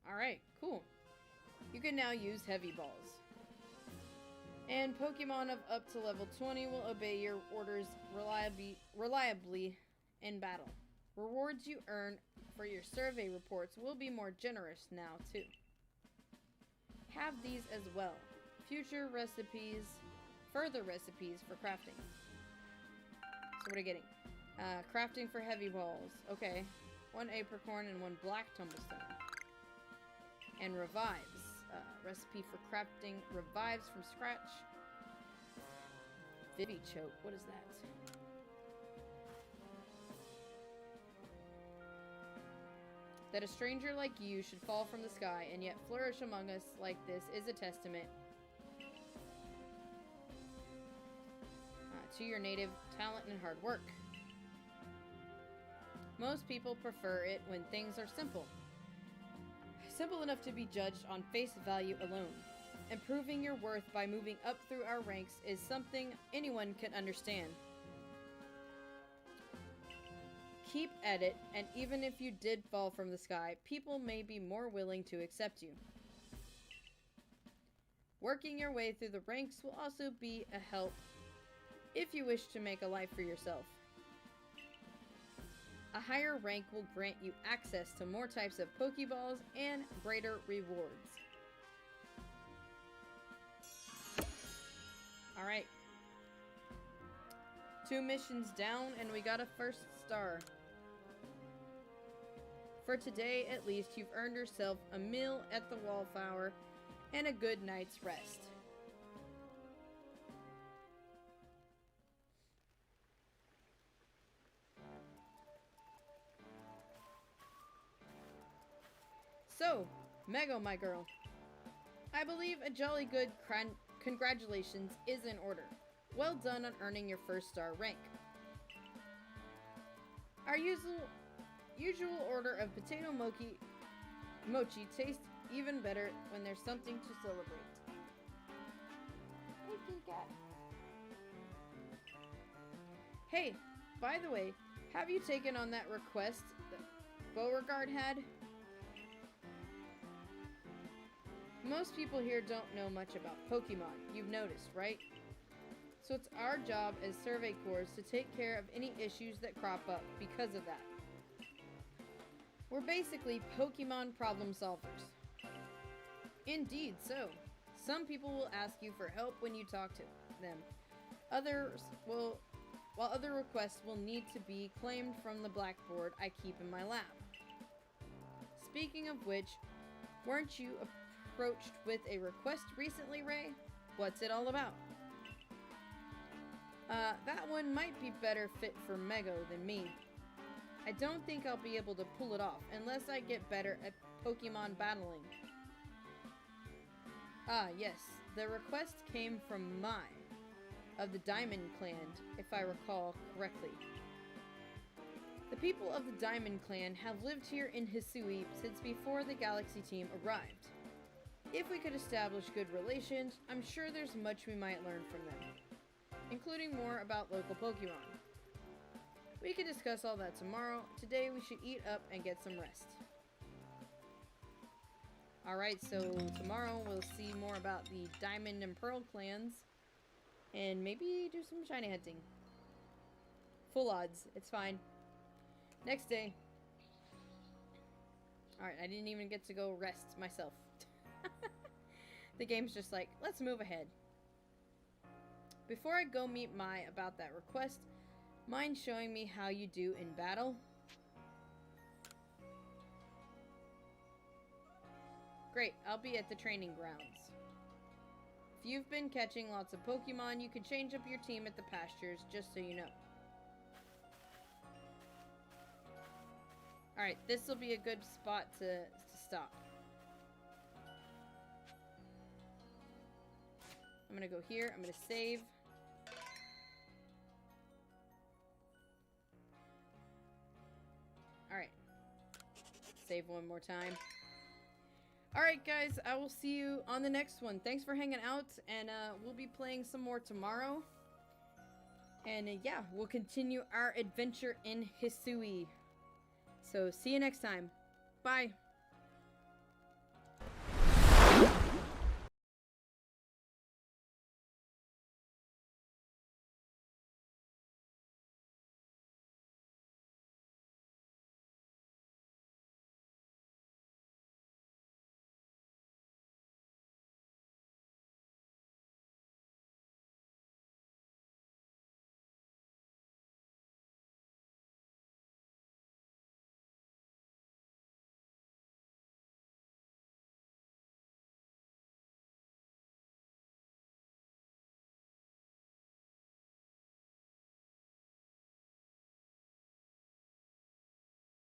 Speaker 1: Alright, cool. You can now use Heavy Balls. And Pokemon of up to level 20 will obey your orders reliably in battle. Rewards you earn for your survey reports will be more generous now, too. Have these as well. Further recipes for crafting. So what are we getting? Crafting for Heavy Balls. Okay. 1 Apricorn and 1 Black Tumblestone. And Revives. Recipe for crafting revives from scratch. Vivi Choke. What is that? That a stranger like you should fall from the sky and yet flourish among us like this is a testament to your native talent and hard work. Most people prefer it when things are simple. Simple enough to be judged on face value alone. Improving your worth by moving up through our ranks is something anyone can understand. Keep at it, and even if you did fall from the sky, people may be more willing to accept you. Working your way through the ranks will also be a help if you wish to make a life for yourself. A higher rank will grant you access to more types of Pokeballs and greater rewards. Alright. 2 missions down and we got a 1st star. For today, at least, you've earned yourself a meal at the Wallflower and a good night's rest. So, Mego, my girl, I believe a jolly good congratulations is in order. Well done on earning your 1st star rank. Our usual order of potato mochi tastes even better when there's something to celebrate. Hey, kitty cat. Hey, by the way, have you taken on that request that Beauregard had? Most people here don't know much about Pokemon, you've noticed, right? So it's our job as Survey Corps to take care of any issues that crop up because of that. We're basically Pokemon problem solvers. Indeed so. Some people will ask you for help when you talk to them. While other requests will need to be claimed from the blackboard I keep in my lab. Speaking of which, weren't you approached with a request recently, Ray? What's it all about? That one might be better fit for Mego than me. I don't think I'll be able to pull it off unless I get better at Pokemon battling. Ah, yes. The request came from Mai, of the Diamond Clan, if I recall correctly. The people of the Diamond Clan have lived here in Hisui since before the Galaxy team arrived. If we could establish good relations, I'm sure there's much we might learn from them, including more about local Pokemon. We can discuss all that tomorrow. Today we should eat up and get some rest. Alright, so tomorrow we'll see more about the Diamond and Pearl clans, and maybe do some shiny hunting. Full odds, it's fine. Next day. Alright, I didn't even get to go rest myself. The game's just like, let's move ahead. Before I go meet Mai about that request, mind showing me how you do in battle? Great, I'll be at the training grounds. If you've been catching lots of Pokemon, you can change up your team at the pastures, just so you know. Alright, this will be a good spot to stop. I'm gonna go here, I'm gonna save. Alright. Save one more time. Alright guys, I will see you on the next one. Thanks for hanging out, and we'll be playing some more tomorrow. And yeah, we'll continue our adventure in Hisui. So see you next time. Bye.